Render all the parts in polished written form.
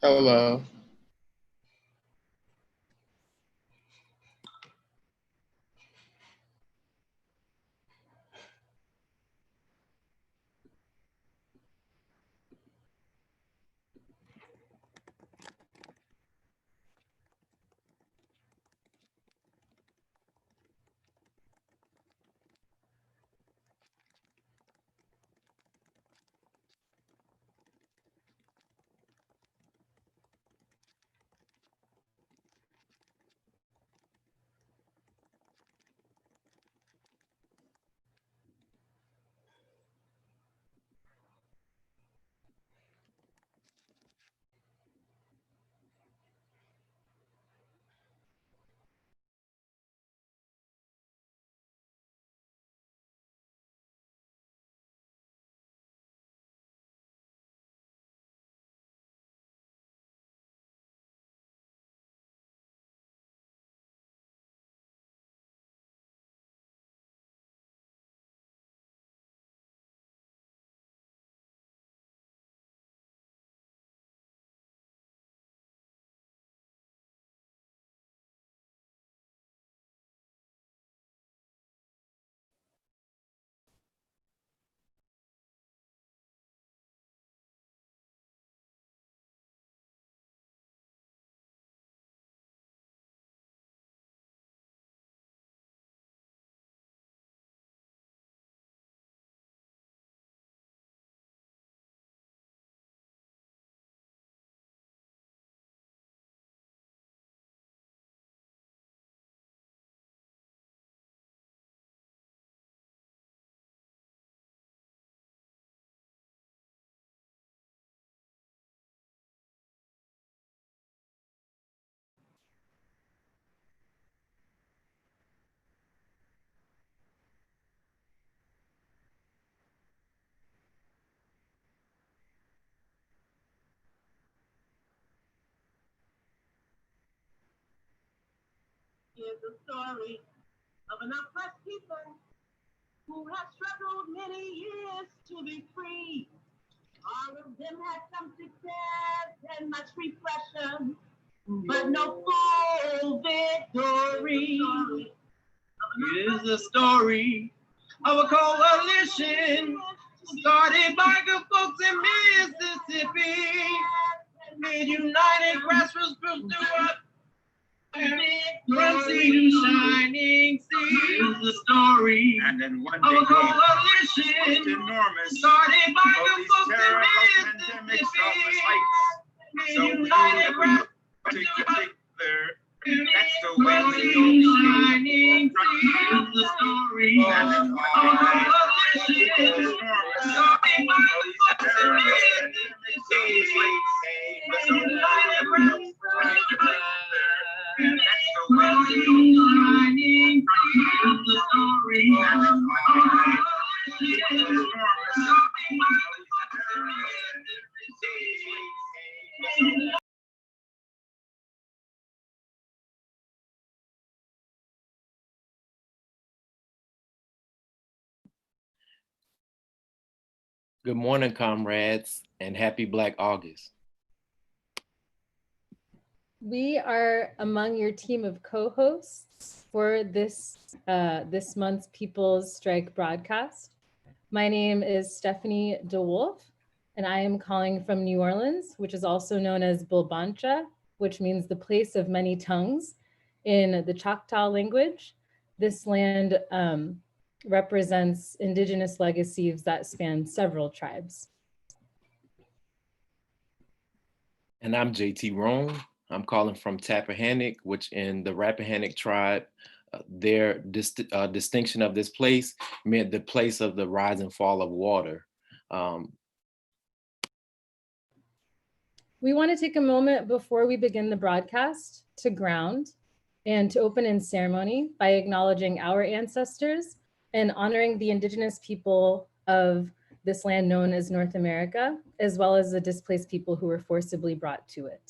Hello. Is the story of an oppressed people who have struggled many years to be free. All of them had some success and much repression, but no full victory. It is the story of a coalition started by good folks in Mississippi. Made united grassroots groups to up from sea to shining sea. It is the story And then one of a day, coalition enormous started by good these folks terror in pandemics Mississippi. off the sites. Made So united grassroots together, that's the from way sea we to go. shining sea. It is the story And then one of a day, coalition enormous started by good these folks terror in pandemics off the Mississippi. sites. Made united grassroots That's the way from we sea go. to shining sea. It is the story And then of one a day, coalition enormous started by good folks terror in Mississippi. pandemics. Good morning, comrades, and happy Black August. We are among your team of co-hosts for this month's People's Strike broadcast. My name is Stephanie DeWolf, and I am calling from New Orleans, which is also known as Bulbancha, which means the place of many tongues in the Choctaw language. This land represents indigenous legacies that span several tribes. And I'm JT Rome. I'm calling from Tappahannock, which in the Rappahannock tribe, their distinction of this place meant the place of the rise and fall of water. We want to take a moment before we begin the broadcast to ground and to open in ceremony by acknowledging our ancestors and honoring the indigenous people of this land known as North America, as well as the displaced people who were forcibly brought to it.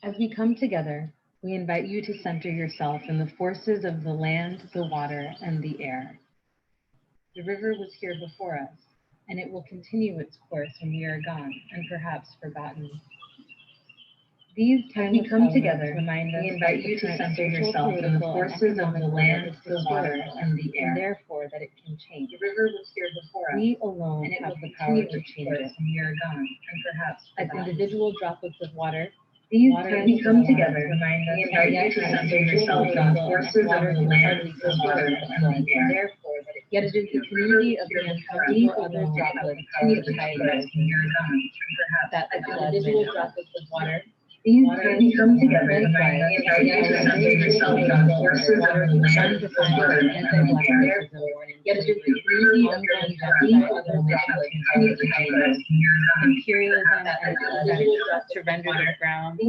As we come together, we invite you to center yourself in the forces of the land, the water, and the air. The river was here before us, and it will continue its course when we are gone and perhaps forgotten. These times we come together, remind us we invite you to center yourself in the forces of the land, the water, and the air. And therefore, that it can change. The river was here before us. We alone have the power to change it. When we are gone, and perhaps as individual droplets of water. These times we come together, remind us we invite you to center yourself in the forces of the land, the water, and the air. Therefore, that it yet it is the community of the uncountable other droplets of the tide that individual droplets of water. These times come together, remind us that you to center yourself in the forces of the land, the water, and the air. Yet it is the community of the other droplets, imperialism and individual droplets to render the ground.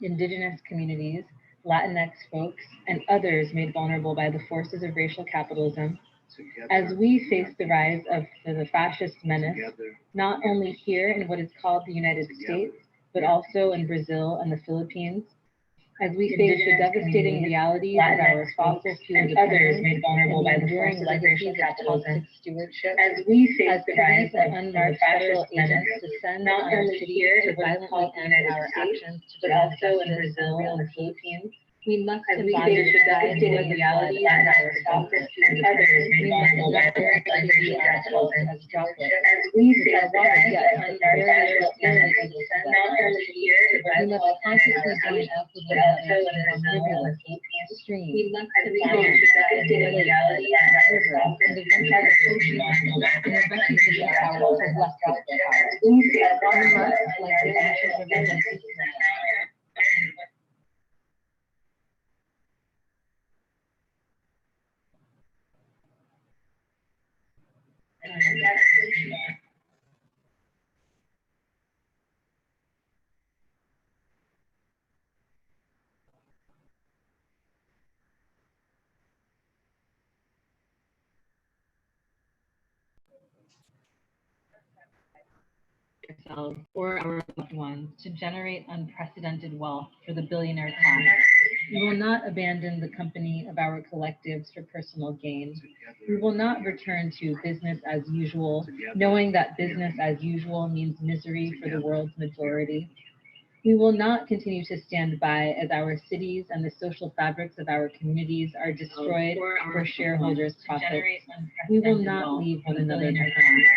Indigenous communities, Latinx folks, and others made vulnerable by the forces of racial capitalism. As we face the rise of the fascist menace, not only here in what is called the United States, but also in Brazil and the Philippines, as we face the devastating realities of our fossil fuel and others made vulnerable by the forces of racial capitalism, stewardship, as we face the rise of unmarked federal agents descend not only here to violently end our actions, but also in Brazil and the Philippines. We must face the devastating realities of our fossil fuel and others made vulnerable by the forces of racial capitalism, as we face the rise of unmarked federal agents descend not only here to violently end our actions, but also in Brazil and the Philippines. We must face the devastating realities of our fossil fuel and others made vulnerable by the forces of power of less power. We face the rise like the ashes of resistance. Ourselves or our loved ones to generate unprecedented wealth for the billionaire class. We will not abandon the company of our collectives for personal gain. We will not return to business as usual, knowing that business as usual means misery for the world's majority. We will not continue to stand by as our cities and the social fabrics of our communities are destroyed for shareholders' profits. We will not leave one another behind.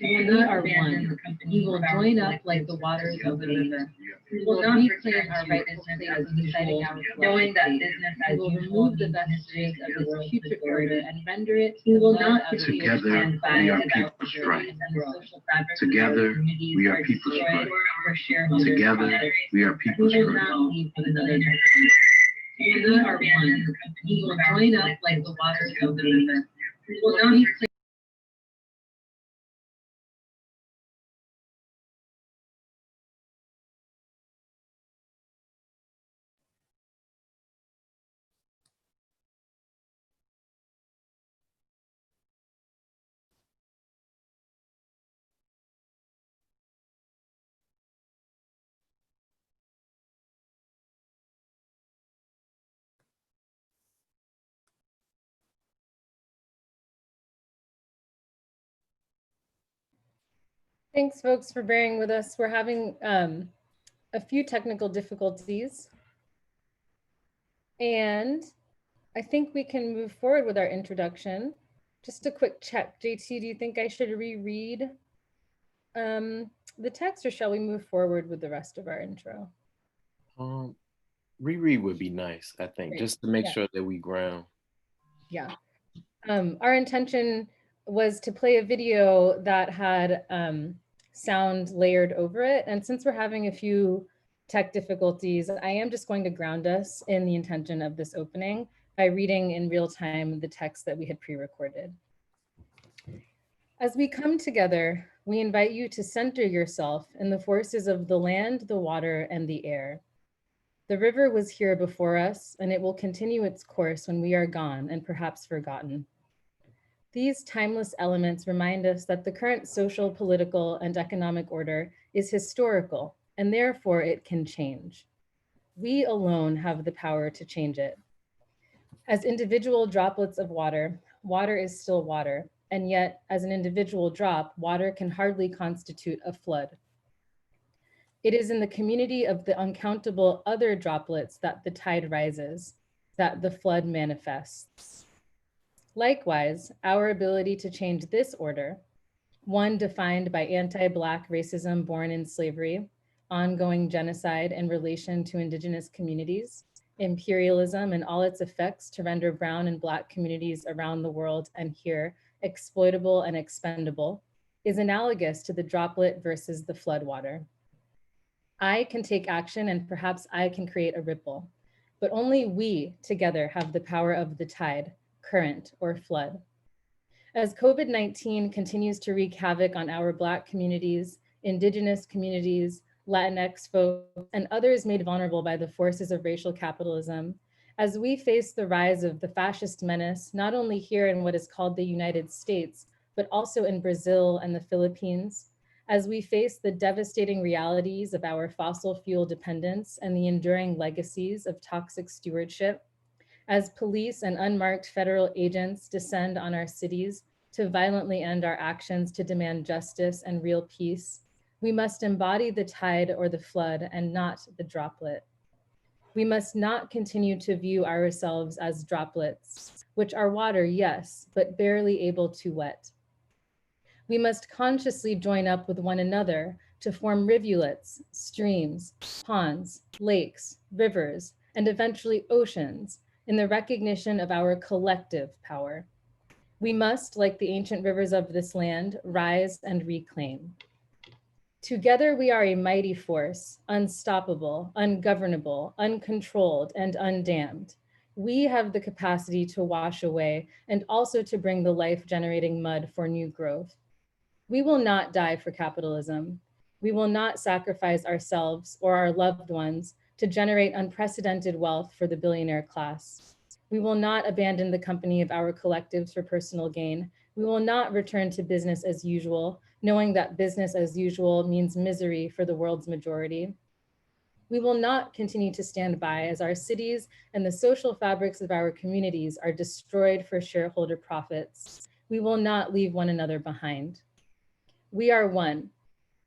We are one. We will join up like the waters of the river. We will not reclaim our rightful place as deciding our knowing that business as usual will remove the vestiges of this putrid order and render it. We will not together we are people's right. Together we are people's right. Together we are people's right. We are one. We will join up like the waters of the river. We will not reclaim. Thanks, folks, for bearing with us. We're having a few technical difficulties. And I think we can move forward with our introduction. Just a quick check. JT, do you think I should reread the text, or shall we move forward with the rest of our intro? Reread would be nice, I think, Great. just to make sure that we ground. Yeah. Our intention was to play a video that had sound layered over it. And since we're having a few tech difficulties, I am just going to ground us in the intention of this opening by reading in real time the text that we had pre-recorded. As we come together, we invite you to center yourself in the forces of the land, the water, and the air. The river was here before us, and it will continue its course when we are gone and perhaps forgotten. These timeless elements remind us that the current social, political, and economic order is historical, and therefore it can change. We alone have the power to change it. As individual droplets of water, water is still water, and yet as an individual drop, water can hardly constitute a flood. It is in the community of the uncountable other droplets that the tide rises, that the flood manifests. Likewise, our ability to change this order, one defined by anti-Black racism born in slavery, ongoing genocide in relation to Indigenous communities, imperialism and all its effects to render Brown and Black communities around the world and here exploitable and expendable, is analogous to the droplet versus the floodwater. I can take action and perhaps I can create a ripple, but only we together have the power of the tide, current, or flood. As COVID-19 continues to wreak havoc on our Black communities, Indigenous communities, Latinx folks, and others made vulnerable by the forces of racial capitalism, as we face the rise of the fascist menace, not only here in what is called the United States, but also in Brazil and the Philippines, as we face the devastating realities of our fossil fuel dependence and the enduring legacies of toxic stewardship, as police and unmarked federal agents descend on our cities to violently end our actions to demand justice and real peace, we must embody the tide or the flood and not the droplet. We must not continue to view ourselves as droplets, which are water, yes, but barely able to wet. We must consciously join up with one another to form rivulets, streams, ponds, lakes, rivers, and eventually oceans in the recognition of our collective power. We must, like the ancient rivers of this land, rise and reclaim. Together we are a mighty force, unstoppable, ungovernable, uncontrolled, and undammed. We have the capacity to wash away and also to bring the life-generating mud for new growth. We will not die for capitalism. We will not sacrifice ourselves or our loved ones to generate unprecedented wealth for the billionaire class. We will not abandon the company of our collectives for personal gain. We will not return to business as usual, knowing that business as usual means misery for the world's majority. We will not continue to stand by as our cities and the social fabrics of our communities are destroyed for shareholder profits. We will not leave one another behind. We are one.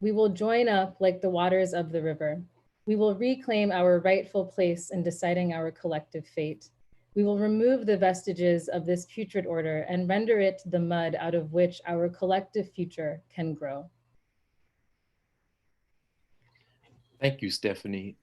We will join up like the waters of the river. We will reclaim our rightful place in deciding our collective fate. We will remove the vestiges of this putrid order and render it the mud out of which our collective future can grow. Thank you, Stephanie.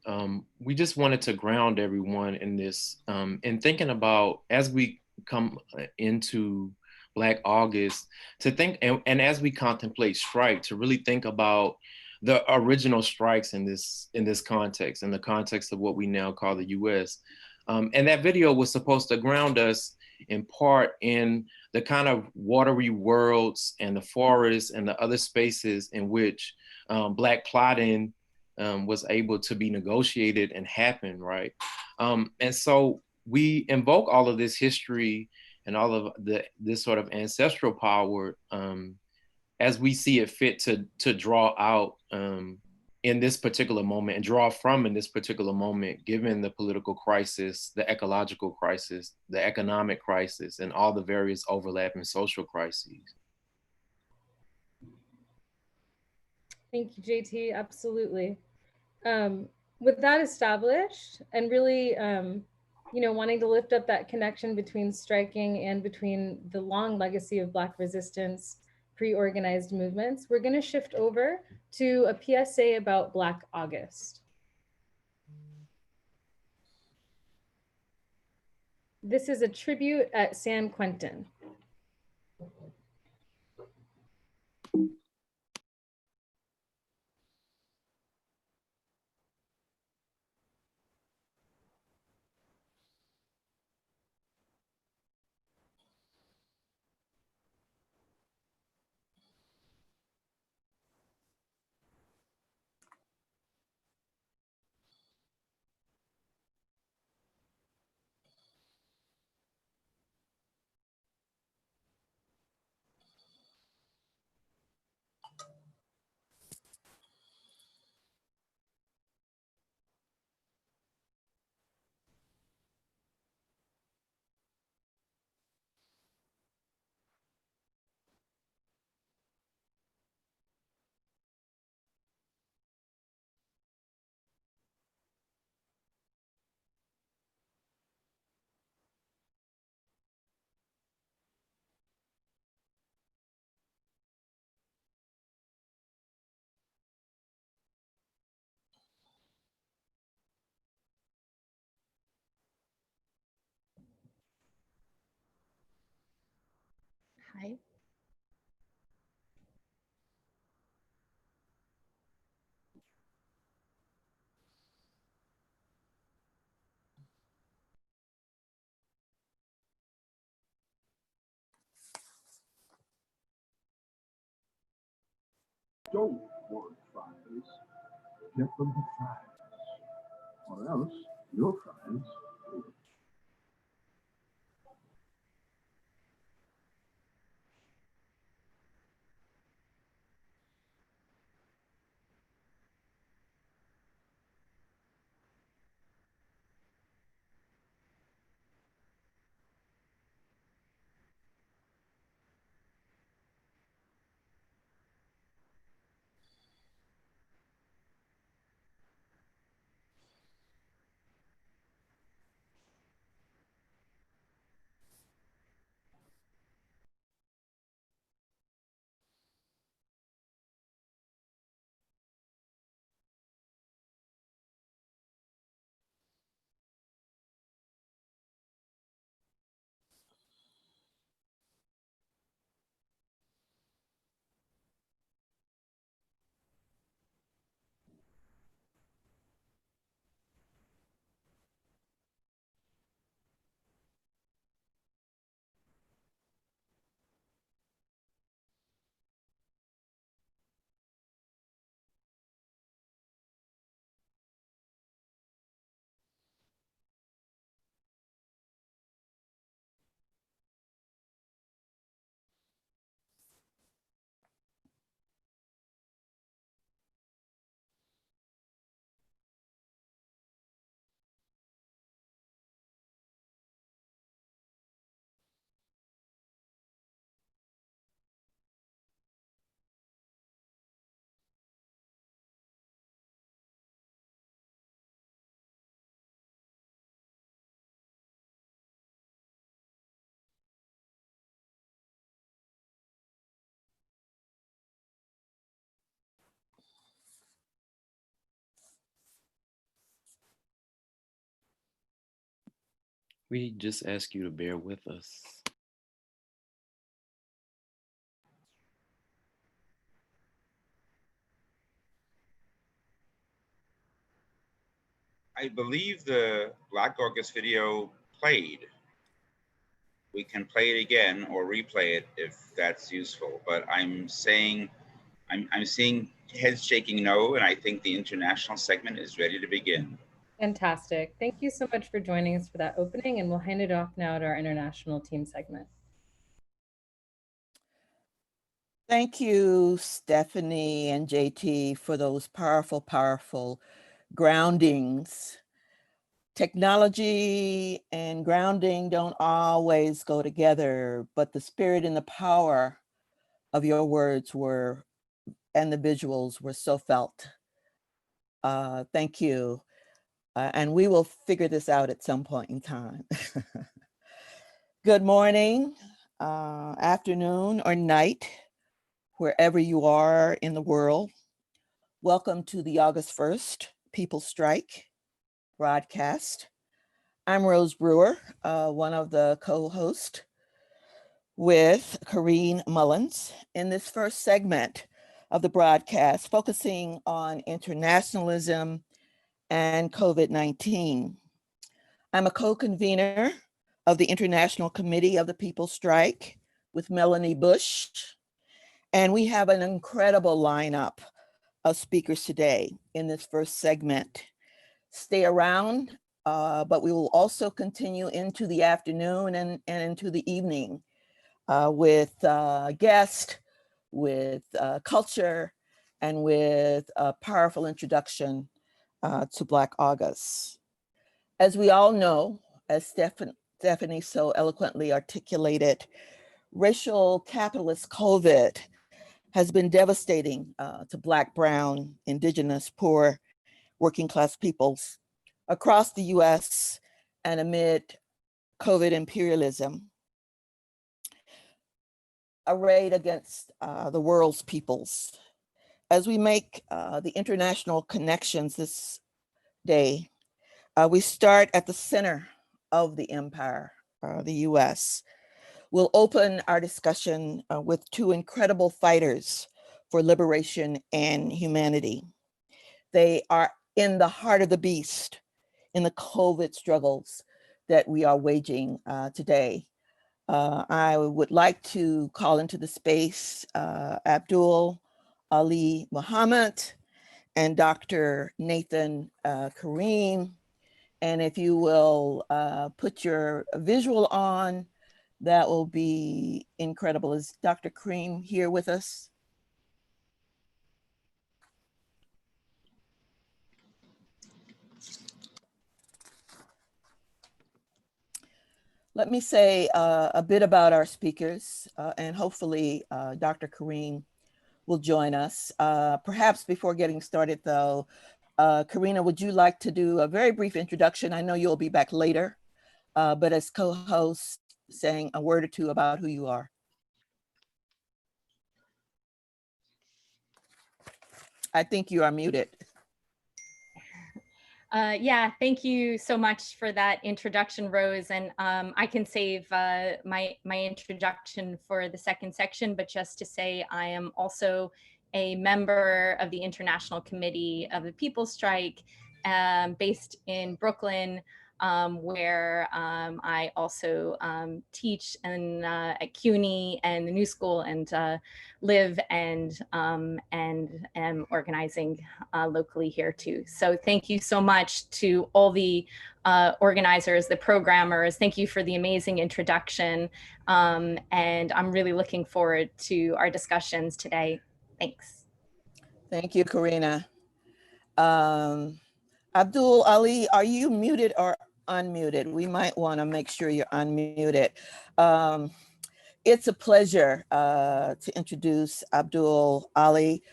We just wanted to ground everyone in this, in thinking about, as we come into Black August, to think, and as we contemplate strike, to really think about the original strikes in this context, in the context of what we now call the US. And that video was supposed to ground us in part in the kind of watery worlds and the forests and the other spaces in which Black plotting was able to be negotiated and happen, right? And so we invoke all of this history and all of this sort of ancestral power as we see it fit to draw out in this particular moment and draw from in this particular moment, given the political crisis, the ecological crisis, the economic crisis, and all the various overlapping social crises. Thank you, JT, absolutely. With that established and really, wanting to lift up that connection between striking and between the long legacy of Black resistance, pre-organized movements, we're going to shift over to a PSA about Black August. This is a tribute at San Quentin. don't want fries, get them the fries, or else your fries will. We just ask you to bear with us. I believe the Black August video played. We can play it again or replay it if that's useful, but I'm seeing heads shaking no, and I think the international segment is ready to begin. Fantastic. Thank you so much for joining us for that opening, and we'll hand it off now to our international team segment. Thank you, Stephanie and JT, for those powerful, powerful groundings. Technology and grounding don't always go together, but the spirit and the power of your words were, and the visuals were so felt. Thank you. And we will figure this out at some point in time. Good morning, afternoon, or night, wherever you are in the world. Welcome to the August 1st People Strike broadcast. I'm Rose Brewer, one of the co-hosts with Corrine Mullins in this first segment of the broadcast, focusing on internationalism and COVID-19. I'm a co-convener of the International Committee of the People Strike with Melanie Bush, and we have an incredible lineup of speakers today in this first segment. Stay around, but we will also continue into the afternoon and into the evening with guests, with culture, and with a powerful introduction to Black August. As we all know, as Stephanie so eloquently articulated, racial capitalist COVID has been devastating to Black, Brown, Indigenous, poor, working class peoples across the US and amid COVID imperialism, arrayed against the world's peoples. As we make the international connections this day, we start at the center of the empire, the US. We'll open our discussion with two incredible fighters for liberation and humanity. They are in the heart of the beast in the COVID struggles that we are waging today. I would like to call into the space Abdul Ali Muhammad and Dr. Nathan Kareem. And if you will put your visual on, that will be incredible. Is Dr. Kareem here with us? Let me say a bit about our speakers, and hopefully Dr. Kareem will join us. Perhaps before getting started though, Karina, would you like to do a very brief introduction? I know you'll be back later, but as co-host, saying a word or two about who you are. I think you are muted. Yeah, thank you so much for that introduction, Rose. And I can save my introduction for the second section, but just to say I am also a member of the International Committee of the People's Strike based in Brooklyn, where I also teach at CUNY and the New School and live and am organizing locally here too. So thank you so much to all the organizers, the programmers. Thank you for the amazing introduction. And I'm really looking forward to our discussions today. Thanks. Thank you, Karina. Abdul Ali, are you muted or unmuted? We might want to make sure you're unmuted. It's a pleasure to introduce Abdul Ali.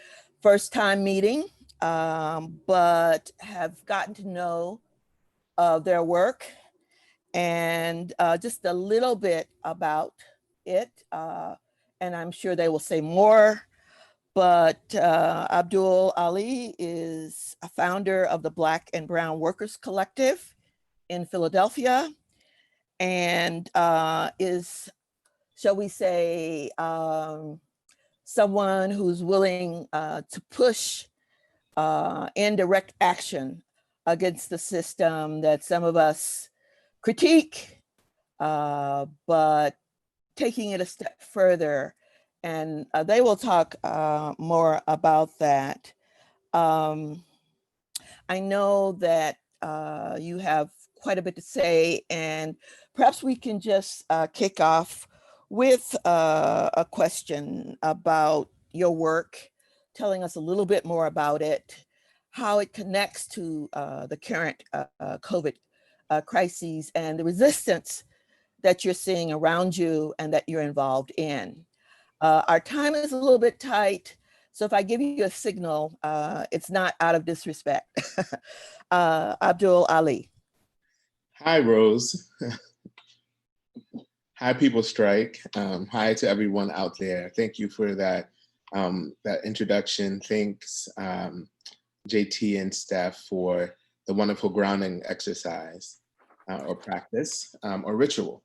First time meeting, but have gotten to know their work and just a little bit about it. And I'm sure they will say more. But Abdul Ali is a founder of the Black and Brown Workers Collective in Philadelphia, and is, shall we say, someone who's willing to push indirect action against the system that some of us critique, but taking it a step further. And they will talk more about that. I know that you have quite a bit to say, and perhaps we can just kick off with a question about your work, telling us a little bit more about it, how it connects to the current COVID crises and the resistance that you're seeing around you and that you're involved in. Our time is a little bit tight, so if I give you a signal, it's not out of disrespect. Abdul Ali. Hi, Rose. Hi, People Strike. Hi to everyone out there. Thank you for that, that introduction. Thanks, JT and Steph, for the wonderful grounding exercise or practice or ritual.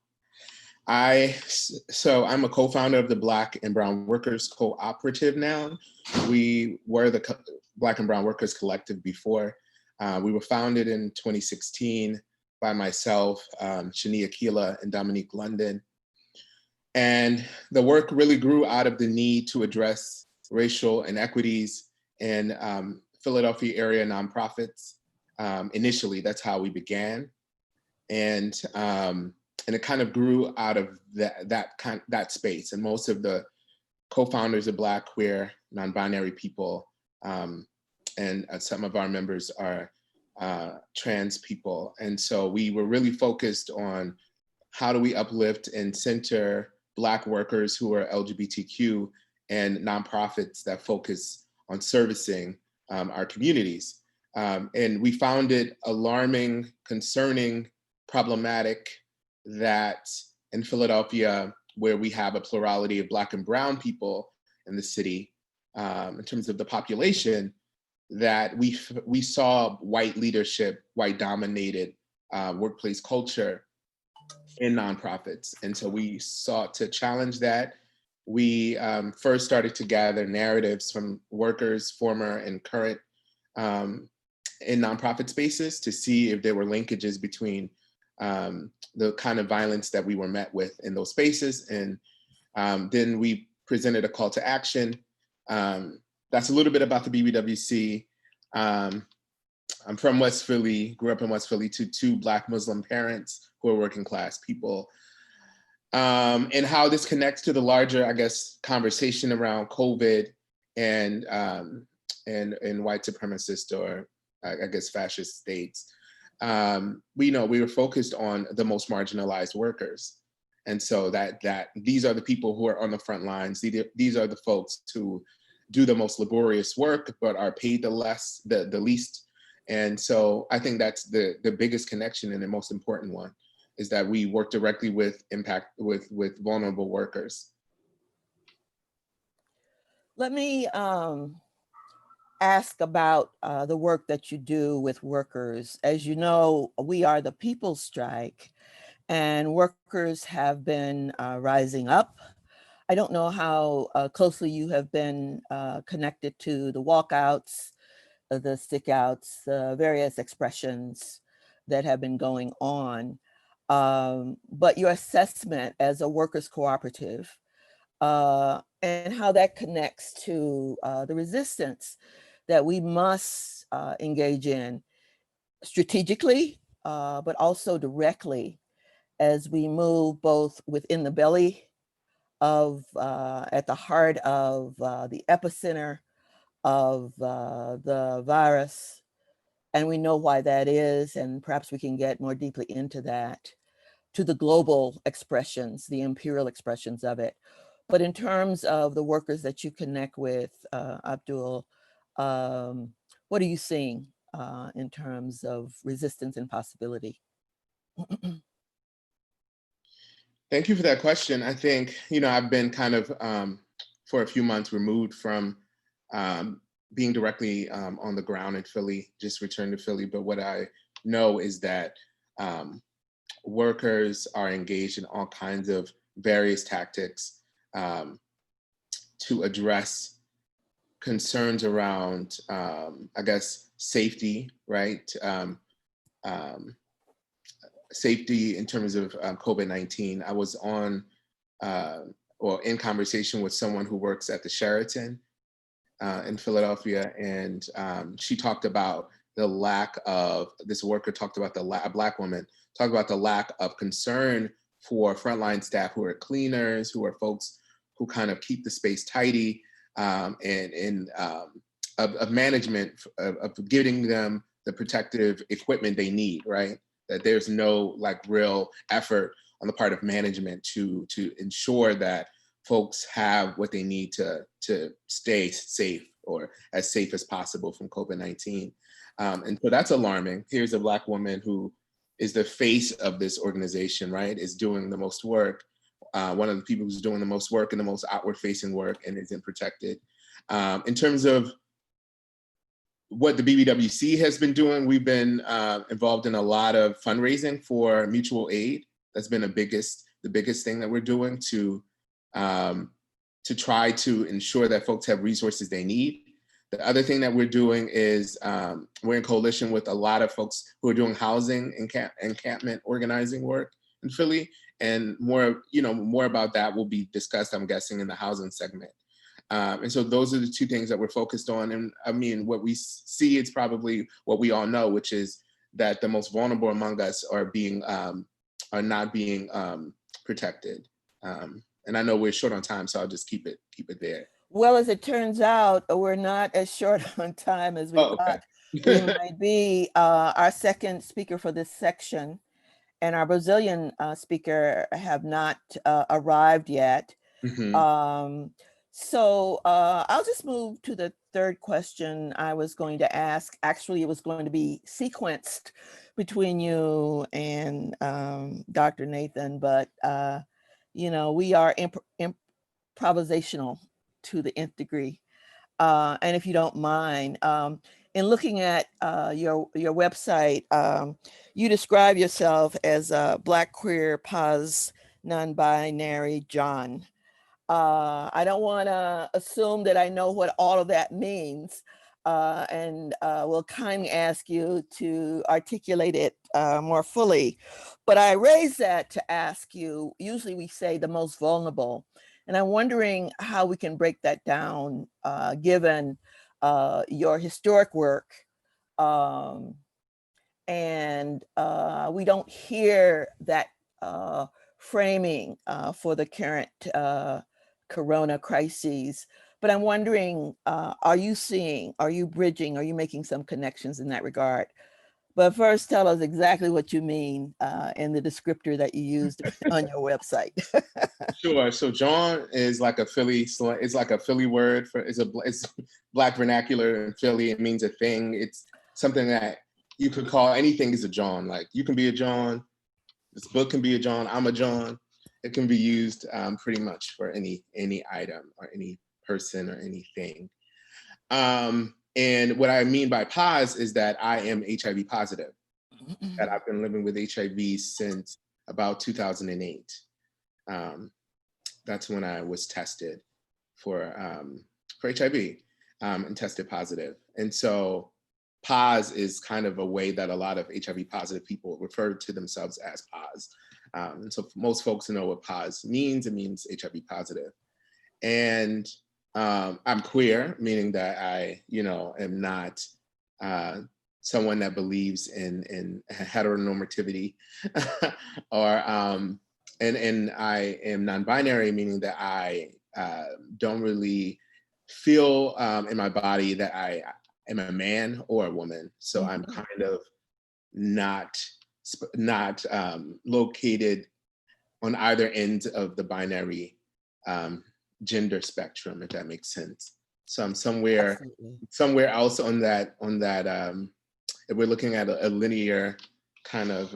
So I'm a co-founder of the Black and Brown Workers Cooperative now. We were the Black and Brown Workers Collective before. We were founded in 2016 by myself, Shania Keela, and Dominique London. And the work really grew out of the need to address racial inequities in Philadelphia area nonprofits. Initially, that's how we began. And it kind of grew out of that space. And most of the co-founders are Black, queer, non-binary people, and some of our members are trans people. And so we were really focused on how do we uplift and center Black workers who are LGBTQ and nonprofits that focus on servicing our communities. And we found it alarming, concerning, problematic that in Philadelphia, where we have a plurality of Black and Brown people in the city, in terms of the population, that we saw white leadership, white dominated workplace culture in nonprofits. And so we sought to challenge that. We first started to gather narratives from workers, former and current, in nonprofit spaces to see if there were linkages between the kind of violence that we were met with in those spaces. And then we presented a call to action that's a little bit about the BBWC. I'm from West Philly, grew up in West Philly to two Black Muslim parents who are working class people. And how this connects to the larger, I guess, conversation around COVID and white supremacist or I guess fascist states. We were focused on the most marginalized workers. And so that these are the people who are on the front lines. These are the folks who do the most laborious work, but are paid the least. And so I think that's the biggest connection and the most important one, is that we work directly with vulnerable workers. Let me ask about the work that you do with workers. As you know, we are the People's Strike, and workers have been rising up. I don't know how closely you have been connected to the walkouts, the stickouts, various expressions that have been going on. But your assessment as a workers' cooperative and how that connects to the resistance that we must engage in strategically, but also directly as we move both within the belly of, at the heart of the epicenter of the virus. And we know why that is, and perhaps we can get more deeply into that, to the global expressions, the imperial expressions of it. But in terms of the workers that you connect with, Abdul, what are you seeing in terms of resistance and possibility? Thank you for that question. I think, I've been kind of, for a few months, removed from being directly on the ground in Philly, just returned to Philly. But what I know is that workers are engaged in all kinds of various tactics to address concerns around, I guess, safety, right? Safety in terms of COVID-19. I was on or in conversation with someone who works at the Sheraton in Philadelphia, and she talked about the lack of, this worker talked about a Black woman, talked about the lack of concern for frontline staff who are cleaners, who are folks who kind of keep the space tidy, and of management, of giving them the protective equipment they need, right? That there's no real effort on the part of management to ensure that folks have what they need to stay safe, or as safe as possible from COVID-19. And so that's alarming. Here's a Black woman who is the face of this organization, right? Is doing the most work. One of the people who's doing the most work and the most outward facing work, and isn't protected. In terms of what the BBWC has been doing, we've been involved in a lot of fundraising for mutual aid. That's been the biggest thing that we're doing to try to ensure that folks have resources they need. The other thing that we're doing is we're in coalition with a lot of folks who are doing housing encampment organizing work in Philly, and more about that will be discussed, I'm guessing, in the housing segment. And so those are the two things that we're focused on. And I mean, what we see is probably what we all know, which is that the most vulnerable among us are not being protected. And I know we're short on time, so I'll just keep it there. Well, as it turns out, we're not as short on time as we thought we might be. Our second speaker for this section and our Brazilian speaker have not arrived yet. Mm-hmm. So I'll just move to the third question I was going to ask. Actually, it was going to be sequenced between you and Dr. Nathan, but we are improvisational to the nth degree. And if you don't mind, in looking at your website, you describe yourself as a Black, queer, pos, non-binary John. I don't want to assume that I know what all of that means, and will kindly ask you to articulate it more fully. But I raise that to ask you, usually we say the most vulnerable, And I'm wondering how we can break that down, given your historic work. And we don't hear that framing for the current corona crises. But I'm wondering, are you seeing, are you bridging, are you making some connections in that regard? But first, tell us exactly what you mean in the descriptor that you used on your website. Sure. So John is like a Philly slang. It's like a Philly word for it's Black vernacular in Philly. It means a thing. It's something that you could call anything is a John. Like you can be a John. This book can be a John. I'm a John. It can be used pretty much for any item or any person or anything. And what I mean by pause is that I am HIV positive. That I've been living with HIV since about 2008. That's when I was tested for HIV and tested positive. And so POS is kind of a way that a lot of HIV positive people refer to themselves as POS. And so most folks know what POS means. It means HIV positive. And I'm queer, meaning that I, am not someone that believes in heteronormativity, or and I am non-binary, meaning that I don't really feel in my body that I am a man or a woman. So I'm kind of not located on either end of the binary gender spectrum, if that makes sense. So I'm somewhere else on that if we're looking at a linear kind of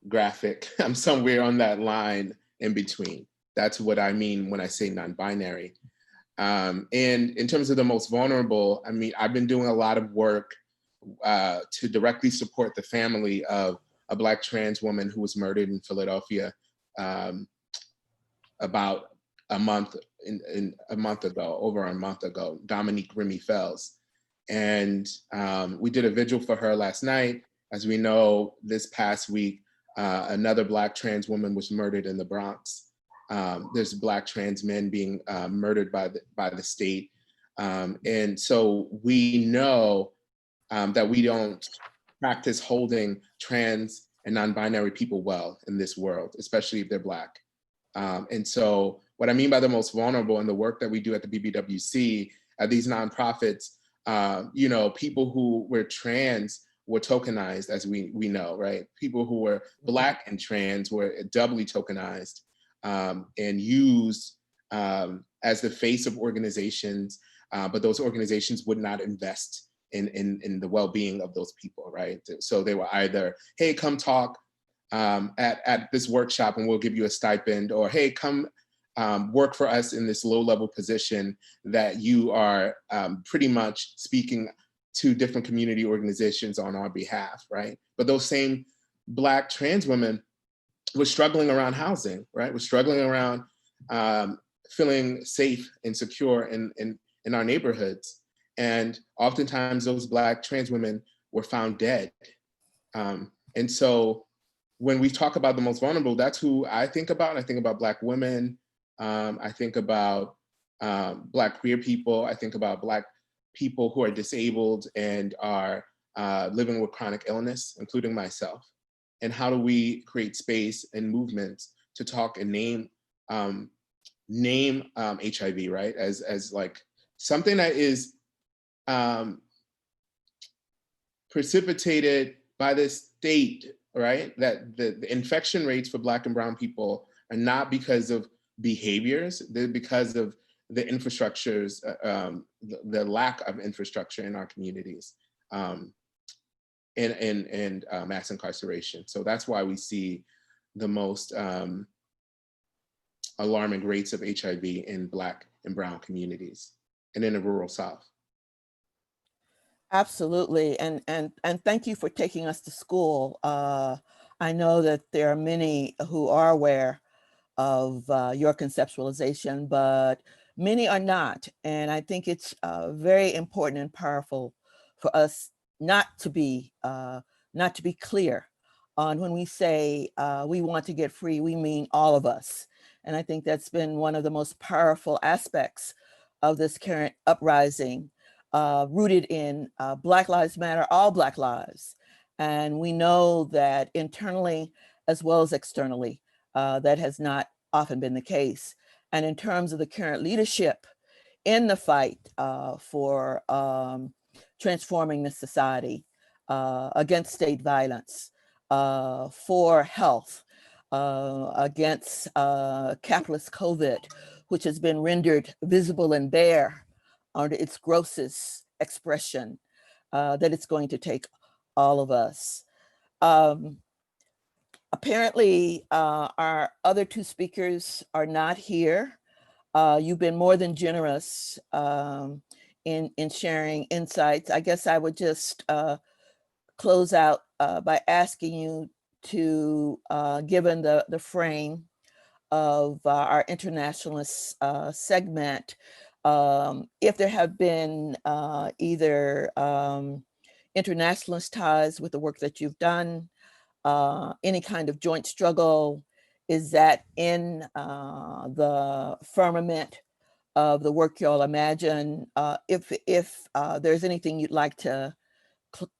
graphic, I'm somewhere on that line in between. That's what I mean when I say non-binary. And in terms of the most vulnerable, I mean, I've been doing a lot of work to directly support the family of a Black trans woman who was murdered in Philadelphia about a month ago, Dominique Remy Fells. And we did a vigil for her last night. As we know, this past week, another Black trans woman was murdered in the Bronx. There's Black trans men being murdered by the state. And so we know that we don't practice holding trans and non-binary people well in this world, especially if they're Black. And so what I mean by the most vulnerable in the work that we do at the BBWC, at these nonprofits, people who were trans were tokenized, as we know, right? People who were Black and trans were doubly tokenized and used as the face of organizations, but those organizations would not invest in the well-being of those people, right? So they were either, hey, come talk at this workshop and we'll give you a stipend, or hey, come work for us in this low-level position that you are pretty much speaking to different community organizations on our behalf, right? But those same Black trans women were struggling around housing, right? We're struggling around feeling safe and secure in our neighborhoods. And oftentimes those Black trans women were found dead. And so when we talk about the most vulnerable, that's who I think about. I think about Black women. I think about Black queer people. I think about Black people who are disabled and are living with chronic illness, including myself. And how do we create space and movements to talk and name HIV, right? As like something that is precipitated by the state, right? That the infection rates for Black and brown people are not because of behaviors, they're because of the infrastructures, the lack of infrastructure in our communities, and mass incarceration. So that's why we see the most alarming rates of HIV in Black and brown communities and in the rural South. Absolutely, and thank you for taking us to school. I know that there are many who are aware of your conceptualization, but many are not. And I think it's very important and powerful for us not to be clear on when we say we want to get free, we mean all of us. And I think that's been one of the most powerful aspects of this current uprising, rooted in Black Lives Matter, all Black lives. And we know that internally as well as externally, that has not often been the case. And in terms of the current leadership in the fight for transforming the society against state violence, for health, against capitalist COVID, which has been rendered visible and bare under its grossest expression, that it's going to take all of us. Apparently, our other two speakers are not here. You've been more than generous in sharing insights. I guess I would just close out by asking you to, given the frame of our internationalist segment, if there have been either internationalist ties with the work that you've done, any kind of joint struggle, is that in the firmament of the work y'all imagine? If there's anything you'd like to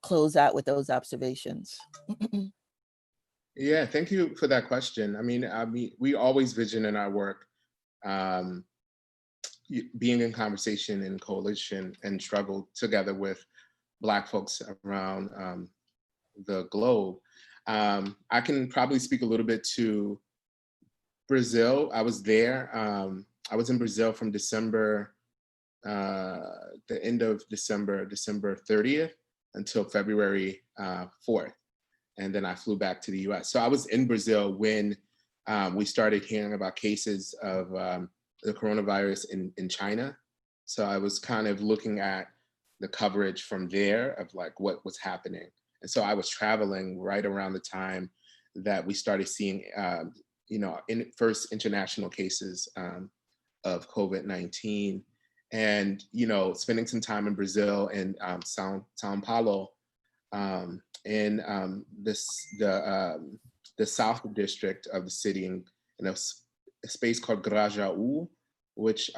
close out with those observations. Yeah, thank you for that question. I mean, we always vision in our work being in conversation and coalition and struggle together with Black folks around the globe. I can probably speak a little bit to Brazil. I was there. I was in Brazil from December, the end of December 30th until February 4th. And then I flew back to the US. So I was in Brazil when we started hearing about cases of the coronavirus in China. So I was kind of looking at the coverage from there of like what was happening. And so I was traveling right around the time that we started seeing, first international cases of COVID-19. And, spending some time in Brazil and Sao Paulo, in the south district of the city, in a space called Grajaú, which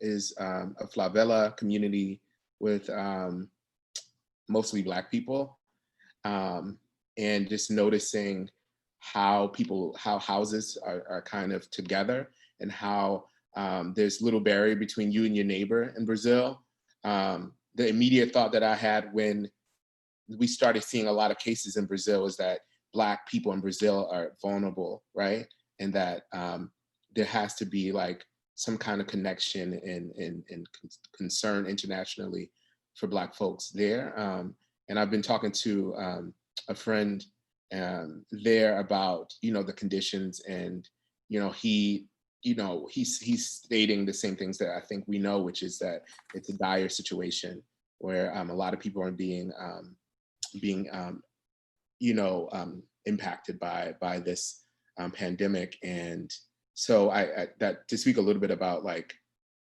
is a favela community with mostly Black people, and just noticing how houses are kind of together, and how there's little barrier between you and your neighbor in Brazil. The immediate thought that I had when we started seeing a lot of cases in Brazil is that Black people in Brazil are vulnerable, right? And that there has to be like some kind of connection and concern internationally for Black folks there. And I've been talking to a friend there about, the conditions, and, he's stating the same things that I think we know, which is that it's a dire situation where a lot of people are being impacted by this pandemic. And so that to speak a little bit about like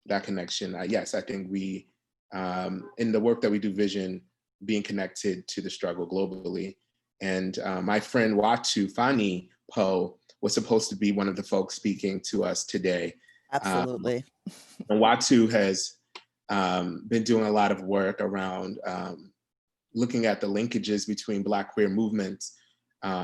that connection, yes, I think we, in the work that we do, vision being connected to the struggle globally. And my friend Watu Fani Poe was supposed to be one of the folks speaking to us today. Absolutely. And Watu has been doing a lot of work around looking at the linkages between Black queer movements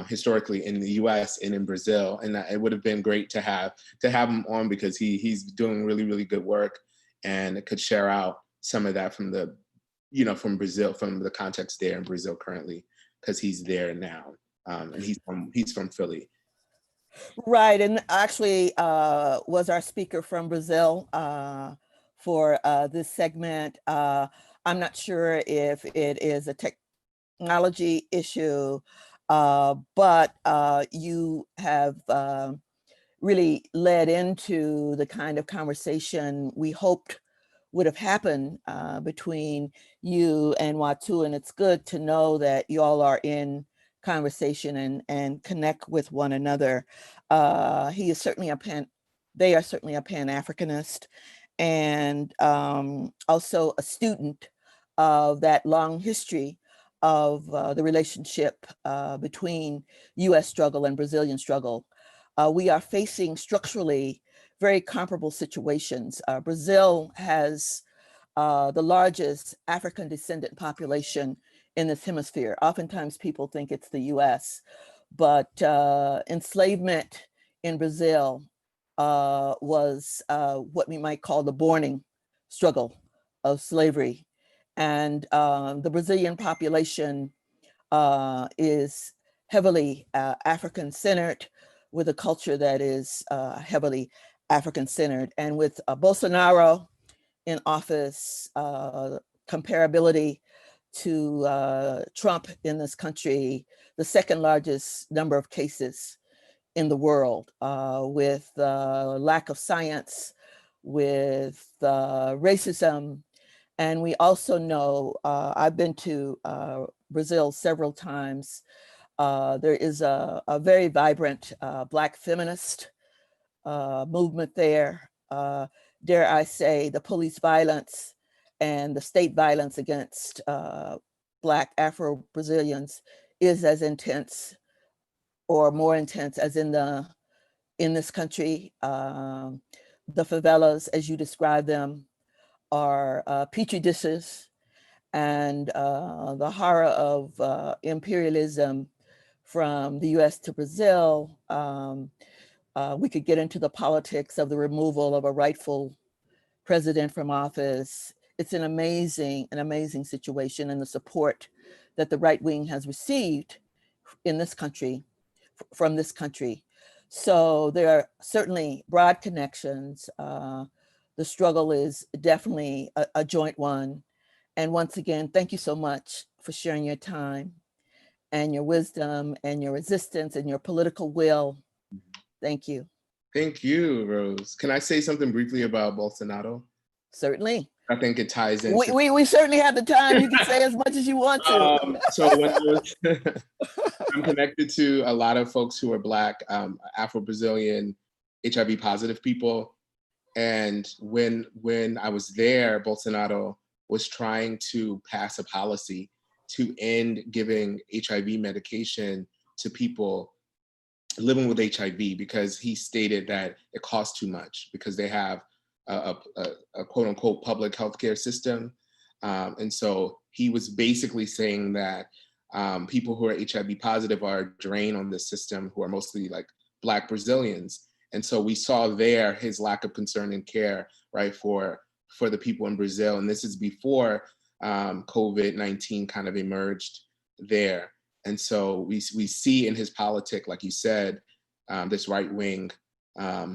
historically in the US and in Brazil. And it would have been great to have him on, because he's doing really, really good work, and it could share out some of that from from Brazil, from the context there in Brazil currently, because he's there now. And he's from Philly. Right, and actually was our speaker from Brazil for this segment. I'm not sure if it is a technology issue, but you have really led into the kind of conversation we hoped would have happened between you and Watu, and it's good to know that you all are in conversation and connect with one another. They are certainly a Pan-Africanist, and also a student of that long history of the relationship between US struggle and Brazilian struggle. We are facing structurally very comparable situations. Brazil has the largest African descendant population in this hemisphere. Oftentimes people think it's the US, but enslavement in Brazil was what we might call the borning struggle of slavery. And the Brazilian population is heavily African-centered, with a culture that is heavily African-centered. And with Bolsonaro in office, comparability to Trump in this country, the second largest number of cases in the world, with lack of science, with racism. And we also know, I've been to Brazil several times. There is a very vibrant Black feminist movement there. Dare I say, the police violence and the state violence against Black Afro-Brazilians is as intense or more intense as in this country. The favelas, as you describe them, are petri dishes, and the horror of imperialism from the US to Brazil. We could get into the politics of the removal of a rightful president from office. It's an amazing situation, and the support that the right wing has received in this country, from this country. So there are certainly broad connections. The struggle is definitely a joint one. And once again, thank you so much for sharing your time and your wisdom and your resistance and your political will. Thank you. Thank you, Rose. Can I say something briefly about Bolsonaro? Certainly. I think it ties in. We certainly have the time. You can say as much as you want to. So when I was, I'm connected to a lot of folks who are Black, Afro-Brazilian, HIV positive people. And when I was there, Bolsonaro was trying to pass a policy to end giving HIV medication to people living with HIV, because he stated that it costs too much because they have a quote unquote public healthcare system. And so he was basically saying that people who are HIV positive are drained on the system, who are mostly like Black Brazilians. And so we saw there his lack of concern and care, right, for the people in Brazil. And this is before COVID-19 kind of emerged there. And so we see in his politic, like you said, this right-wing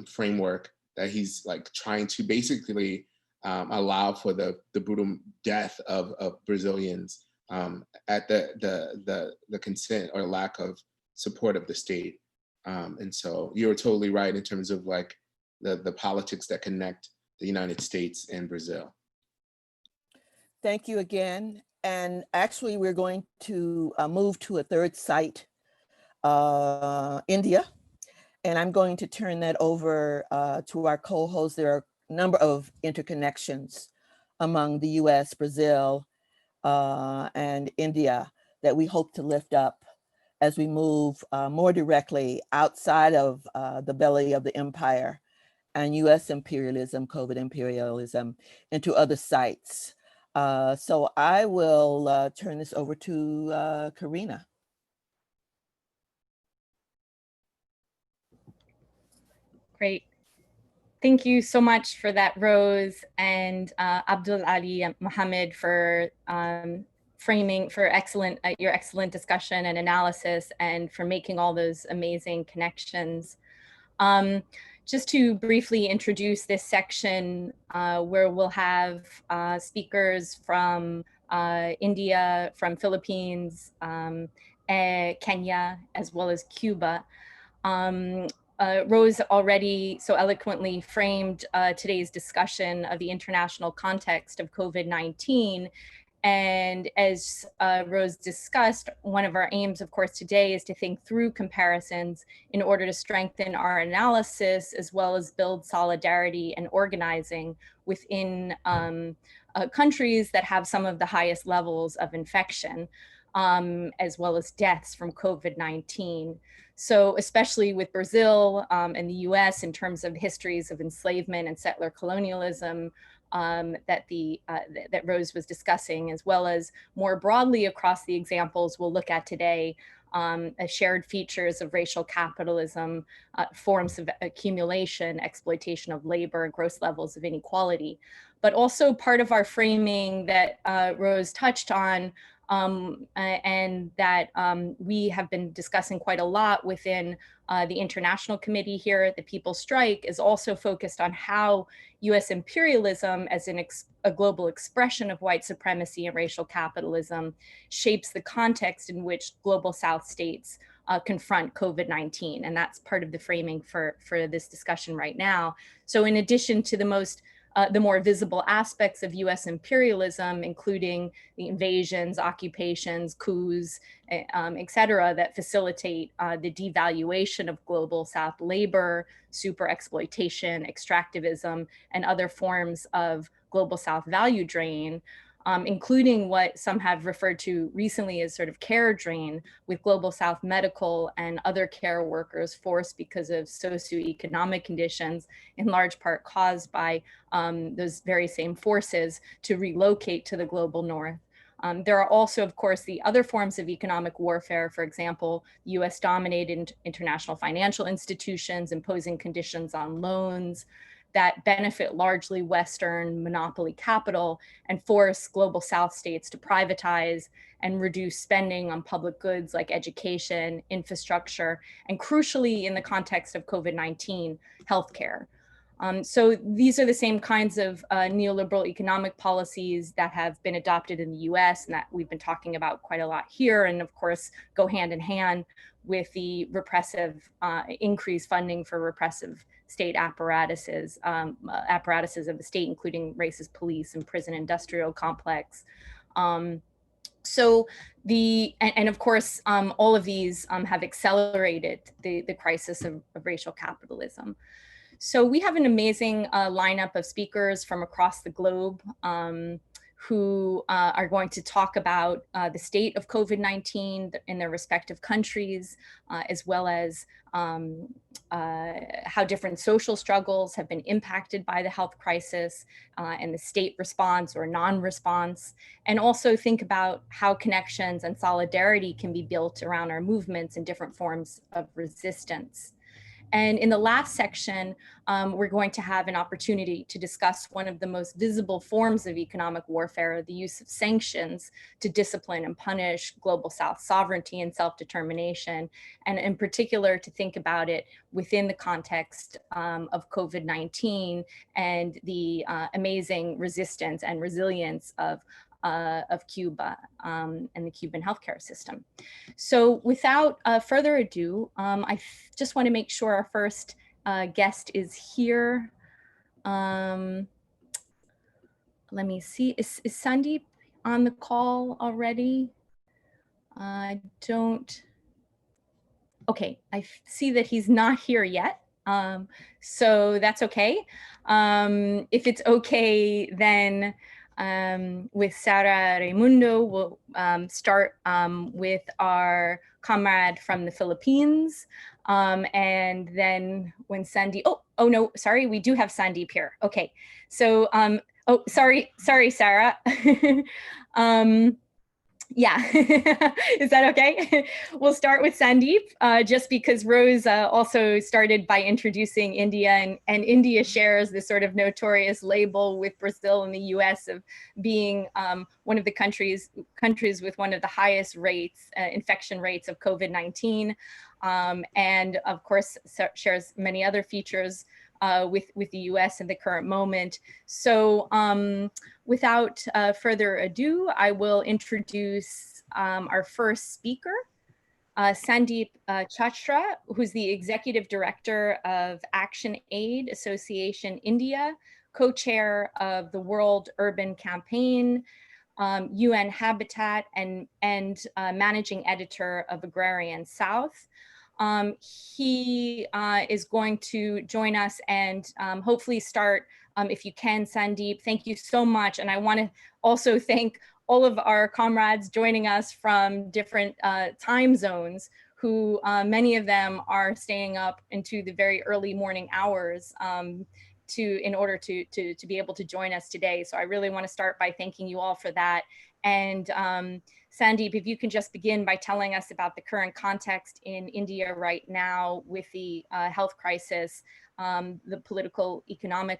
framework that he's like trying to basically allow for the brutal death of Brazilians at the consent or lack of support of the state. And so you're totally right in terms of like the politics that connect the United States and Brazil. Thank you again. And actually, we're going to move to a third site, India. And I'm going to turn that over to our co-host. There are a number of interconnections among the US, Brazil, and India that we hope to lift up as we move more directly outside of the belly of the empire and US imperialism, COVID imperialism, into other sites. So I will turn this over to Karina. Great. Thank you so much for that, Rose, and Abdul Ali Mohammed for framing, for your excellent discussion and analysis, and for making all those amazing connections. Just to briefly introduce this section where we'll have speakers from India, from Philippines, Kenya, as well as Cuba. Rose already so eloquently framed today's discussion of the international context of COVID-19. And as Rose discussed, one of our aims, of course, today is to think through comparisons in order to strengthen our analysis, as well as build solidarity and organizing within countries that have some of the highest levels of infection. as well as deaths from COVID-19. So especially with Brazil and the US in terms of histories of enslavement and settler colonialism that Rose was discussing, as well as more broadly across the examples we'll look at today, as shared features of racial capitalism, forms of accumulation, exploitation of labor, and gross levels of inequality. But also part of our framing that Rose touched on, and that we have been discussing quite a lot within the International Committee here at the People's Strike, is also focused on how US imperialism as a global expression of white supremacy and racial capitalism shapes the context in which global South states confront COVID-19. And that's part of the framing for this discussion right now. So in addition to the more visible aspects of US imperialism, including the invasions, occupations, coups, et cetera, that facilitate the devaluation of global South labor, super exploitation, extractivism, and other forms of global South value drain, including what some have referred to recently as sort of care drain, with global South medical and other care workers forced because of socioeconomic conditions, in large part caused by those very same forces, to relocate to the global North. There are also, of course, the other forms of economic warfare, for example, US-dominated international financial institutions imposing conditions on loans that benefit largely Western monopoly capital and force global South states to privatize and reduce spending on public goods like education, infrastructure, and crucially, in the context of COVID-19, healthcare. So these are the same kinds of neoliberal economic policies that have been adopted in the US and that we've been talking about quite a lot here, and of course, go hand in hand with the repressive, increased funding for repressive state apparatuses of the state, including racist police and prison industrial complex. And of course, all of these have accelerated the crisis of racial capitalism. So we have an amazing lineup of speakers from across the globe who are going to talk about the state of COVID-19 in their respective countries, as well as how different social struggles have been impacted by the health crisis and the state response or non-response, and also think about how connections and solidarity can be built around our movements and different forms of resistance. And in the last section, we're going to have an opportunity to discuss one of the most visible forms of economic warfare, the use of sanctions to discipline and punish global South sovereignty and self-determination, and in particular to think about it within the context of COVID-19 and the amazing resistance and resilience of Cuba and the Cuban healthcare system. So without further ado, I just want to make sure our first guest is here. Let me see, is Sandeep on the call already? I don't, okay, I see that he's not here yet. So that's okay. If it's okay, then with Sarah Raimundo, we'll start with our comrade from the Philippines. And then when Sandeep, oh no, sorry, we do have Sandeep here. Okay, so, oh, sorry, Sarah. Yeah, is that okay? We'll start with Sandeep, just because Rose also started by introducing India, and India shares this sort of notorious label with Brazil and the US of being one of the countries with one of the highest rates, infection rates of COVID-19, and of course shares many other features with the US in the current moment. So without further ado, I will introduce our first speaker, Sandeep Chachra, who's the Executive Director of Action Aid Association India, co-chair of the World Urban Campaign, UN Habitat, and managing editor of Agrarian South. He is going to join us and hopefully start, if you can, Sandeep, thank you so much. And I want to also thank all of our comrades joining us from different time zones, who many of them are staying up into the very early morning hours in order to be able to join us today. So I really want to start by thanking you all for that. And Sandeep, if you can just begin by telling us about the current context in India right now with the health crisis, the political, economic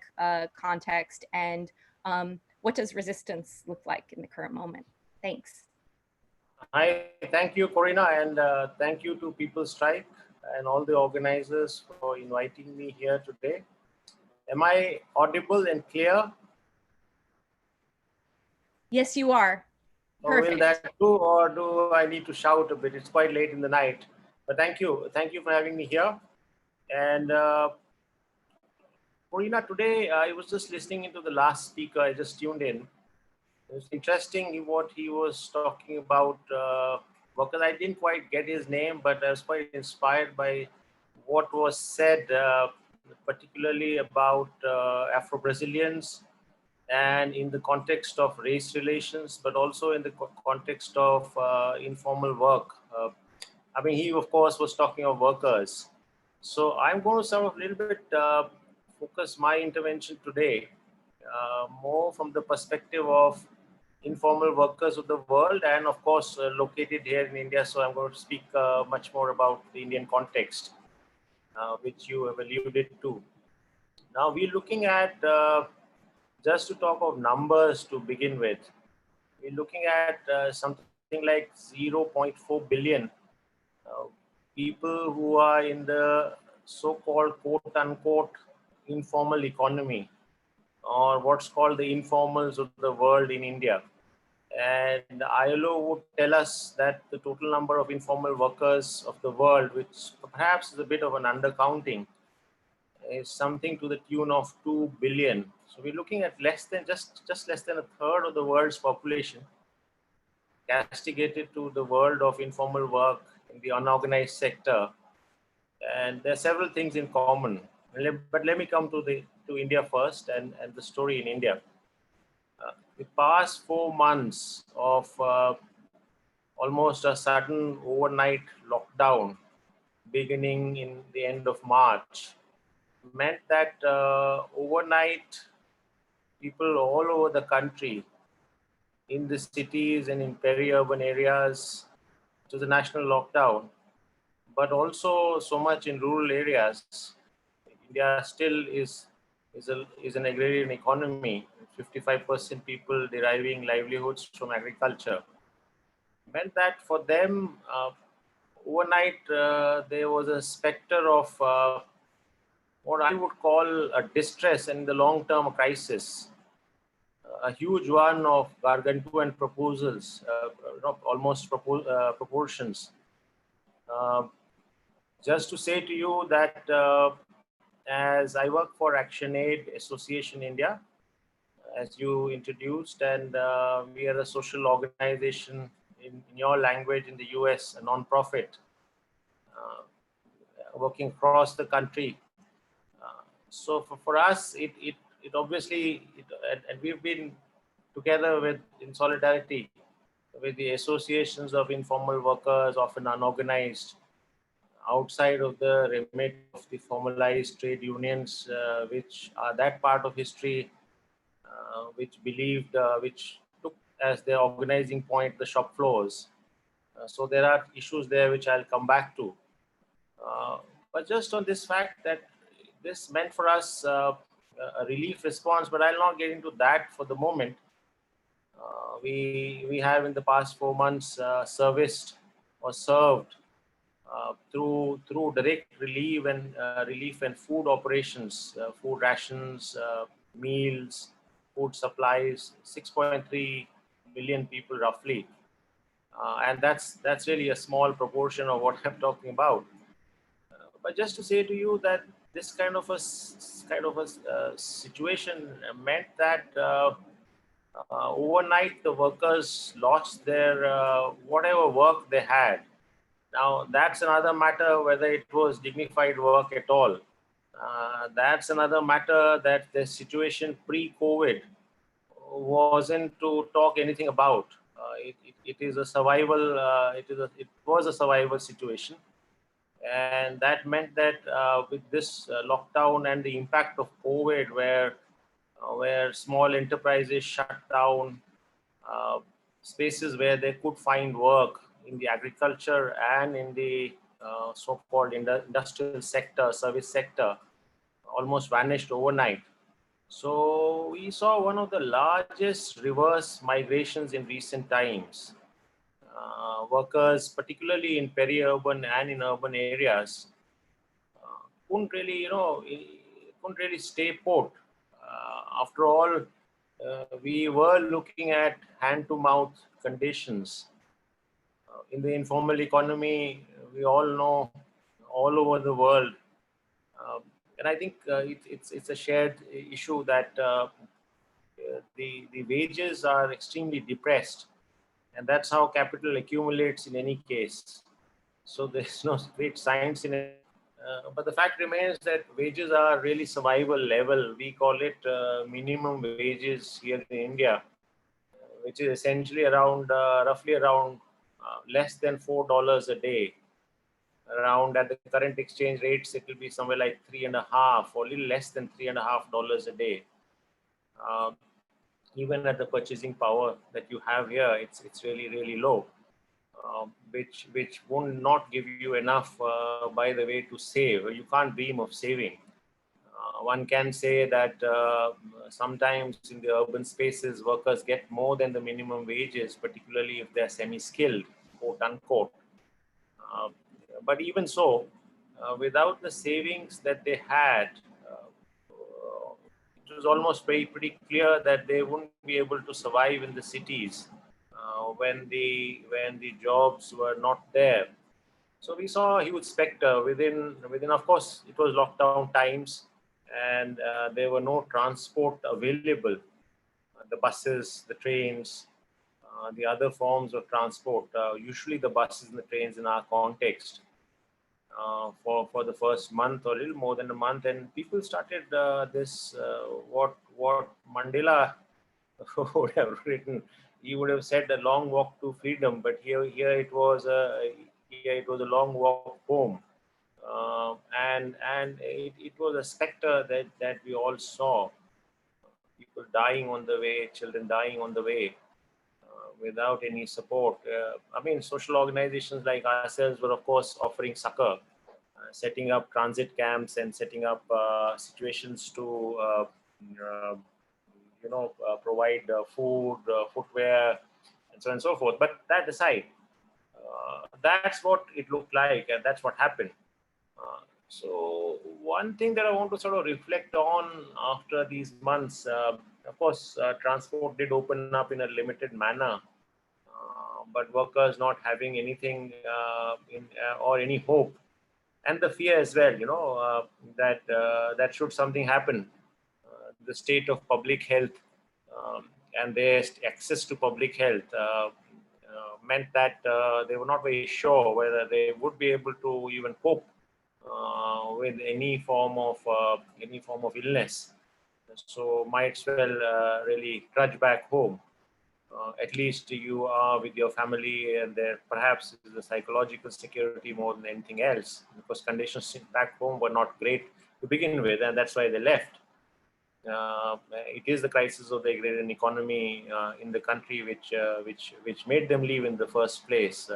context, and what does resistance look like in the current moment? Thanks. Hi, thank you, Corina, and thank you to People's Strike and all the organizers for inviting me here today. Am I audible and clear? Yes, you are. Or will that do, or do I need to shout a bit? It's quite late in the night, but thank you for having me here. And Corina, today I was just listening into the last speaker. I just tuned in. It was interesting what he was talking about, because I didn't quite get his name, but I was quite inspired by what was said, particularly about Afro-Brazilians, and in the context of race relations, but also in the context of informal work. I mean, he, of course, was talking of workers. So I'm going to sort of a little bit focus my intervention today more from the perspective of informal workers of the world, and of course located here in India. So I'm going to speak much more about the Indian context, which you have alluded to. Now we're looking at, just to talk of numbers to begin with, we're looking at something like 0.4 billion people who are in the so-called quote unquote informal economy, or what's called the informals of the world in India. And ILO would tell us that the total number of informal workers of the world, which perhaps is a bit of an undercounting, is something to the tune of 2 billion. So we're looking at less than just less than a third of the world's population castigated to the world of informal work in the unorganized sector. And there are several things in common. But let me come to India first, and the story in India. The past 4 months of almost a sudden overnight lockdown beginning in the end of March meant that overnight people all over the country, in the cities and in peri-urban areas, to the national lockdown, but also so much in rural areas. India still is an agrarian economy, 55% people deriving livelihoods from agriculture. Meant that for them, overnight, there was a specter of what I would call a distress and the long-term crisis, a huge one of gargantuan proposals, almost proportions. Just to say to you that as I work for ActionAid Association India, as you introduced, and we are a social organization in your language in the US, a non-profit, working across the country. So for us, it obviously, and we've been together in solidarity with the associations of informal workers, often unorganized, outside of the remit of the formalized trade unions, which are that part of history which believed, which took as their organizing point the shop floors. So there are issues there which I'll come back to. But just on this fact that this meant for us a relief response, but I'll not get into that for the moment. We have in the past 4 months serviced or served through direct relief and food operations, food rations, meals, food supplies, 6.3 million people roughly, and that's really a small proportion of what I'm talking about. But just to say to you that this kind of a situation meant that overnight the workers lost their whatever work they had. Now that's another matter whether it was dignified work at all. That's another matter that the situation pre-COVID wasn't to talk anything about. It is a survival. It was a survival situation, and that meant that with this lockdown and the impact of COVID, where small enterprises shut down, uh, spaces where they could find work in the agriculture and in the so-called industrial sector, service sector, almost vanished overnight. So we saw one of the largest reverse migrations in recent times. Workers, particularly in peri-urban and in urban areas, couldn't really, couldn't really stay put. After all, we were looking at hand-to-mouth conditions. In the informal economy, we all know all over the world, and I think it's a shared issue that the wages are extremely depressed, and that's how capital accumulates in any case. So there's no great science in it. But the fact remains that wages are really survival level. We call it minimum wages here in India, which is essentially around roughly around less than $4 a day. Around at the current exchange rates, it will be somewhere like $3.5 or a little less than $3.5 a day. Even at the purchasing power that you have here, it's really low. Which will not give you enough, by the way, to save. You can't dream of saving. One can say that sometimes in the urban spaces, workers get more than the minimum wages, particularly if they're semi-skilled, quote unquote. But even so, without the savings that they had, it was almost pretty clear that they wouldn't be able to survive in the cities when the jobs were not there. So we saw a huge specter within. Of course, it was lockdown times, and there were no transport available. The buses, the trains, the other forms of transport. Usually, the buses and the trains in our context. For the first month or a little more than a month, and people started this what Mandela would have written. He would have said a long walk to freedom, but here it was a long walk home, and it was a specter that we all saw. People dying on the way, children dying on the way, without any support. I mean, social organizations like ourselves were, of course, offering succor, setting up transit camps and setting up situations to provide food, footwear, and so on and so forth. But that aside, that's what it looked like, and that's what happened. So one thing that I want to sort of reflect on after these months, of course, transport did open up in a limited manner, but workers not having anything or any hope, and the fear as well, that should something happen, the state of public health and their access to public health meant that they were not very sure whether they would be able to even cope with any form of illness. So might as well really trudge back home. At least you are with your family, and there perhaps is a psychological security more than anything else, because conditions back home were not great to begin with, and that's why they left. It is the crisis of the agrarian economy in the country which made them leave in the first place.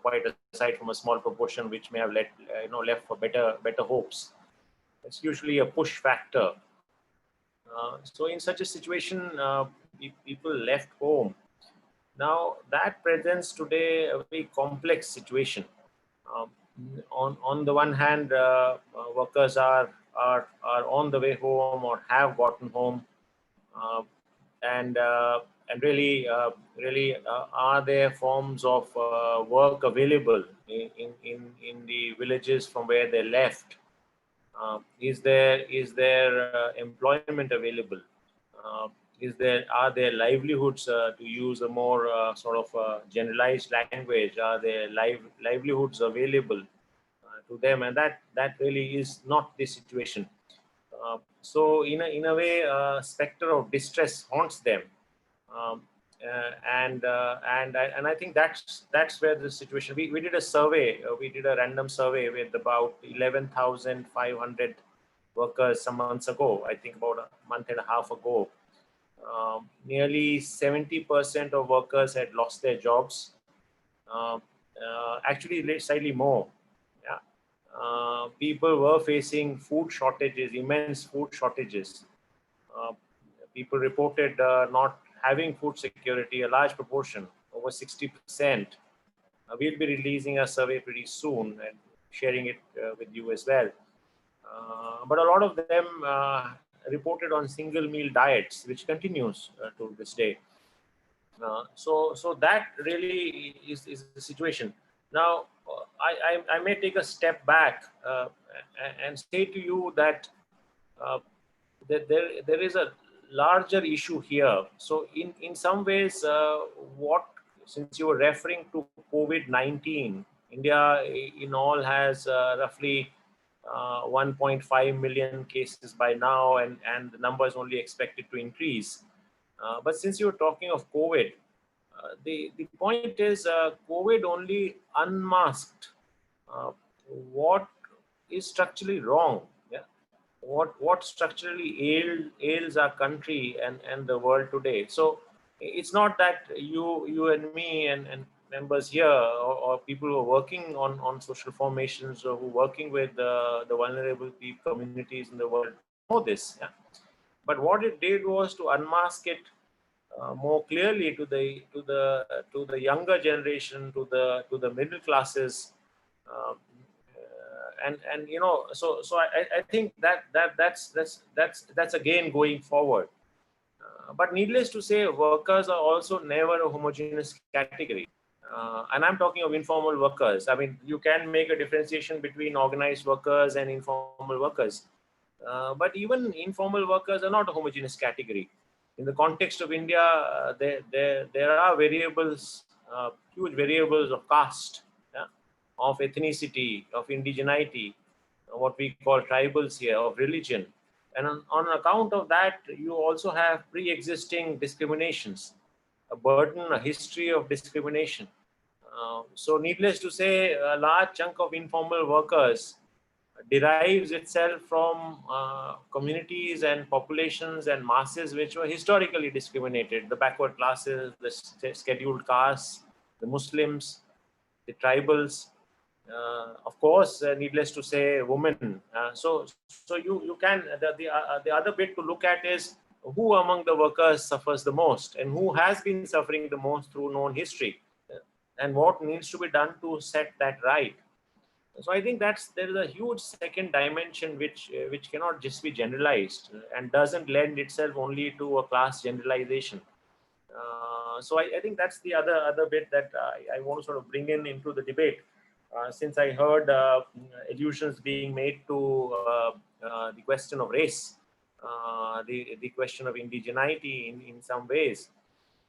Quite aside from a small proportion which may have left for better hopes. It's usually a push factor. So in such a situation, people left home. Now that presents today a very complex situation. On the one hand, workers are on the way home or have gotten home, and really are there forms of work available in the villages from where they left? Is there employment available? Are there livelihoods, to use a more sort of generalized language? Are there livelihoods available to them? And that really is not the situation. So in a way, specter of distress haunts them. Um, and I think that's where the situation. We did a survey. We did a random survey with about 11,500 workers some months ago. I think about a month and a half ago. Nearly 70% of workers had lost their jobs. Actually, slightly more. Yeah. People were facing food shortages, immense food shortages. People reported not having food security, a large proportion, over 60%. We'll be releasing a survey pretty soon and sharing it with you as well. But a lot of them reported on single meal diets, which continues to this day. So that really is the situation. Now, I may take a step back and say to you that there is a larger issue here. So in some ways, since you were referring to COVID-19, India in all has roughly 1.5 million cases by now, and the number is only expected to increase. But since you're talking of COVID, the point is COVID only unmasked what is structurally wrong. Yeah? What structurally ails our country and the world today. So it's not that you and me and members here or people who are working on social formations or who are working with the vulnerable people, communities in the world know this. Yeah? But what it did was to unmask it more clearly to the younger generation, to the middle classes, and you know, so I think that's again going forward. But needless to say, workers are also never a homogeneous category. And I'm talking of informal workers. I mean, you can make a differentiation between organized workers and informal workers. But even informal workers are not a homogeneous category. In the context of India, there are variables, huge variables of caste, yeah, of ethnicity, of indigeneity, what we call tribals here, of religion. And on account of that, you also have pre-existing discriminations, a burden, a history of discrimination. So needless to say, a large chunk of informal workers derives itself from communities and populations and masses which were historically discriminated: the backward classes, the scheduled castes, the Muslims, the tribals, of course, needless to say, women. So you can, the other bit to look at is who among the workers suffers the most and who has been suffering the most through known history, and what needs to be done to set that right. So I think there is a huge second dimension which cannot just be generalized and doesn't lend itself only to a class generalization. So I think that's the other bit that I want to sort of bring into the debate. Since I heard allusions being made to the question of race, the question of indigeneity in some ways.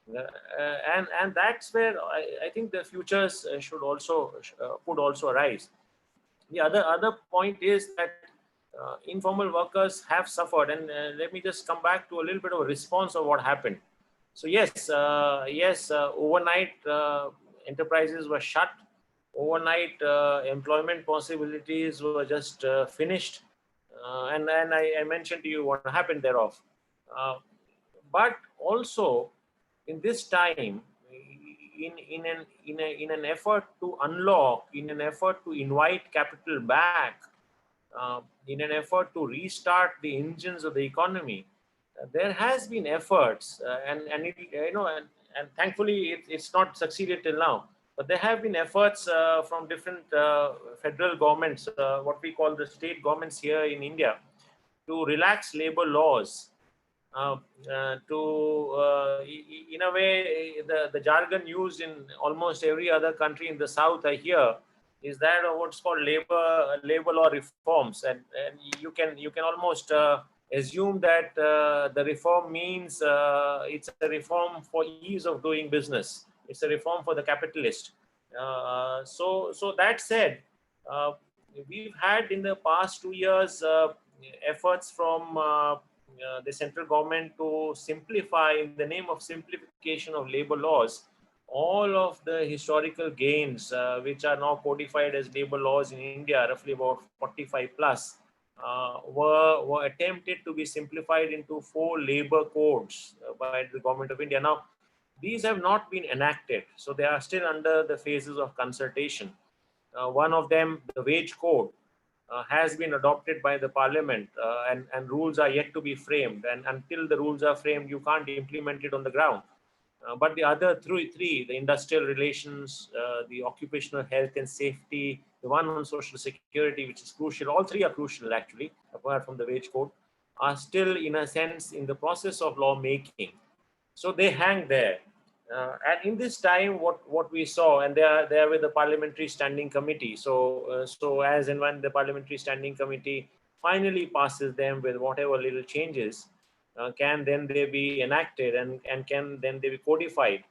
And that's where I think the futures should also could also arise. The other point is that informal workers have suffered, and let me just come back to a little bit of a response of what happened. So yes, overnight enterprises were shut. Overnight employment possibilities were just finished, and I mentioned to you what happened thereof. But also, in this time, in an effort to unlock, in an effort to invite capital back, in an effort to restart the engines of the economy, there has been efforts, and thankfully it's not succeeded till now. But there have been efforts from different federal governments, what we call the state governments here in India, to relax labor laws. In a way, the jargon used in almost every other country in the South, I hear, is that of what's called labor law reforms, and you can almost assume that the reform means it's a reform for ease of doing business. It's a reform for the capitalist. So that said, we've had in the past 2 years efforts from the central government to simplify, in the name of simplification of labor laws, all of the historical gains, which are now codified as labor laws in India, roughly about 45 plus, were attempted to be simplified into 4 labor codes by the government of India. Now, these have not been enacted, so they are still under the phases of consultation. One of them, the wage code, has been adopted by the parliament, and rules are yet to be framed. And until the rules are framed, you can't implement it on the ground. But the other three, the industrial relations, the occupational health and safety, the one on social security, which is crucial, all three are crucial actually, apart from the wage code, are still in a sense in the process of law making. So they hang there. And in this time, what we saw, and they are with the Parliamentary Standing Committee. So as and when the Parliamentary Standing Committee finally passes them with whatever little changes, can then they be enacted and can then they be codified.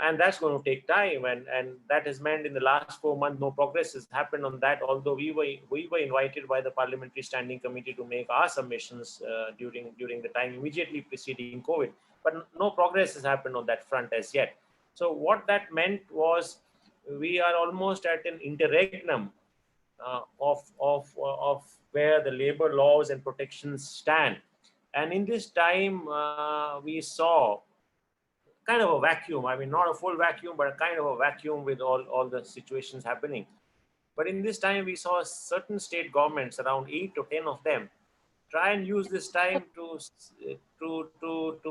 And that's going to take time, and that has meant in the last 4 months no progress has happened on that, although we were invited by the Parliamentary Standing Committee to make our submissions during the time immediately preceding COVID, but no progress has happened on that front as yet. So what that meant was we are almost at an interregnum of where the labor laws and protections stand. And in this time, we saw kind of a vacuum. I mean, not a full vacuum, but a kind of a vacuum with all the situations happening. But in this time, we saw certain state governments, around 8 to 10 of them, try and use this time to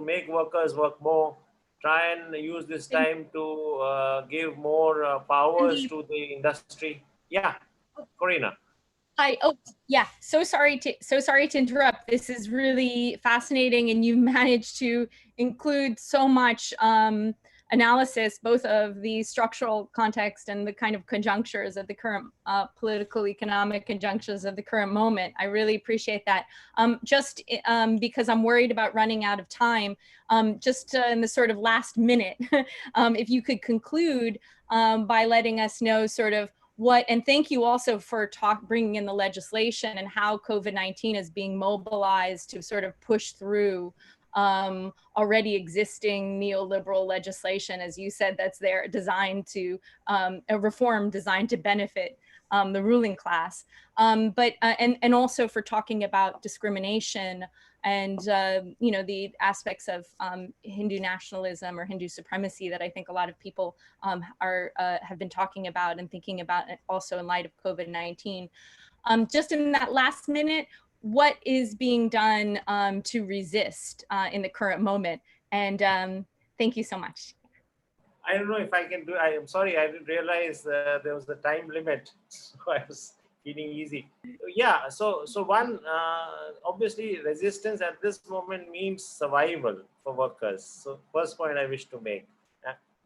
make workers work more, try and use this time to give more powers to the industry. Yeah, Corina. Hi. Oh, yeah. So sorry to interrupt. This is really fascinating, and you managed to include so much analysis, both of the structural context and the kind of conjunctures of the current political, economic conjunctures of the current moment. I really appreciate that. Just because I'm worried about running out of time, just in the sort of last minute, if you could conclude by letting us know sort of what, and thank you also for bringing in the legislation and how COVID-19 is being mobilized to sort of push through already existing neoliberal legislation, as you said, that's there designed to, a reform designed to benefit the ruling class. But also for talking about discrimination and you know, the aspects of Hindu nationalism or Hindu supremacy that I think a lot of people have been talking about and thinking about, also in light of COVID-19. Just in that last minute, what is being done to resist in the current moment? And thank you so much. I don't know if I can do. I am sorry, I didn't realize there was a time limit, so I was feeling easy. Yeah, so one, obviously resistance at this moment means survival for workers. So first point I wish to make.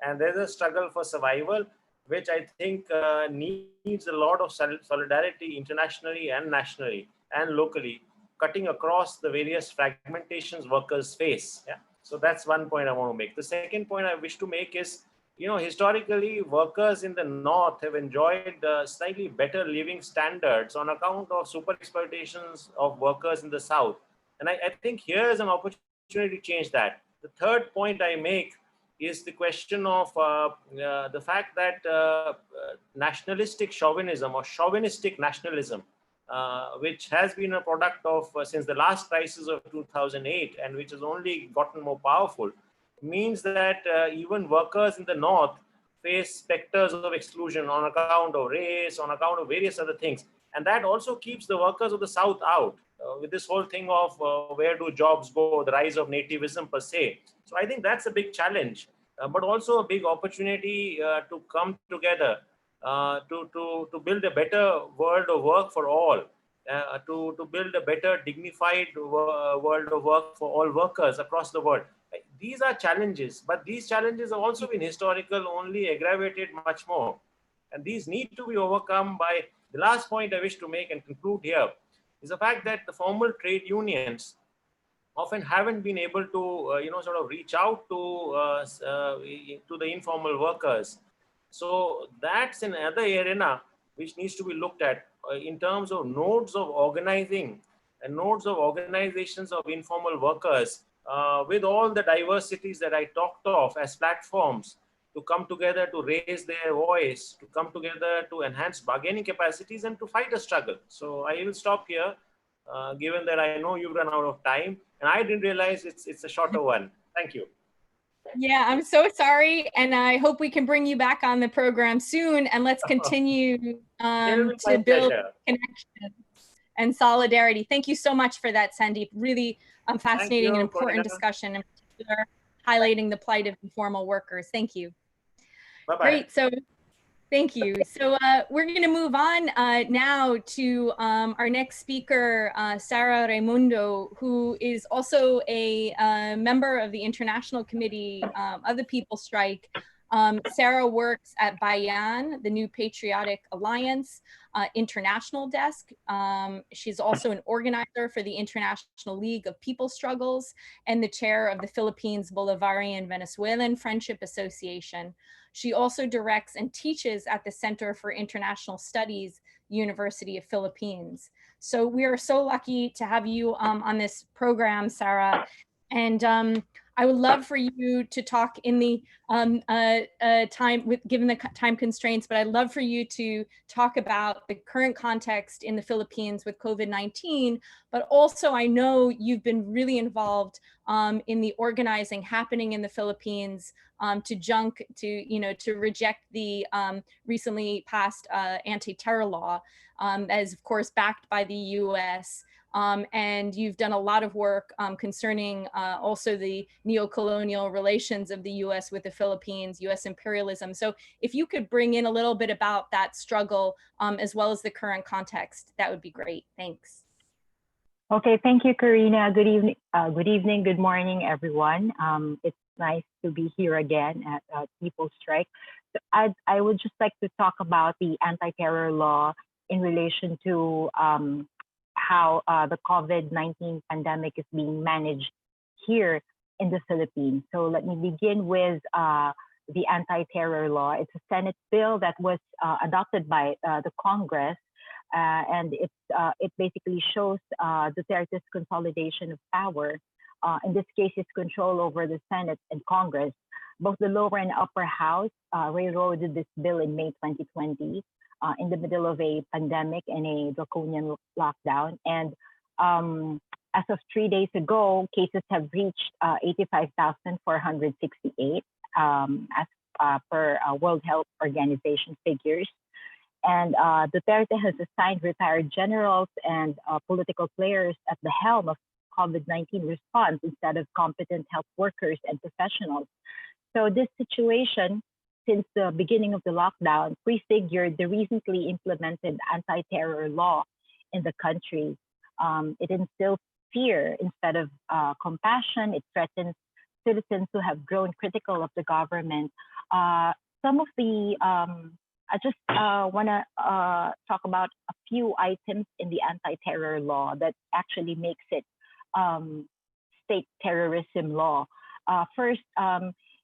And there's a struggle for survival, which I think needs a lot of solidarity internationally and nationally and locally, cutting across the various fragmentations workers face. Yeah. So that's one point I want to make. The second point I wish to make is, you know, historically, workers in the North have enjoyed slightly better living standards on account of super exploitations of workers in the South. And I think here is an opportunity to change that. The third point I make is the question of the fact that nationalistic chauvinism or chauvinistic nationalism, which has been a product of since the last crisis of 2008 and which has only gotten more powerful, means that even workers in the North face specters of exclusion on account of race, on account of various other things. And that also keeps the workers of the South out with this whole thing of where do jobs go, the rise of nativism per se. So I think that's a big challenge, but also a big opportunity to come together to build a better world of work for all, to build a better dignified world of work for all workers across the world. These are challenges, but these challenges have also been historical, only aggravated much more. And these need to be overcome by, the last point I wish to make and conclude here is the fact that the formal trade unions often haven't been able to, you know, sort of reach out to the informal workers. So that's another arena which needs to be looked at in terms of nodes of organizing and nodes of organizations of informal workers with all the diversities that I talked of as platforms to come together to raise their voice, to come together to enhance bargaining capacities and to fight a struggle. So I will stop here, given that I know you've run out of time and I didn't realize it's a shorter one. Thank you. Yeah, I'm so sorry. And I hope we can bring you back on the program soon, and let's continue to build connection and solidarity. Thank you so much for that, Sandeep. Really fascinating and important discussion, in particular, highlighting the plight of informal workers. Thank you. Bye-bye. Great. So thank you. So we're going to move on now to our next speaker, Sarah Raimundo, who is also a member of the International Committee of the People's Strike. Sarah works at Bayan, the New Patriotic Alliance International Desk. She's also an organizer for the International League of People Struggles and the chair of the Philippines Bolivarian Venezuelan Friendship Association. She also directs and teaches at the Center for International Studies, University of Philippines. So we are so lucky to have you on this program, Sarah. And I would love for you to talk in the given the time constraints, but I'd love for you to talk about the current context in the Philippines with COVID-19, but also I know you've been really involved in the organizing happening in the Philippines to reject the recently passed anti-terror law that is of course backed by the US. And you've done a lot of work concerning also the neo-colonial relations of the US with the Philippines, US imperialism. So if you could bring in a little bit about that struggle as well as the current context, that would be great. Thanks. Okay, thank you, Karina. Good evening, good morning, everyone. It's nice to be here again at People's Strike. So I would just like to talk about the anti-terror law in relation to how the COVID-19 pandemic is being managed here in the Philippines. So let me begin with the anti-terror law. It's a Senate bill that was adopted by the Congress, and it basically shows Duterte's consolidation of power. In this case, his control over the Senate and Congress. Both the lower and upper house railroaded this bill in May 2020. In the middle of a pandemic and a draconian lockdown. And as of 3 days ago, cases have reached 85,468 as per World Health Organization figures. And Duterte has assigned retired generals and political players at the helm of COVID-19 response instead of competent health workers and professionals. So this situation, since the beginning of the lockdown, prefigured the recently implemented anti-terror law in the country. It instills fear instead of compassion. It threatens citizens who have grown critical of the government. Some of the, I just want to talk about a few items in the anti-terror law that actually makes it state terrorism law. First,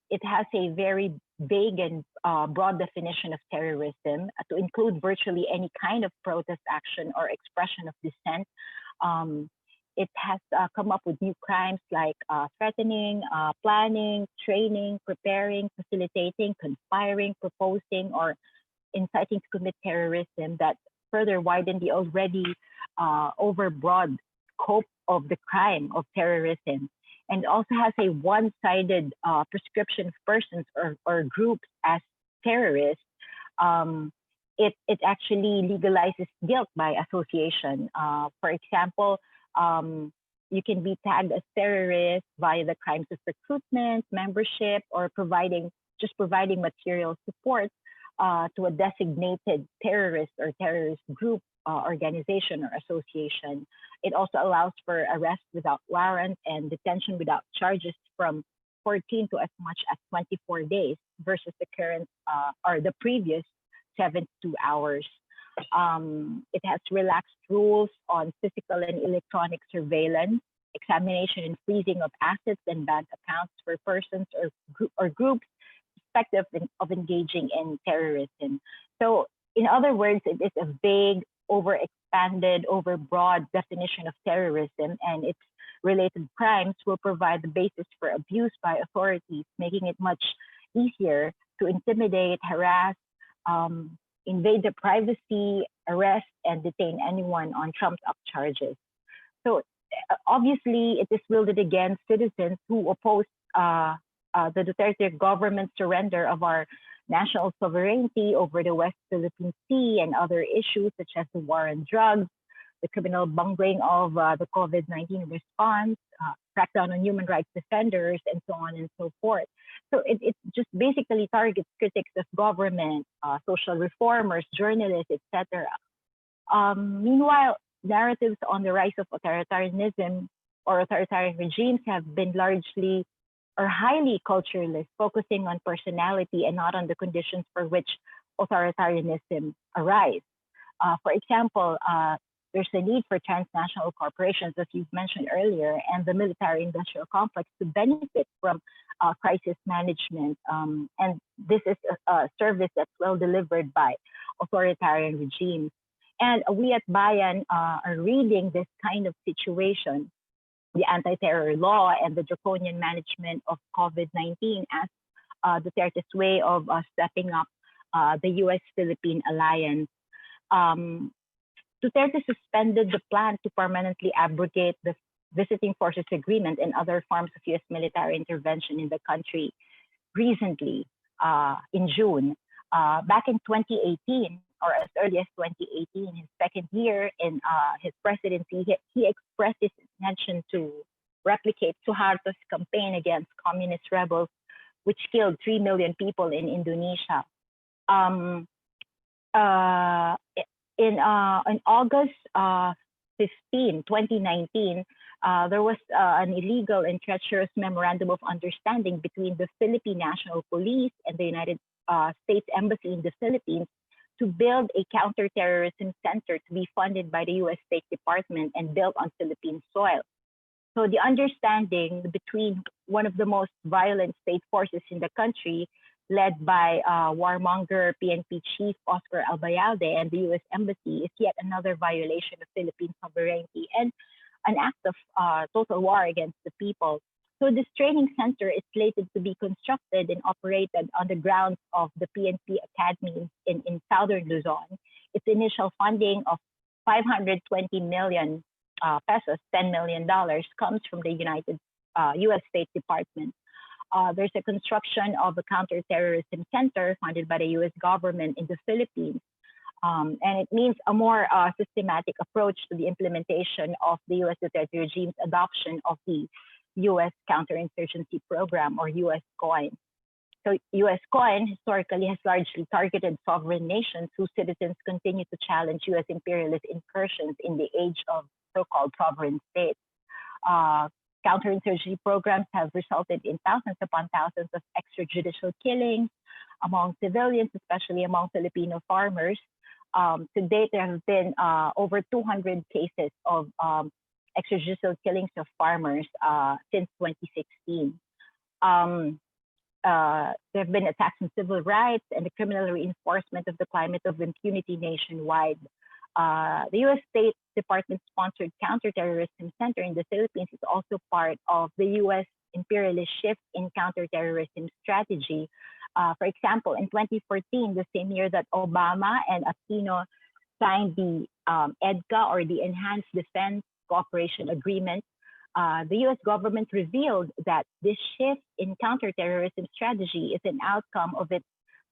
it has a very vague and broad definition of terrorism to include virtually any kind of protest action or expression of dissent. It has come up with new crimes like threatening, planning, training, preparing, facilitating, conspiring, proposing, or inciting to commit terrorism that further widen the already overbroad scope of the crime of terrorism. And also has a one-sided prescription of persons or groups as terrorists. It actually legalizes guilt by association. For example, you can be tagged as terrorist via the crimes of recruitment, membership, or providing material support to a designated terrorist or terrorist group, organization, or association. It also allows for arrest without warrant and detention without charges from 14 to as much as 24 days versus the current or the previous 72 hours. It has relaxed rules on physical and electronic surveillance, examination and freezing of assets and bank accounts for persons or groups suspected of engaging in terrorism. So in other words, it is a vague, overexpanded, overbroad definition of terrorism and its related crimes will provide the basis for abuse by authorities, making it much easier to intimidate, harass, invade their privacy, arrest, and detain anyone on trumped-up charges. So obviously, it is wielded against citizens who oppose the Duterte government's surrender of our national sovereignty over the West Philippine Sea and other issues such as the war on drugs, the criminal bungling of the COVID-19 response, crackdown on human rights defenders, and so on and so forth. So it just basically targets critics of government, social reformers, journalists, etc. Meanwhile, narratives on the rise of authoritarianism or authoritarian regimes have been largely or highly culturalist, focusing on personality and not on the conditions for which authoritarianism arise. For example, there's a need for transnational corporations, as you've mentioned earlier, and the military-industrial complex to benefit from crisis management. And this is a service that's well delivered by authoritarian regimes. And we at Bayan are reading this kind of situation, the anti-terror law and the draconian management of COVID-19 as Duterte's way of stepping up the U.S.-Philippine alliance. Duterte suspended the plan to permanently abrogate the Visiting Forces Agreement and other forms of U.S. military intervention in the country recently in June. Back in 2018, or as early as 2018, his second year in his presidency, he expressed his intention to replicate Suharto's campaign against communist rebels, which killed 3 million people in Indonesia. In August 15, 2019, there was an illegal and treacherous memorandum of understanding between the Philippine National Police and the United States Embassy in the Philippines to build a counterterrorism center to be funded by the U.S. State Department and built on Philippine soil. So the understanding between one of the most violent state forces in the country, led by warmonger PNP chief Oscar Albayalde and the U.S. Embassy, is yet another violation of Philippine sovereignty and an act of total war against the people. So this training center is slated to be constructed and operated on the grounds of the PNP Academy in southern Luzon. Its initial funding of 520 million pesos, $10 million, comes from the U.S. State Department. There's a construction of a counterterrorism center funded by the U.S. government in the Philippines. And it means a more systematic approach to the implementation of the U.S. Duterte regime's adoption of the U.S. Counterinsurgency Program, or U.S. COIN. So U.S. COIN historically has largely targeted sovereign nations whose citizens continue to challenge U.S. imperialist incursions in the age of so-called sovereign states. Counterinsurgency programs have resulted in thousands upon thousands of extrajudicial killings among civilians, especially among Filipino farmers. To date, there have been over 200 cases of extrajudicial killings of farmers since 2016. There have been attacks on civil rights and the criminal reinforcement of the climate of impunity nationwide. The U.S. State Department-sponsored Counterterrorism Center in the Philippines is also part of the U.S. imperialist shift in counterterrorism strategy. For example, in 2014, the same year that Obama and Aquino signed the EDCA, or the Enhanced Defense Cooperation Agreement, the U.S. government revealed that this shift in counterterrorism strategy is an outcome of its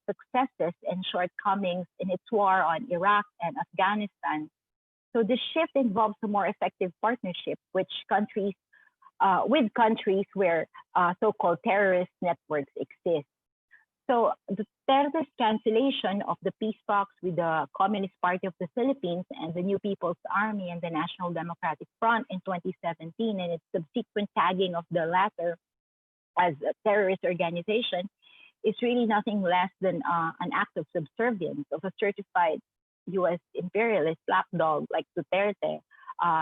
successes and shortcomings in its war on Iraq and Afghanistan. So this shift involves a more effective partnership with countries where so-called terrorist networks exist. So the Duterte's cancellation of the peace talks with the Communist Party of the Philippines and the New People's Army and the National Democratic Front in 2017, and its subsequent tagging of the latter as a terrorist organization, is really nothing less than an act of subservience of a certified U.S. imperialist lapdog like Duterte.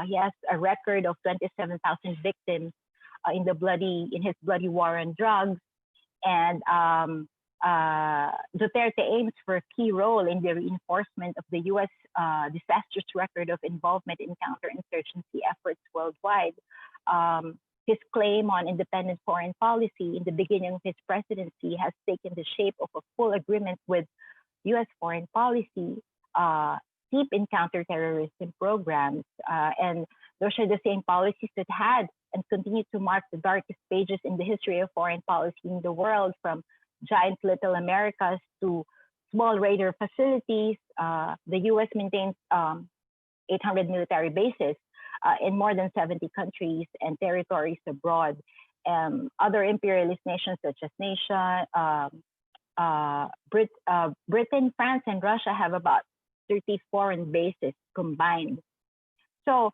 He has a record of 27,000 victims in his bloody war on drugs, and Duterte aims for a key role in the reinforcement of the U.S. Disastrous record of involvement in counterinsurgency efforts worldwide. His claim on independent foreign policy in the beginning of his presidency has taken the shape of a full agreement with U.S. foreign policy, deep in counterterrorism programs, and those are the same policies that had and continue to mark the darkest pages in the history of foreign policy in the world, from giant little Americas to small raider facilities. The U.S. maintains 800 military bases in more than 70 countries and territories abroad. Other imperialist nations such as Britain, France, and Russia have about 30 foreign bases combined. So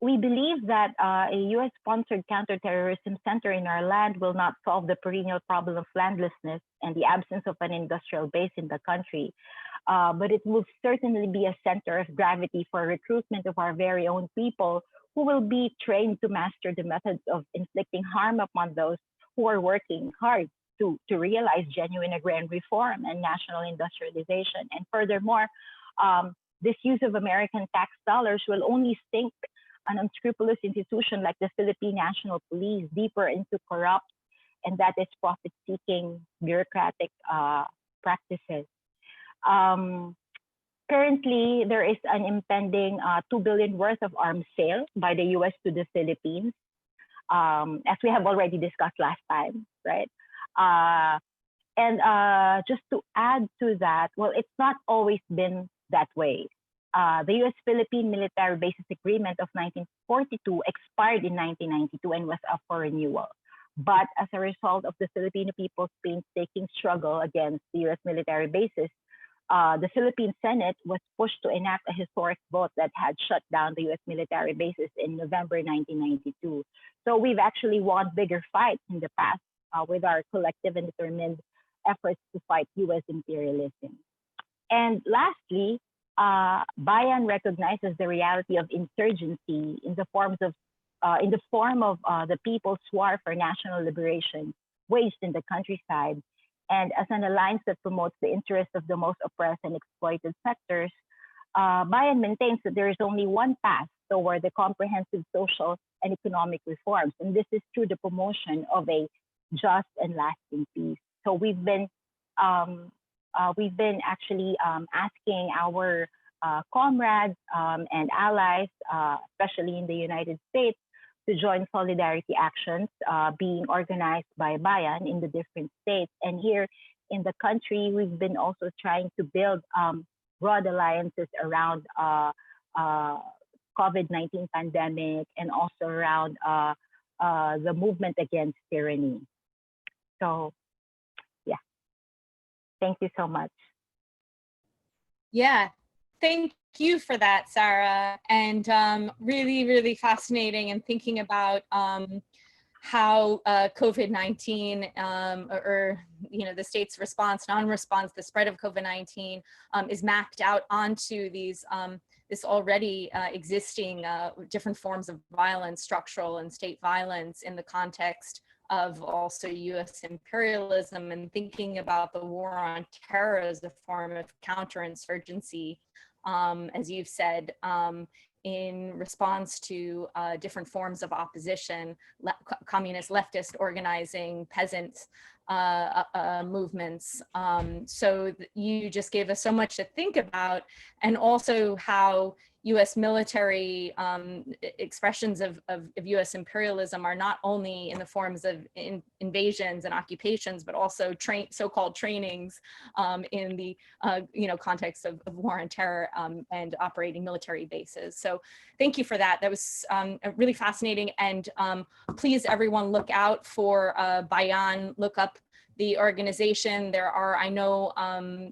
we believe that a U.S.-sponsored counterterrorism center in our land will not solve the perennial problem of landlessness and the absence of an industrial base in the country, but it will certainly be a center of gravity for recruitment of our very own people who will be trained to master the methods of inflicting harm upon those who are working hard to realize genuine agrarian reform and national industrialization. And furthermore, this use of American tax dollars will only sink an unscrupulous institution like the Philippine National Police deeper into corrupt and that is profit-seeking bureaucratic practices. Currently, there is an impending $2 billion worth of arms sale by the U.S. to the Philippines, as we have already discussed last time, right? And just to add to that, well, it's not always been that way. The U.S.-Philippine Military Bases Agreement of 1942 expired in 1992 and was up for renewal. But as a result of the Filipino people's painstaking struggle against the U.S. military bases, the Philippine Senate was pushed to enact a historic vote that had shut down the U.S. military bases in November 1992. So we've actually won bigger fights in the past with our collective and determined efforts to fight U.S. imperialism. And lastly, Bayan recognizes the reality of insurgency in the form of the people's war for national liberation waged in the countryside. And as an alliance that promotes the interests of the most oppressed and exploited sectors, Bayan maintains that there is only one path toward the comprehensive social and economic reforms, and this is through the promotion of a just and lasting peace. So we've been actually asking our comrades and allies, especially in the United States, to join solidarity actions being organized by Bayan in the different states. And here in the country, we've been also trying to build broad alliances around COVID-19 pandemic and also around the movement against tyranny. So, yeah, thank you so much. Yeah, thank you for that, Sarah. And really, really fascinating, and thinking about how COVID-19 or the state's response, non-response, the spread of COVID-19 is mapped out onto these this already existing different forms of violence, structural and state violence, in the context of also U.S. imperialism, and thinking about the war on terror as a form of counterinsurgency, as you've said, in response to different forms of opposition, communist, leftist organizing, peasants movements. So you just gave us so much to think about, and also how U.S. military expressions of U.S. imperialism are not only in the forms of invasions and occupations, but also so-called trainings in the context of war on terror and operating military bases. So thank you for that. That was really fascinating. And please, everyone, look out for Bayan. Look up the organization. There are, I know,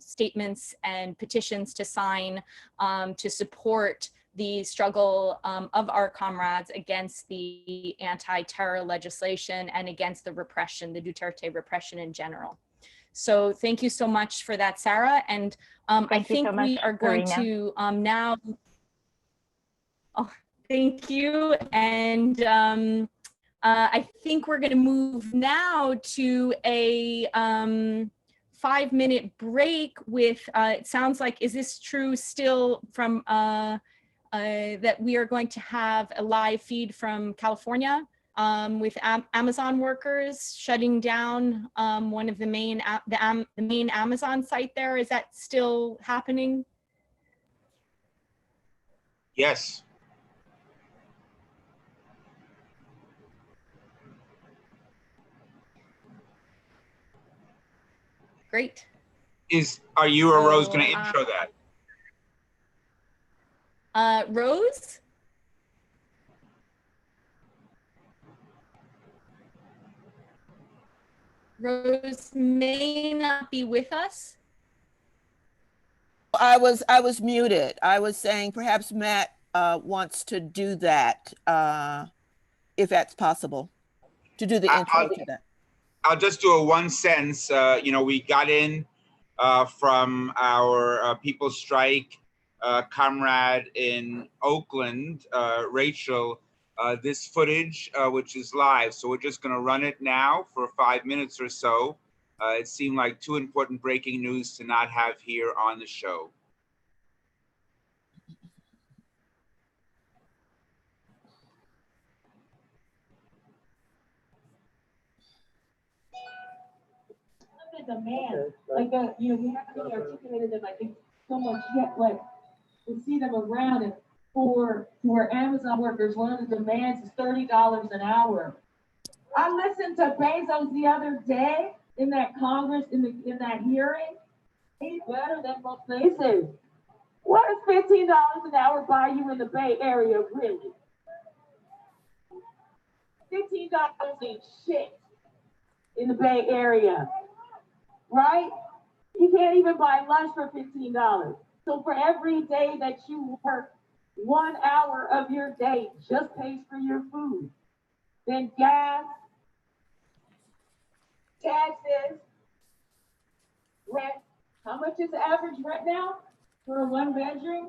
statements and petitions to sign to support the struggle of our comrades against the anti-terror legislation and against the repression, the Duterte repression in general. So thank you so much for that, Sarah. And I think we are going to now, oh, thank you. And I think we're going to move now to a 5-minute break with, it sounds like, is this true still from, that we are going to have a live feed from California with Amazon workers shutting down one of the main, the main Amazon site there. Is that still happening? Yes. Great. Are you or Rose So, going to intro that? Rose? Rose may not be with us. I was muted. I was saying perhaps Matt wants to do that, if that's possible, to do the intro to that. I'll just do a one sentence. You know, we got in from our People's Strike comrade in Oakland, Rachel, this footage, which is live. So we're just going to run it now for 5 minutes or so. It seemed like too important breaking news to not have here on the show. Demand, like you know, we have to be articulated them. I think so much yet, like we see them around, and for Amazon workers, one of the demands is $30 an hour. I listened to Bezos the other day in that Congress, in that hearing. He's better than most places. What does $15 an hour buy you in the Bay Area, really? $15 ain't shit in the Bay Area. Right? You can't even buy lunch for $15. So for every day that you work, 1 hour of your day just pays for your food. Then gas, taxes, rent. How much is the average rent now for a 1-bedroom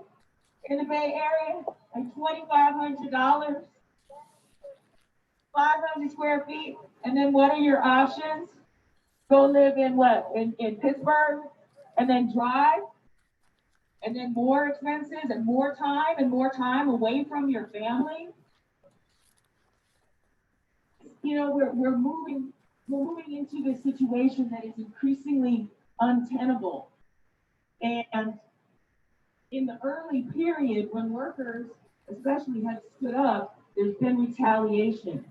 in the Bay Area? Like $2,500, 500 square feet. And then what are your options? Go live in what? In Pittsburgh, and then drive, and then more expenses and more time away from your family. You know, we're moving into this situation that is increasingly untenable. And in the early period when workers especially have stood up, there's been retaliation.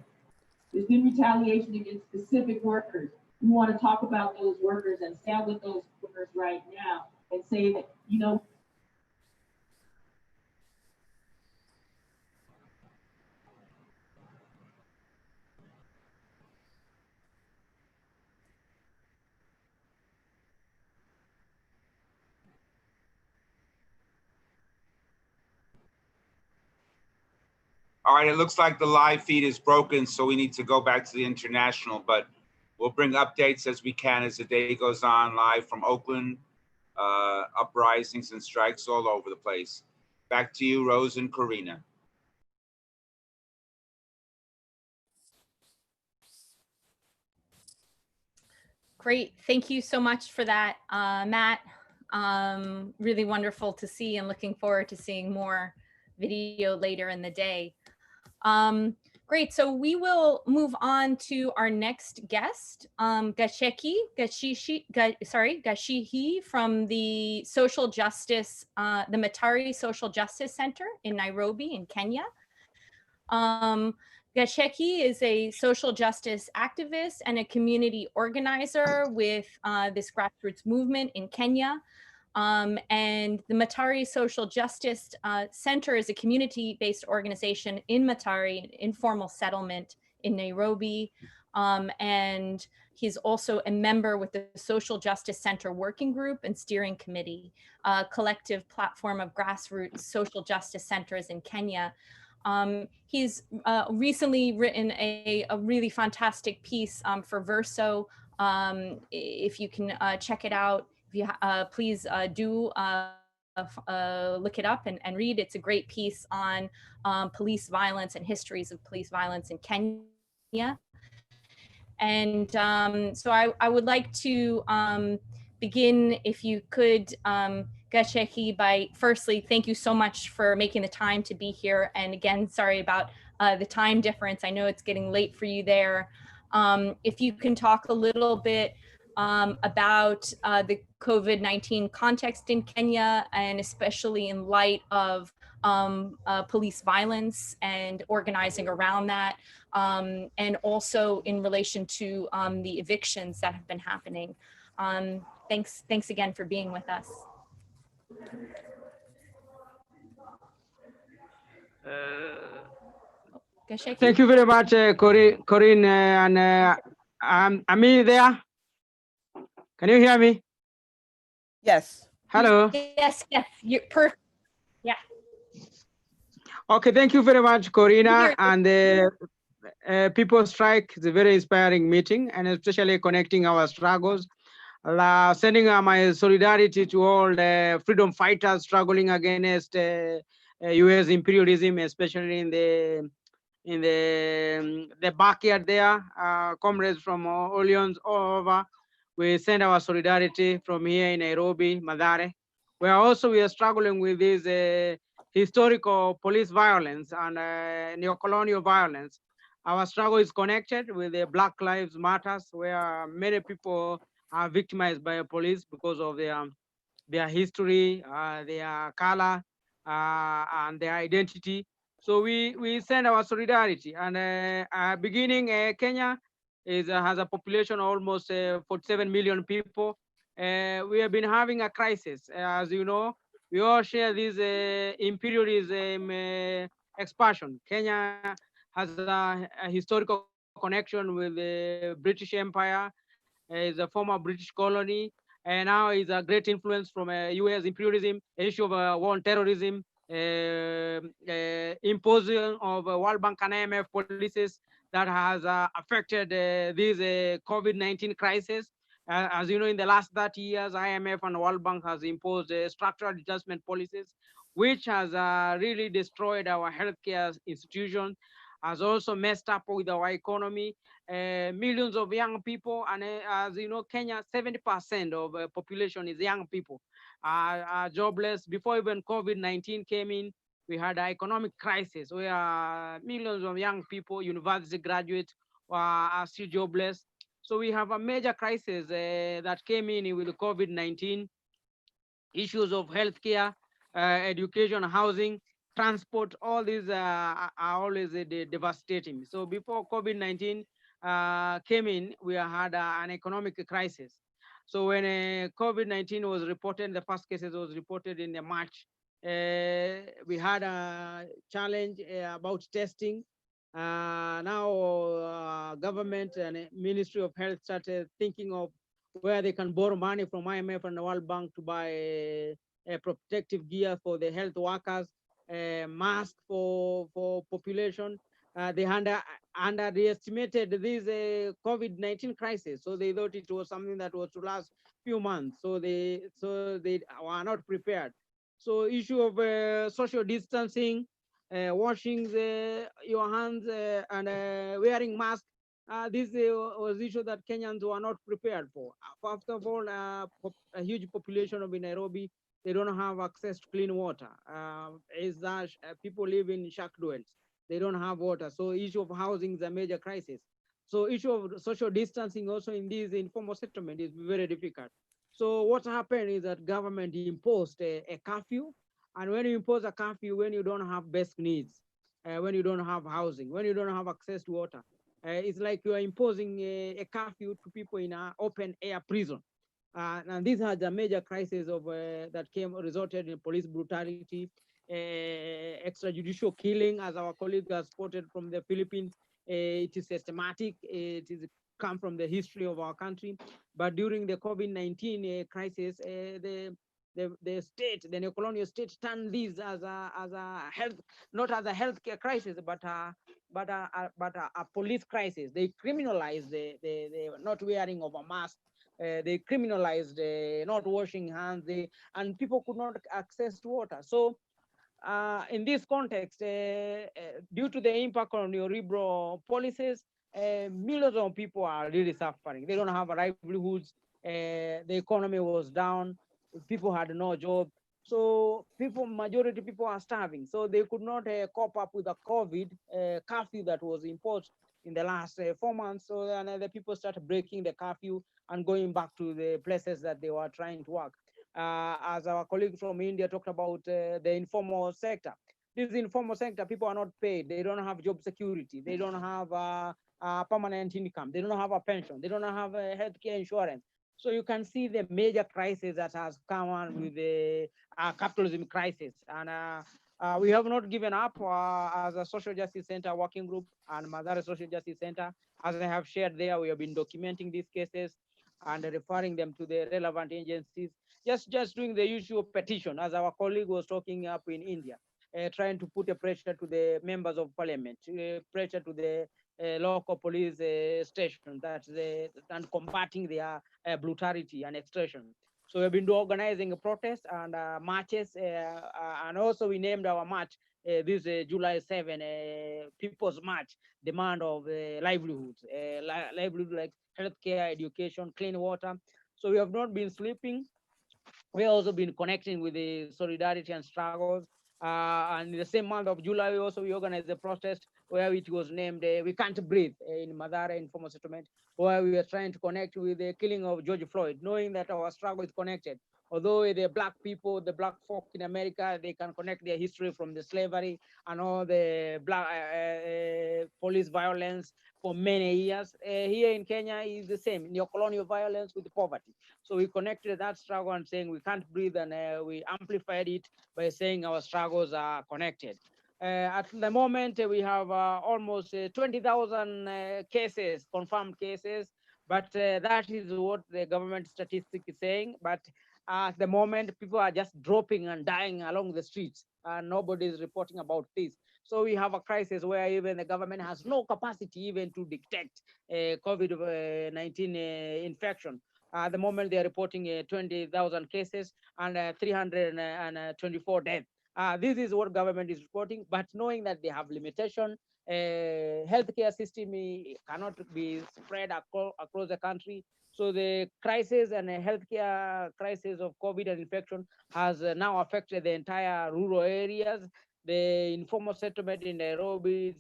There's been retaliation against specific workers. We want to talk about those workers and stand with those workers right now and say that, you know, All right, it looks like the live feed is broken, so we need to go back to the international, but we'll bring updates as we can as the day goes on, live from Oakland, uprisings and strikes all over the place. Back to you, Rose and Karina. Great. Thank you so much for that, Matt. Really wonderful to see, and looking forward to seeing more video later in the day. Great. So we will move on to our next guest, Gashihi from the Social Justice, the Matari Social Justice Center in Nairobi in Kenya. Gashihi is a social justice activist and a community organizer with this grassroots movement in Kenya. And the Matari Social Justice Center is a community-based organization in Matari, an informal settlement in Nairobi. And he's also a member with the Social Justice Center Working Group and Steering Committee, a collective platform of grassroots social justice centers in Kenya. He's recently written a really fantastic piece for Verso. If you can check it out, if you please do look it up and read. It's a great piece on police violence and histories of police violence in Kenya. Kenya. And so I would like to begin, if you could, Gacheki, by firstly, thank you so much for making the time to be here. And again, sorry about the time difference. I know it's getting late for you there. If you can talk a little bit about the COVID-19 context in Kenya, and especially in light of police violence and organizing around that, and also in relation to the evictions that have been happening. Thanks again for being with us. Thank you very much, Corinne, and Ami there. Can you hear me? Yes. Hello. Yes, you're perfect. Yeah. Okay, thank you very much, Corina, and People's Strike is a very inspiring meeting, and especially connecting our struggles. Sending my solidarity to all the freedom fighters struggling against U.S. imperialism, especially in the backyard there. Comrades from Orleans all over. We send our solidarity from here in Nairobi, Mathare, where also we are struggling with this historical police violence and neo-colonial violence. Our struggle is connected with the Black Lives Matters, where many people are victimized by police because of their history, their color, and their identity. So we send our solidarity. And beginning, Kenya has a population of almost 47 million people. We have been having a crisis. As you know, we all share this imperialism expansion. Kenya has a historical connection with the British Empire, is a former British colony, and now is a great influence from US imperialism, issue of war on terrorism, imposition of World Bank and IMF policies that has affected this COVID-19 crisis. As you know, in the last 30 years, IMF and World Bank has imposed structural adjustment policies, which has really destroyed our healthcare institutions, has also messed up with our economy. Millions of young people, and as you know, Kenya, 70% of population is young people, are jobless. Before even COVID-19 came in, we had an economic crisis where millions of young people, university graduates, are still jobless. So we have a major crisis that came in with COVID-19, issues of healthcare, education, housing, transport, all these are always devastating. So before COVID-19 came in, we had an economic crisis. So when COVID-19 was reported, the first cases was reported in March, we had a challenge about testing. Now government and Ministry of Health started thinking of where they can borrow money from IMF and the World Bank to buy protective gear for the health workers, mask for population. They underestimated this COVID-19 crisis, so they thought it was something that was to last few months. So they were not prepared. So issue of social distancing, washing your hands, and wearing masks. This was issue that Kenyans were not prepared for. First of all, a huge population of Nairobi, they don't have access to clean water. People live in shack dwells. They don't have water. So issue of housing is a major crisis. So issue of social distancing also in this informal settlement is very difficult. So what happened is that government imposed a curfew. And when you impose a curfew, when you don't have basic needs, when you don't have housing, when you don't have access to water, it's like you are imposing a curfew to people in an open air prison. And this has a major crisis of that resulted in police brutality, extrajudicial killing, as our colleague has quoted from the Philippines. It is systematic. It is come from the history of our country. But during the COVID-19 crisis, the state, the neo-colonial state, turned this as a health, not as a healthcare crisis, but a police crisis. They criminalized the not wearing of a mask. They criminalized not washing hands. And people could not access to water. So in this context, due to the impact on neoliberal policies, millions of people are really suffering. They don't have livelihoods. The economy was down. People had no job. So majority people are starving. So they could not cope up with the COVID curfew that was imposed in the last 4 months. So then the people started breaking the curfew and going back to the places that they were trying to work. As our colleague from India talked about the informal sector. This informal sector, people are not paid. They don't have job security. They don't have permanent income. They don't have a pension. They don't have a healthcare insurance. So you can see the major crisis that has come on with the capitalism crisis. And we have not given up as a social justice center working group and Madara Social Justice Center. As I have shared there, we have been documenting these cases and referring them to the relevant agencies. Just doing the usual petition, as our colleague was talking up in India, trying to put a pressure to the members of parliament, pressure to the local police station and combating their brutality and extortion. So we've been organizing a protest and marches, and also we named our march this July 7 People's March, demand of livelihoods, livelihood like healthcare, education, clean water. So we have not been sleeping. We have also been connecting with the solidarity and struggles. And in the same month of July, we organized a protest where it was named We Can't Breathe in Madara Informal Settlement, where we are trying to connect with the killing of George Floyd, knowing that our struggle is connected. Although the black people, the black folk in America, they can connect their history from the slavery and all the black police violence for many years. Here in Kenya is the same, neo-colonial violence with poverty. So we connected that struggle and saying we can't breathe, and we amplified it by saying our struggles are connected. At the moment, we have almost 20,000 cases, confirmed cases, but that is what the government statistic is saying. But at the moment, people are just dropping and dying along the streets, and nobody is reporting about this. So we have a crisis where even the government has no capacity even to detect COVID-19 infection. At the moment, they are reporting 20,000 cases and 324 deaths. This is what government is reporting, but knowing that they have limitation, healthcare system cannot be spread across the country. So the crisis and healthcare crisis of COVID and infection has now affected the entire rural areas. The informal settlement in Nairobi,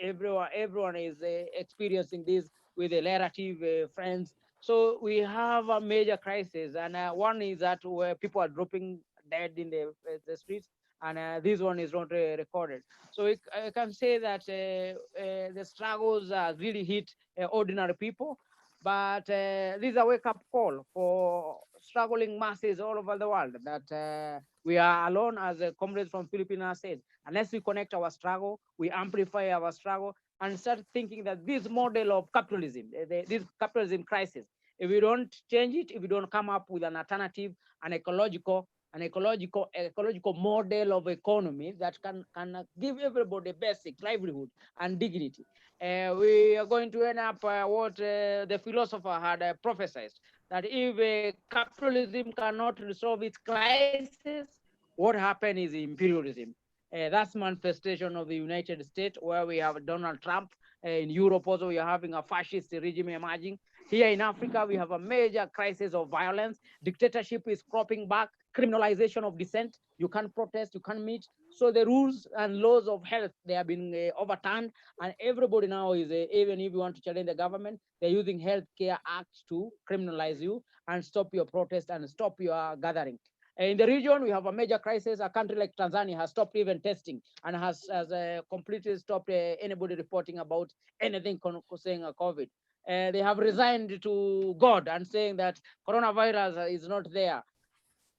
everyone is experiencing this with their relative friends. So we have a major crisis, and one is that where people are dropping dead in the streets, and this one is not recorded. So I can say that the struggles really hit ordinary people, but this is a wake-up call for struggling masses all over the world that we are alone, as a comrades from Philippines said. Unless we connect our struggle, we amplify our struggle, and start thinking that this model of capitalism, this capitalism crisis, if we don't change it, if we don't come up with an alternative, an ecological model of economy that can give everybody basic livelihood and dignity, we are going to end up what the philosopher had prophesied, that if capitalism cannot resolve its crisis, what happened is imperialism. That's manifestation of the United States, where we have Donald Trump. In Europe also, we are having a fascist regime emerging. Here in Africa, we have a major crisis of violence. Dictatorship is cropping back, criminalization of dissent. You can't protest, you can't meet. So the rules and laws of health, they have been overturned. And everybody now is, even if you want to challenge the government, they're using healthcare acts to criminalize you and stop your protest and stop your gathering. In the region, we have a major crisis. A country like Tanzania has stopped even testing and has completely stopped anybody reporting about anything saying COVID. They have resigned to God and saying that coronavirus is not there.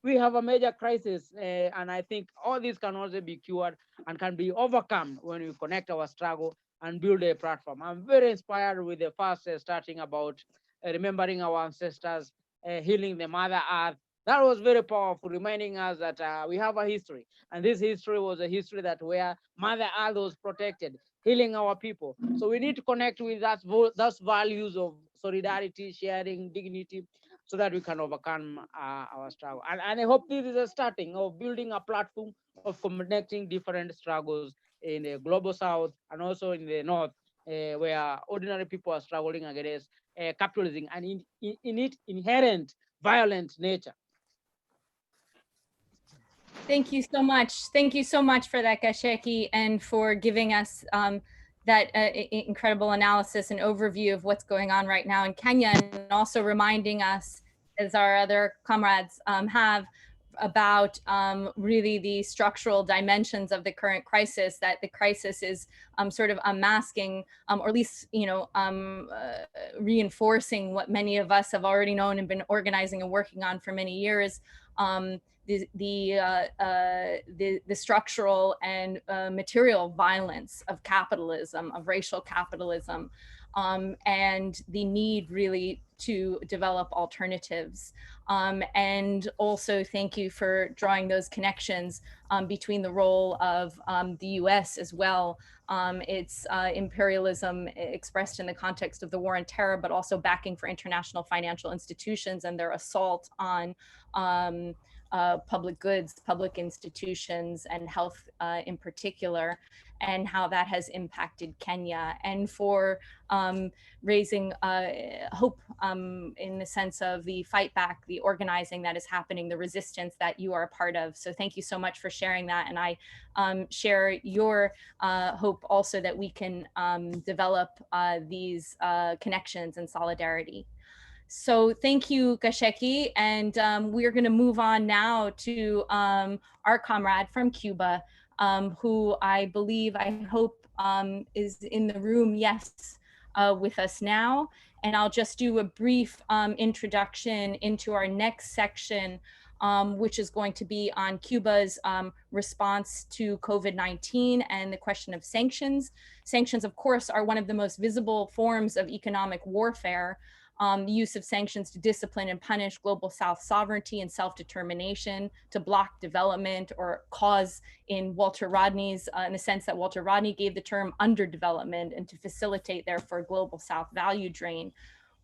We have a major crisis, and I think all this can also be cured and can be overcome when we connect our struggle and build a platform. I'm very inspired with the first starting about remembering our ancestors, healing the Mother Earth. That was very powerful, reminding us that we have a history, and this history was a history that where Mother Earth was protected, healing our people. So we need to connect with those values of solidarity, sharing, dignity, so that we can overcome our struggle. And I hope this is a starting of building a platform of connecting different struggles in the global south and also in the north, where ordinary people are struggling against capitalism and in its inherent violent nature. Thank you so much. Thank you so much for that, Gasheki, and for giving us that incredible analysis and overview of what's going on right now in Kenya, and also reminding us, as our other comrades have, about really the structural dimensions of the current crisis, that the crisis is sort of unmasking, or at least, reinforcing what many of us have already known and been organizing and working on for many years. The structural and material violence of capitalism, of racial capitalism, and the need really to develop alternatives. And also thank you for drawing those connections between the role of the US as well. It's imperialism expressed in the context of the war on terror, but also backing for international financial institutions and their assault on public goods, public institutions, and health in particular, and how that has impacted Kenya, and for raising hope in the sense of the fight back, the organizing that is happening, the resistance that you are a part of. So thank you so much for sharing that. And I share your hope also that we can develop these connections and solidarity. So thank you, Gasheki. And we're going to move on now to our comrade from Cuba, who I believe, I hope is in the room, yes, with us now. And I'll just do a brief introduction into our next section, which is going to be on Cuba's response to COVID-19 and the question of sanctions. Sanctions, of course, are one of the most visible forms of economic warfare. The use of sanctions to discipline and punish global South sovereignty and self-determination, to block development, or cause, in Walter Rodney's, in the sense that Walter Rodney gave the term, underdevelopment, and to facilitate, therefore, global South value drain.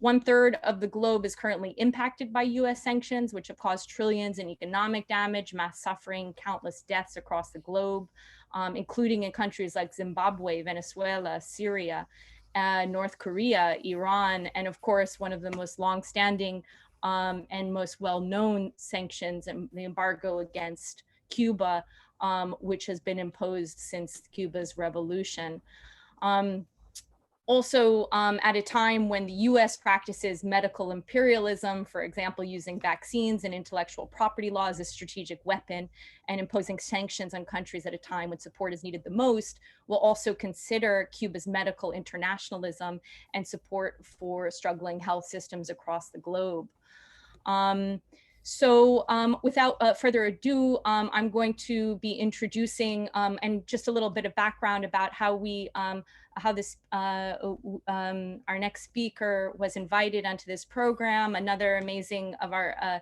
1/3 of the globe is currently impacted by US sanctions, which have caused trillions in economic damage, mass suffering, countless deaths across the globe, including in countries like Zimbabwe, Venezuela, Syria, North Korea, Iran, and of course, one of the most longstanding and most well-known sanctions, and the embargo against Cuba, which has been imposed since Cuba's revolution. Also, at a time when the US practices medical imperialism, for example, using vaccines and intellectual property law as a strategic weapon, and imposing sanctions on countries at a time when support is needed the most, will also consider Cuba's medical internationalism and support for struggling health systems across the globe. So without further ado, I'm going to be introducing and just a little bit of background about how we, how this, our next speaker was invited onto this program. Another amazing of our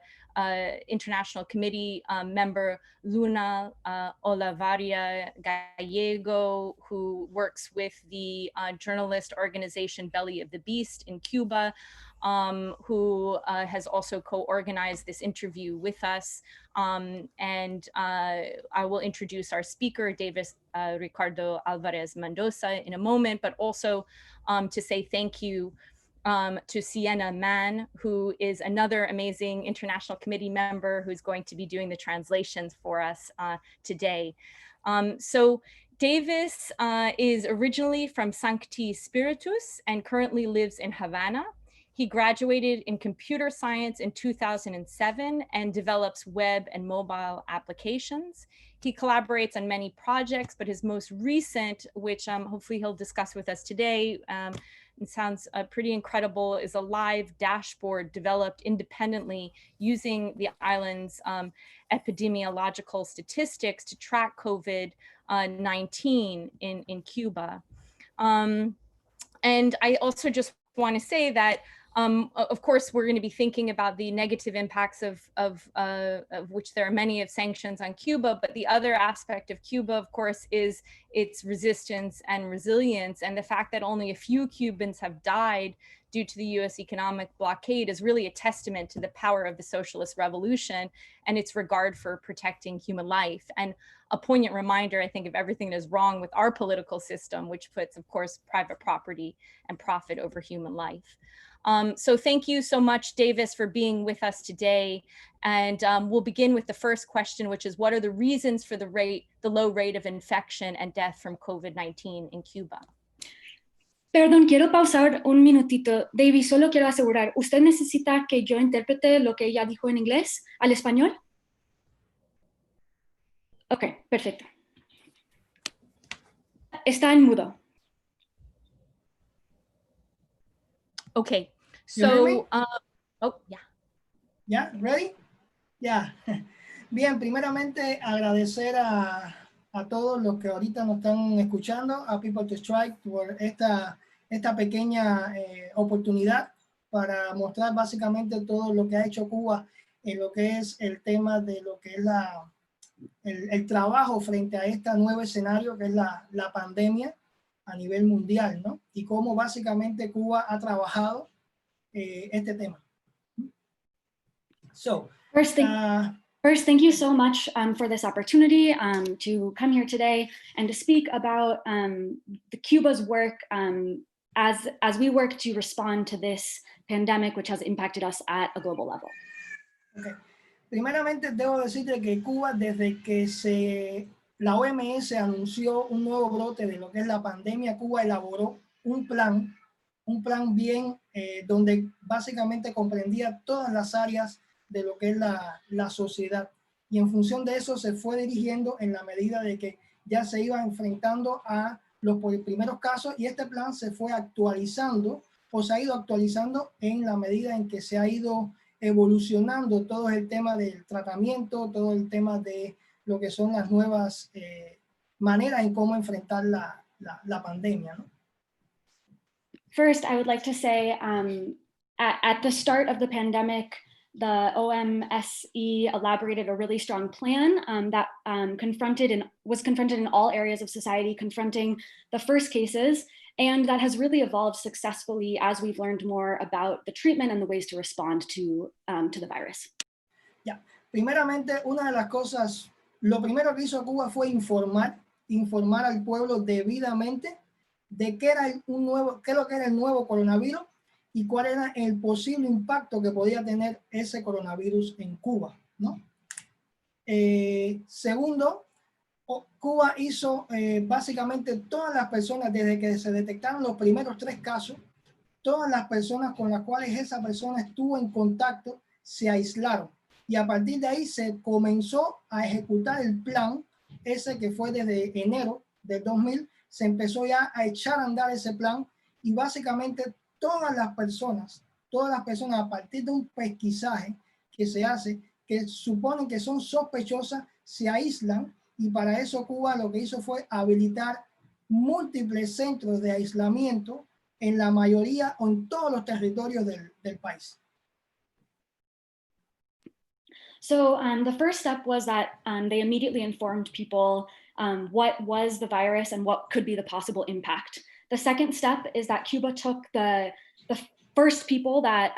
International Committee member, Luna Olavaria Gallego, who works with the journalist organization Belly of the Beast in Cuba, who has also co-organized this interview with us. And I will introduce our speaker, Davis Ricardo Alvarez Mendoza, in a moment, but also to say thank you to Sienna Mann, who is another amazing International Committee member who's going to be doing the translations for us today. So Davis is originally from Sancti Spiritus and currently lives in Havana. He graduated in computer science in 2007 and develops web and mobile applications. He collaborates on many projects, but his most recent, which hopefully he'll discuss with us today, it sounds pretty incredible, is a live dashboard developed independently using the island's epidemiological statistics to track COVID-19 in Cuba. And I also just want to say that Of course, we're going to be thinking about the negative impacts of which there are many of sanctions on Cuba, but the other aspect of Cuba, of course, is its resistance and resilience. And the fact that only a few Cubans have died due to the US economic blockade is really a testament to the power of the socialist revolution and its regard for protecting human life. And a poignant reminder, I think, of everything that is wrong with our political system, which puts, of course, private property and profit over human life. So thank you so much, Davis, for being with us today. And we'll begin with the first question, which is, what are the reasons for the low rate of infection and death from COVID-19 in Cuba? Perdón, quiero pausar un minutito. David, solo quiero asegurar, ¿usted necesita que yo interprete lo que ella dijo en inglés al español? Ok, perfecto. Está en mudo. Okay, You hear me? so, oh, yeah. Yeah, ready? Yeah. Bien, primeramente agradecer a todos los que ahorita nos están escuchando, a People to Strike, por esta pequeña oportunidad para mostrar básicamente todo lo que ha hecho Cuba en lo que es el tema de lo que es el trabajo frente a este nuevo escenario que es la pandemia a nivel mundial, ¿no? Y cómo básicamente Cuba ha trabajado este tema. So, First, thank you so much for this opportunity to come here today and to speak about the Cuba's work as we work to respond to this pandemic, which has impacted us at a global level. Okay. Primeramente, debo decirte que Cuba, desde que la OMS anunció un nuevo brote de lo que es la pandemia, Cuba elaboró un plan bien donde básicamente comprendía todas las áreas de lo que es la sociedad. Y en función de eso se fue dirigiendo en la medida de que ya se iba enfrentando a los primeros casos y este plan se fue actualizando o se ha ido actualizando en la medida en que se ha ido evolucionando todo el tema del tratamiento, todo el tema de lo que son las nuevas maneras en cómo enfrentar la pandemia, ¿no? First, I would like to say at the start of the pandemic, the OMSE elaborated a really strong plan that was confronted in all areas of society, confronting the first cases, and that has really evolved successfully as we've learned more about the treatment and the ways to respond to the virus. Ya, primeramente, una de las cosas, lo primero que hizo Cuba fue informar al pueblo debidamente de qué era lo que era el nuevo coronavirus y cuál era el posible impacto que podía tener ese coronavirus en Cuba, ¿no? Segundo, Cuba hizo básicamente todas las personas, desde que se detectaron los primeros 3 casos, todas las personas con las cuales esa persona estuvo en contacto se aislaron. Y a partir de ahí se comenzó a ejecutar el plan, ese que fue desde enero del 2000, se empezó ya a echar a andar ese plan y básicamente todas las personas a partir de un pesquisaje que se hace, que suponen que son sospechosas, se aíslan y para eso Cuba lo que hizo fue habilitar múltiples centros de aislamiento en la mayoría o en todos los territorios del país. So the first step was that they immediately informed people what was the virus and what could be the possible impact. The second step is that Cuba took the first people that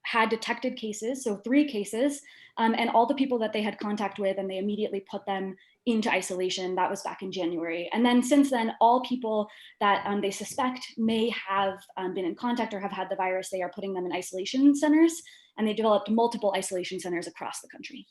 had detected cases, so 3 cases, and all the people that they had contact with, and they immediately put them into isolation. That was back in January. And then since then, all people that they suspect may have been in contact or have had the virus, they are putting them in isolation centers, and they developed multiple isolation centers across the country.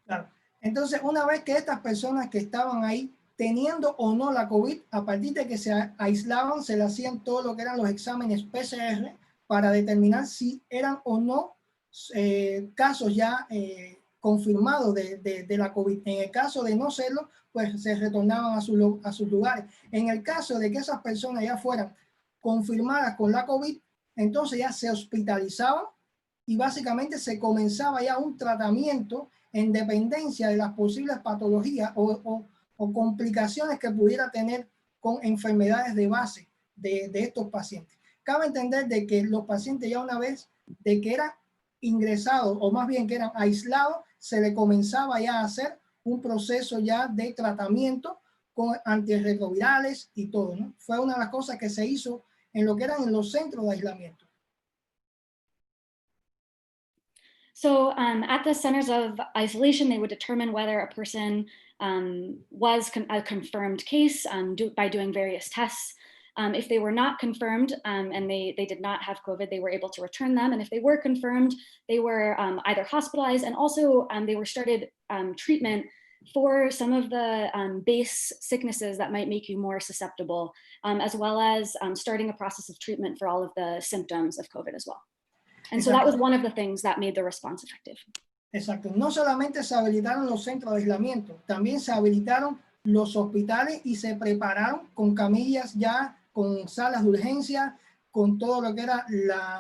Claro. Entonces, una vez que estas personas que estaban ahí, teniendo o no la COVID, a partir de que se aislaban, se le hacían todo lo que eran los exámenes PCR para determinar si eran o no casos ya confirmados de la COVID. En el caso de no serlo, pues se retornaban a sus lugares. En el caso de que esas personas ya fueran confirmadas con la COVID, entonces ya se hospitalizaban y básicamente se comenzaba ya un tratamiento en dependencia de las posibles patologías o complicaciones que pudiera tener con enfermedades de base de estos pacientes. cabe entender de que los pacientes ya una vez de que eran ingresados o más bien que eran aislados, se le comenzaba ya a hacer un proceso ya de tratamiento con antirretrovirales y todo, ¿no? Fue una de las cosas que se hizo en lo que eran en los centros de aislamiento. So at the centers of isolation, they would determine whether a person was a confirmed case by doing various tests. If they were not confirmed and they did not have COVID, they were able to return them. And if they were confirmed, they were either hospitalized, and also they were started treatment for some of the base sicknesses that might make you more susceptible, as well as starting a process of treatment for all of the symptoms of COVID as well. And so that was one of the things that made the response effective. Exacto. No solamente se habilitaron los centros de aislamiento, también se habilitaron los hospitales y se prepararon con camillas ya, con salas de urgencia, con todo lo que eran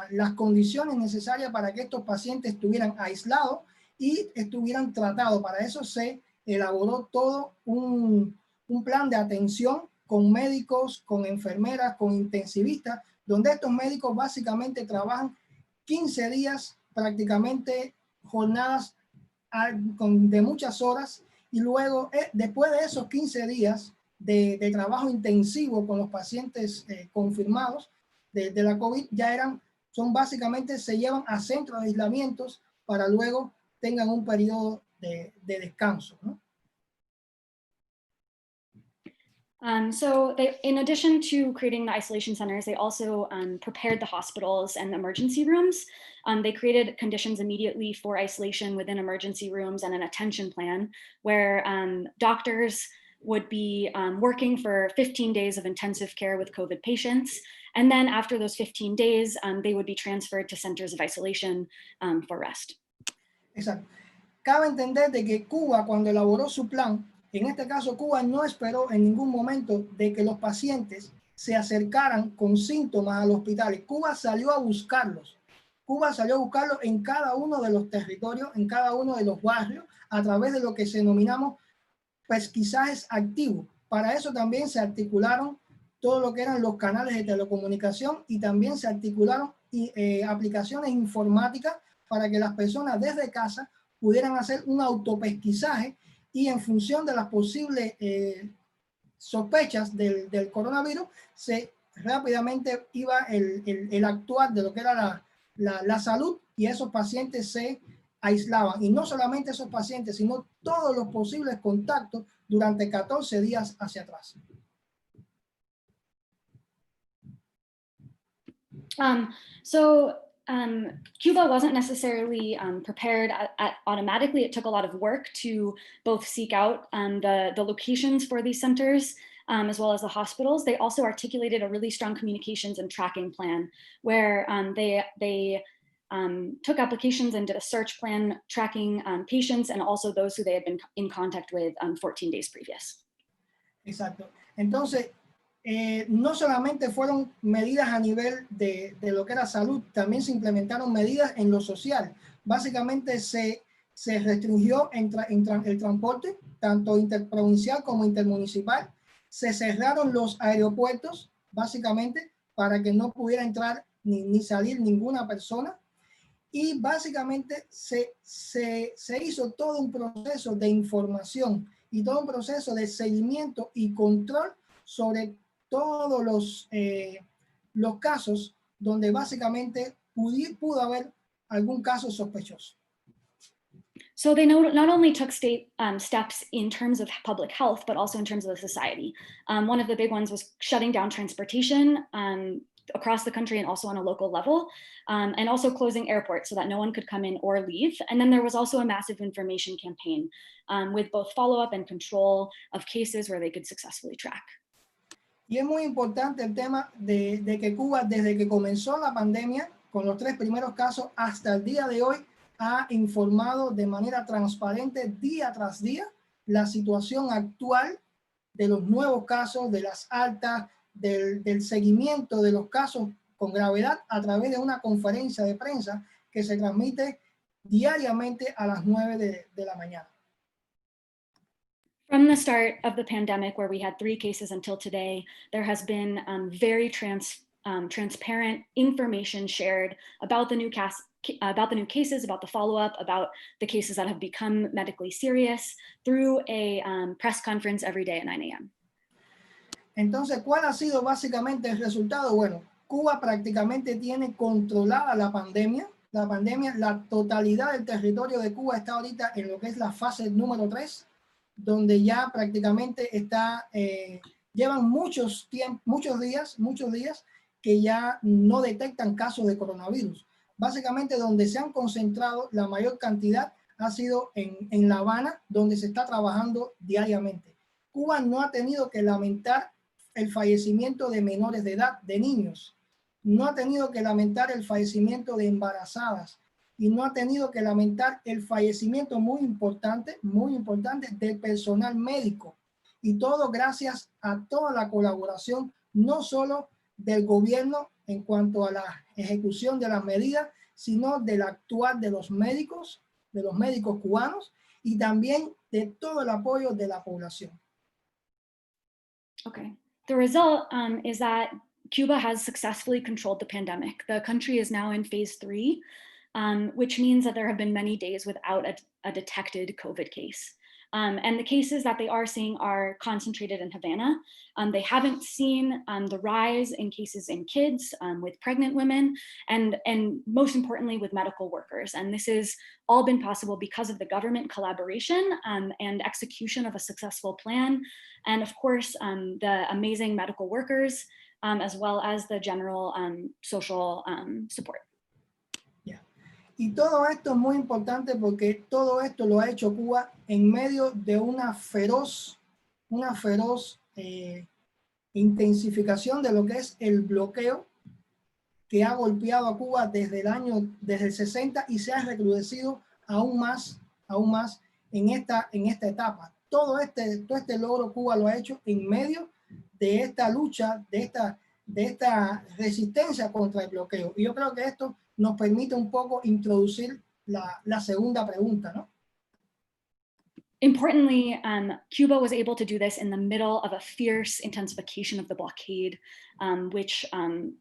las condiciones necesarias para que estos pacientes estuvieran aislados y estuvieran tratados. Para eso se elaboró todo un plan de atención con médicos, con enfermeras, con intensivistas, donde estos médicos básicamente trabajan 15 días, prácticamente jornadas de muchas horas, y luego después de esos 15 días de trabajo intensivo con los pacientes confirmados de la COVID, son básicamente, se llevan a centros de aislamientos para luego tengan un periodo de descanso, ¿no? So in addition to creating the isolation centers, they also prepared the hospitals and the emergency rooms. They created conditions immediately for isolation within emergency rooms and an attention plan where doctors would be working for 15 days of intensive care with COVID patients. And then after those 15 days, they would be transferred to centers of isolation for rest. Exacto. Cabe entender de que Cuba, cuando elaboró su plan, en este caso, Cuba no esperó en ningún momento de que los pacientes se acercaran con síntomas al hospital. Cuba salió a buscarlos. Cuba salió a buscarlos en cada uno de los territorios, en cada uno de los barrios, a través de lo que denominamos pesquisajes activos. Para eso también se articularon todo lo que eran los canales de telecomunicación y también se articularon aplicaciones informáticas para que las personas desde casa pudieran hacer un autopesquisaje y en función de las posibles sospechas del coronavirus, rápidamente iba el actuar de lo que era la salud, y esos pacientes se aislaban. Y no solamente esos pacientes, sino todos los posibles contactos durante 14 días hacia atrás. Cuba wasn't necessarily prepared automatically. It took a lot of work to both seek out the locations for these centers as well as the hospitals. They also articulated a really strong communications and tracking plan where they took applications and did a search plan tracking patients and also those who they had been in contact with 14 days previous. Exacto. Entonces, no solamente fueron medidas a nivel de lo que era salud, también se implementaron medidas en lo social. Básicamente se restringió el transporte, tanto interprovincial como intermunicipal. Se cerraron los aeropuertos, básicamente, para que no pudiera entrar ni salir ninguna persona. Y básicamente se hizo todo un proceso de información y todo un proceso de seguimiento y control sobre todos los casos donde básicamente pudo haber algún caso sospechoso. So they not only took steps in terms of public health, but also in terms of the society. One of the big ones was shutting down transportation across the country and also on a local level, and also closing airports so that no one could come in or leave. And then there was also a massive information campaign with both follow-up and control of cases where they could successfully track. Y es muy importante el tema de que Cuba, desde que comenzó la pandemia, con los 3 primeros casos, hasta el día de hoy, ha informado de manera transparente día tras día la situación actual de los nuevos casos, de las altas, del seguimiento de los casos con gravedad a través de una conferencia de prensa que se transmite diariamente a las 9 de la mañana. From the start of the pandemic, where we had 3 cases until today, there has been very transparent information shared about the new cases, about the follow-up, about the cases that have become medically serious through a press conference every day at 9 a.m. Entonces, ¿cuál ha sido básicamente el resultado? Bueno, Cuba prácticamente tiene controlada la pandemia. La totalidad del territorio de Cuba está ahorita en lo que es la fase número 3, donde ya prácticamente llevan muchos días que ya no detectan casos de coronavirus. Básicamente donde se han concentrado la mayor cantidad ha sido en La Habana, donde se está trabajando diariamente. Cuba no ha tenido que lamentar el fallecimiento de menores de edad, de niños. No ha tenido que lamentar el fallecimiento de embarazadas y no ha tenido que lamentar el fallecimiento muy importante del personal médico. Y todo gracias a toda la colaboración, no solo del gobierno en cuanto a la ejecución de las medidas, sino del actuar de los médicos cubanos y también de todo el apoyo de la población. Okay. The result is that Cuba has successfully controlled the pandemic. The country is now in phase 3, which means that there have been many days without a detected COVID case. And the cases that they are seeing are concentrated in Havana. They haven't seen the rise in cases in kids, with pregnant women, and most importantly with medical workers. And this has all been possible because of the government collaboration and execution of a successful plan. And of course, the amazing medical workers, as well as the general social support. Y todo esto es muy importante porque todo esto lo ha hecho Cuba en medio de una feroz intensificación de lo que es el bloqueo que ha golpeado a Cuba desde el 60 y se ha recrudecido aún más en esta etapa. Todo este logro Cuba lo ha hecho en medio de esta lucha, de esta resistencia contra el bloqueo. Y yo creo que esto nos permite un poco introducir la segunda pregunta, ¿no? Importantly, Cuba was able to do this in the middle of a fierce intensification of the blockade, which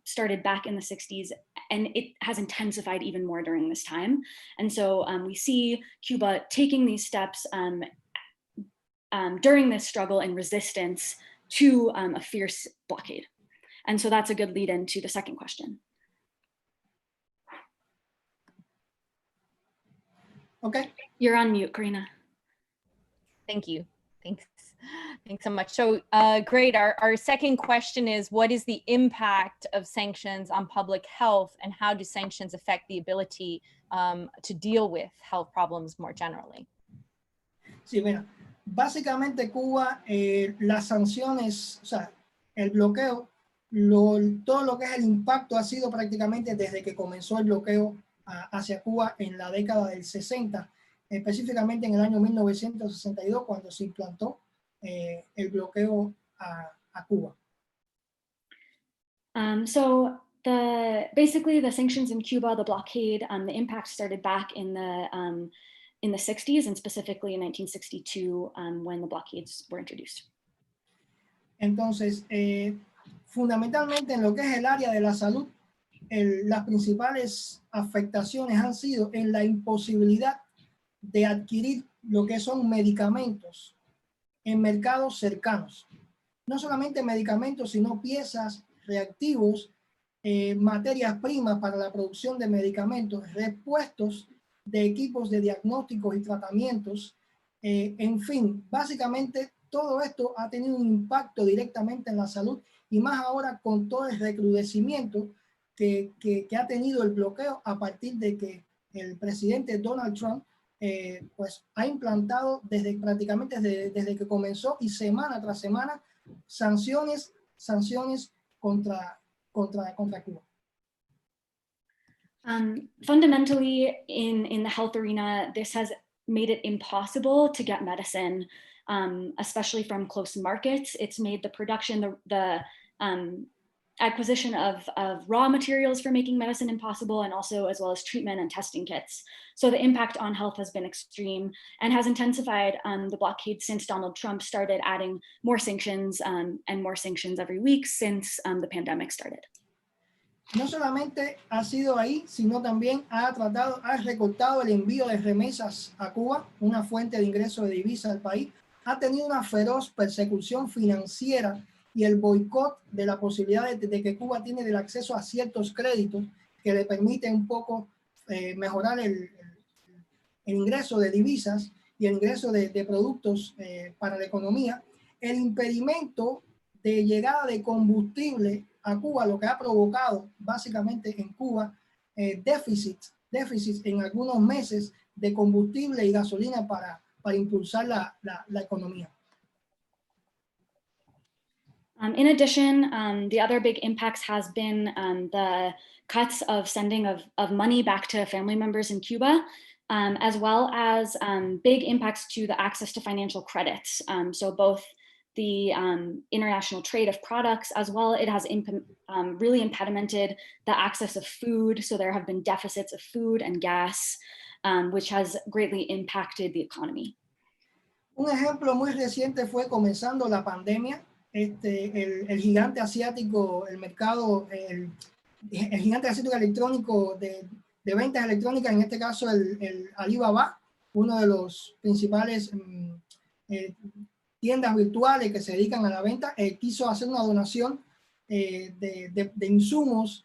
started back in the 60s, and it has intensified even more during this time. And so we see Cuba taking these steps during this struggle and resistance to a fierce blockade. And so that's a good lead into the second question. Okay. You're on mute, Karina. Thank you. Thanks so much. So great. Our second question is, what is the impact of sanctions on public health, and how do sanctions affect the ability to deal with health problems more generally? Sí, mira, básicamente Cuba, las sanciones, o sea, el bloqueo, todo lo que es el impacto ha sido prácticamente desde que comenzó el bloqueo hacia Cuba en la década del 60, específicamente en el año 1962, cuando se implantó el bloqueo a Cuba. So basically the sanctions in Cuba, the blockade, the impact started back in the 60s, and specifically in 1962 when the blockades were introduced. Entonces, fundamentalmente en lo que es el área de la salud, las principales afectaciones han sido en la imposibilidad de adquirir lo que son medicamentos en mercados cercanos. No solamente medicamentos, sino piezas, reactivos, materias primas para la producción de medicamentos, repuestos de equipos de diagnósticos y tratamientos. En fin, básicamente todo esto ha tenido un impacto directamente en la salud, y más ahora con todo el recrudecimiento que ha tenido el bloqueo a partir de que el presidente Donald Trump pues ha implantado prácticamente desde que comenzó, y semana tras semana, sanciones contra Cuba. Fundamentally, in the health arena, this has made it impossible to get medicine, especially from close markets. It's made the production, the acquisition of raw materials for making medicine impossible, and also as well as treatment and testing kits. So the impact on health has been extreme and has intensified the blockade since Donald Trump started adding more sanctions and more sanctions every week since the pandemic started. no solamente ha sido ahí, sino también ha recortado el envío de remesas a Cuba, una fuente de ingreso de divisas al país, ha tenido una feroz persecución financiera y el boicot de la posibilidad de que Cuba tiene el acceso a ciertos créditos que le permiten un poco mejorar el ingreso de divisas y el ingreso de productos para la economía. El impedimento de llegada de combustible a Cuba, lo que ha provocado básicamente en Cuba déficits en algunos meses de combustible y gasolina para impulsar la economía. In addition, the other big impacts has been the cuts of sending of money back to family members in Cuba, as well as big impacts to the access to financial credits. So both the international trade of products, as well, it has really impedimented the access of food. So there have been deficits of food and gas, which has greatly impacted the economy. Un ejemplo muy reciente fue comenzando la pandemia, el gigante asiático, el mercado, el gigante asiático electrónico de ventas electrónicas, en este caso el Alibaba, uno de los principales tiendas virtuales que se dedican a la venta, quiso hacer una donación de insumos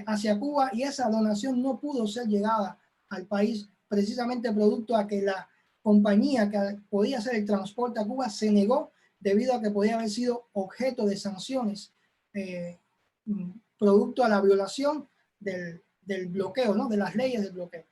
hacia Cuba, y esa donación no pudo ser llegada al país precisamente producto a que la compañía que podía hacer el transporte a Cuba se negó debido a que podía haber sido objeto de sanciones producto a la violación del bloqueo, ¿no? De las leyes del bloqueo.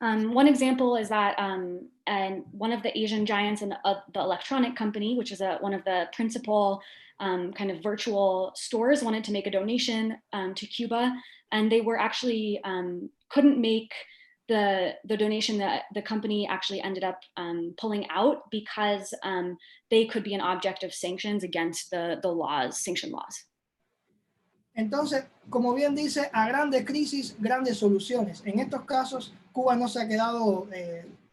One example is that and one of the Asian giants in the electronic company, which is one of the principal kind of virtual stores, wanted to make a donation to Cuba, and they were actually couldn't make the donation. That the company actually ended up pulling out because they could be an object of sanctions against the laws, sanction laws. Entonces, como bien dice, a grandes crisis, grandes soluciones. En estos casos, Cuba no se ha quedado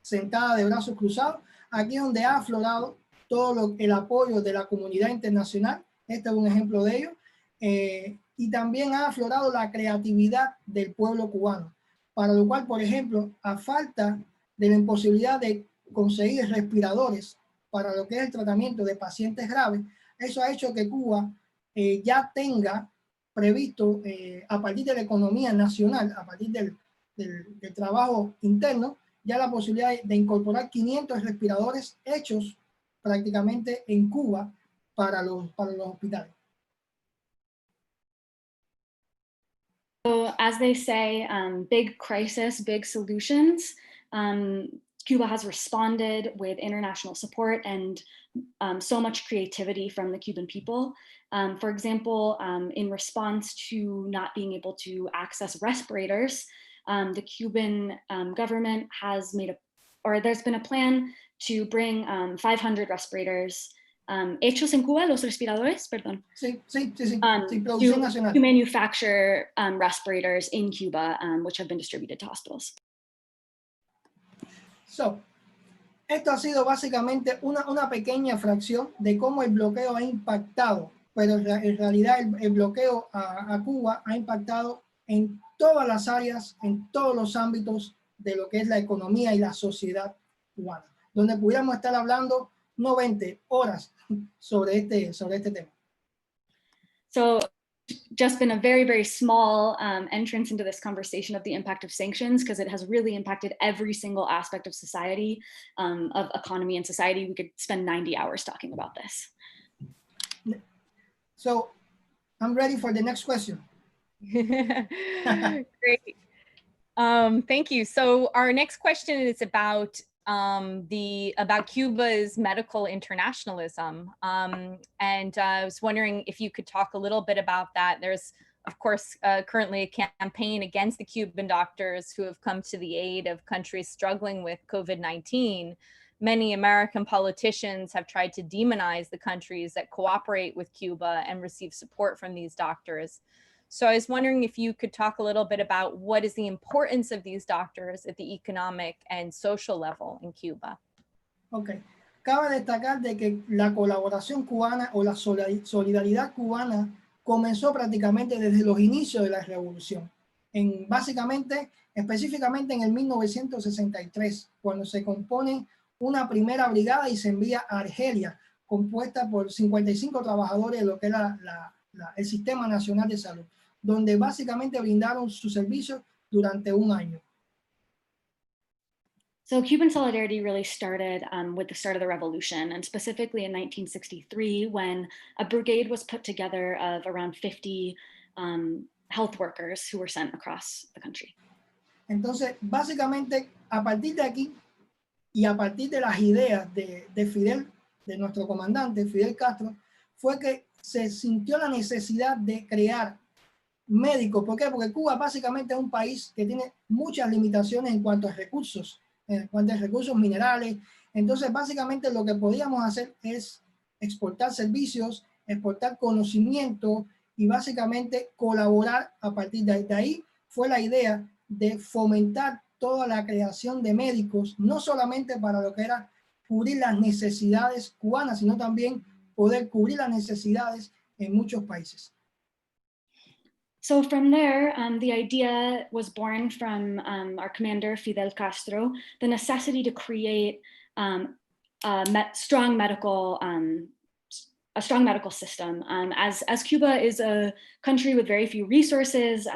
sentada de brazos cruzados. Aquí es donde ha aflorado todo el apoyo de la comunidad internacional. Este es un ejemplo de ello. Y también ha aflorado la creatividad del pueblo cubano. Para lo cual, por ejemplo, a falta de la imposibilidad de conseguir respiradores para lo que es el tratamiento de pacientes graves, eso ha hecho que Cuba ya tenga previsto a partir de la economía nacional, a partir del trabajo interno, ya la posibilidad de incorporar 500 respiradores hechos prácticamente en Cuba para los hospitales. So as they say, big crisis, big solutions. Cuba has responded with international support and so much creativity from the Cuban people. For example, in response to not being able to access respirators, the Cuban government has there's been a plan to bring 500 respirators hechos en Cuba, los respiradores, perdón. Sí, producción nacional. To manufacture respirators in Cuba, which have been distributed to hospitals. So, esto ha sido básicamente una pequeña fracción de cómo el bloqueo ha impactado, pero en realidad el bloqueo a Cuba ha impactado en todas las áreas, en todos los ámbitos de lo que es la economía y la sociedad cubana, donde pudiéramos estar hablando 90 horas sobre este tema. So, just been a very, very small entrance into this conversation of the impact of sanctions, because it has really impacted every single aspect of society, of economy and society. We could spend 90 hours talking about this. So I'm ready for the next question. Great. Thank you. So our next question is about Cuba's medical internationalism. And I was wondering if you could talk a little bit about that. There's, of course, currently a campaign against the Cuban doctors who have come to the aid of countries struggling with COVID-19. Many American politicians have tried to demonize the countries that cooperate with Cuba and receive support from these doctors. So I was wondering if you could talk a little bit about what is the importance of these doctors at the economic and social level in Cuba. Okay. Cabe destacar de que la colaboración cubana o la solidaridad cubana comenzó prácticamente desde los inicios de la revolución. Básicamente, específicamente en el 1963, cuando se compone una primera brigada y se envía a Argelia, compuesta por 55 trabajadores de lo que era el Sistema Nacional de Salud, donde básicamente brindaron sus servicios durante un año. So Cuban Solidarity really started with the start of the revolution, and specifically in 1963, when a brigade was put together of around 50 health workers who were sent across the country. Entonces, básicamente, a partir de aquí y a partir de las ideas de Fidel, de nuestro comandante Fidel Castro, fue que se sintió la necesidad de crear médicos. ¿Por qué? Porque Cuba básicamente es un país que tiene muchas limitaciones en cuanto a recursos minerales. Entonces, básicamente lo que podíamos hacer es exportar servicios, exportar conocimiento y básicamente colaborar a partir de ahí. Fue la idea de fomentar toda la creación de médicos, no solamente para lo que era cubrir las necesidades cubanas, sino también poder cubrir las necesidades en muchos países. So from there, the idea was born from our commander, Fidel Castro, the necessity to create a strong medical system. As Cuba is a country with very few resources,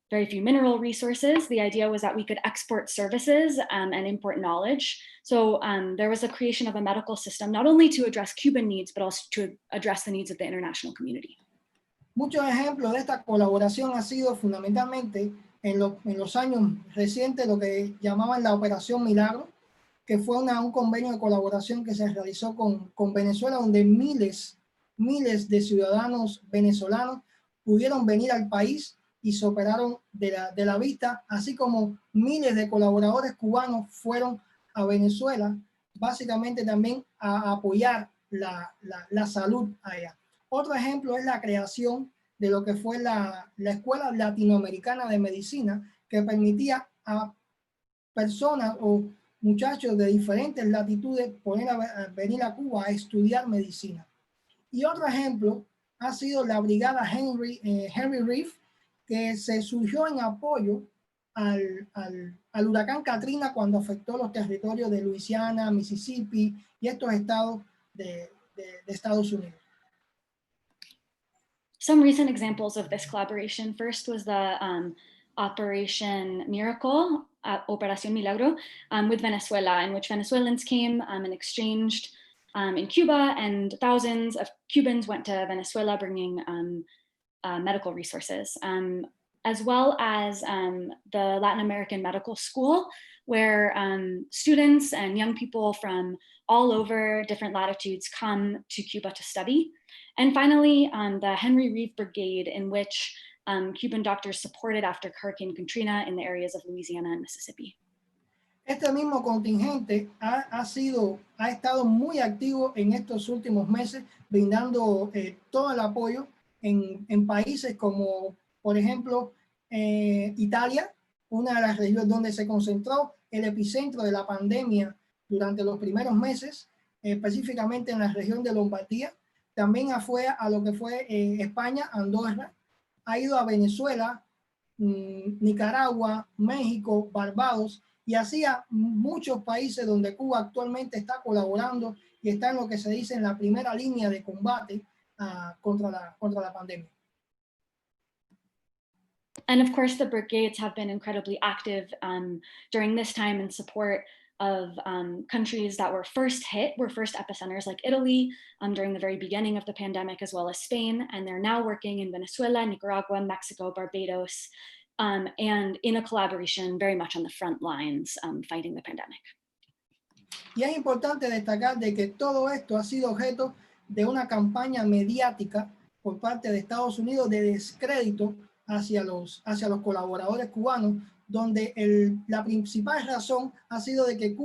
very few mineral resources, the idea was that we could export services and import knowledge. So there was a creation of a medical system, not only to address Cuban needs, but also to address the needs of the international community. Muchos ejemplos de esta colaboración ha sido fundamentalmente en los años recientes lo que llamaban la Operación Milagro, que fue un convenio de colaboración que se realizó con Venezuela, donde miles de ciudadanos venezolanos pudieron venir al país y se operaron de la vista, así como miles de colaboradores cubanos fueron a Venezuela, básicamente también a apoyar la salud allá. Otro ejemplo es la creación de lo que fue la Escuela Latinoamericana de Medicina, que permitía a personas o muchachos de diferentes latitudes poder venir a Cuba a estudiar medicina. Y otro ejemplo ha sido la Brigada Henry Reef, que se surgió en apoyo al huracán Katrina cuando afectó los territorios de Luisiana, Mississippi y estos estados de Estados Unidos. Some recent examples of this collaboration, first was the Operation Miracle, Operación Milagro, with Venezuela, in which Venezuelans came and exchanged in Cuba, and thousands of Cubans went to Venezuela bringing medical resources, as well as the Latin American Medical School, where students and young people from all over different latitudes come to Cuba to study. And finally, the Henry Reeve Brigade, in which Cuban doctors supported after Hurricane Katrina in the areas of Louisiana and Mississippi. Este mismo contingente ha estado muy activo en estos últimos meses, brindando todo el apoyo en países como, por ejemplo, Italia, una de las regiones donde se concentró el epicentro de la pandemia durante los primeros meses, específicamente en la región de Lombardía. También fue a lo que fue España, Andorra, ha ido a Venezuela, Nicaragua, México, Barbados, y así a muchos países donde Cuba actualmente está colaborando y está en lo que se dice en la primera línea de combate contra la pandemia. And of course, the brigades have been incredibly active during this time in support of countries that were first epicenters like Italy during the very beginning of the pandemic, as well as Spain. And they're now working in Venezuela, Nicaragua, Mexico, Barbados, and in a collaboration very much on the front lines fighting the pandemic. Y es importante destacar de que todo esto ha sido objeto de una campaña mediática por parte de Estados Unidos de descrédito hacia los colaboradores cubanos, donde la principal razón ha sido de que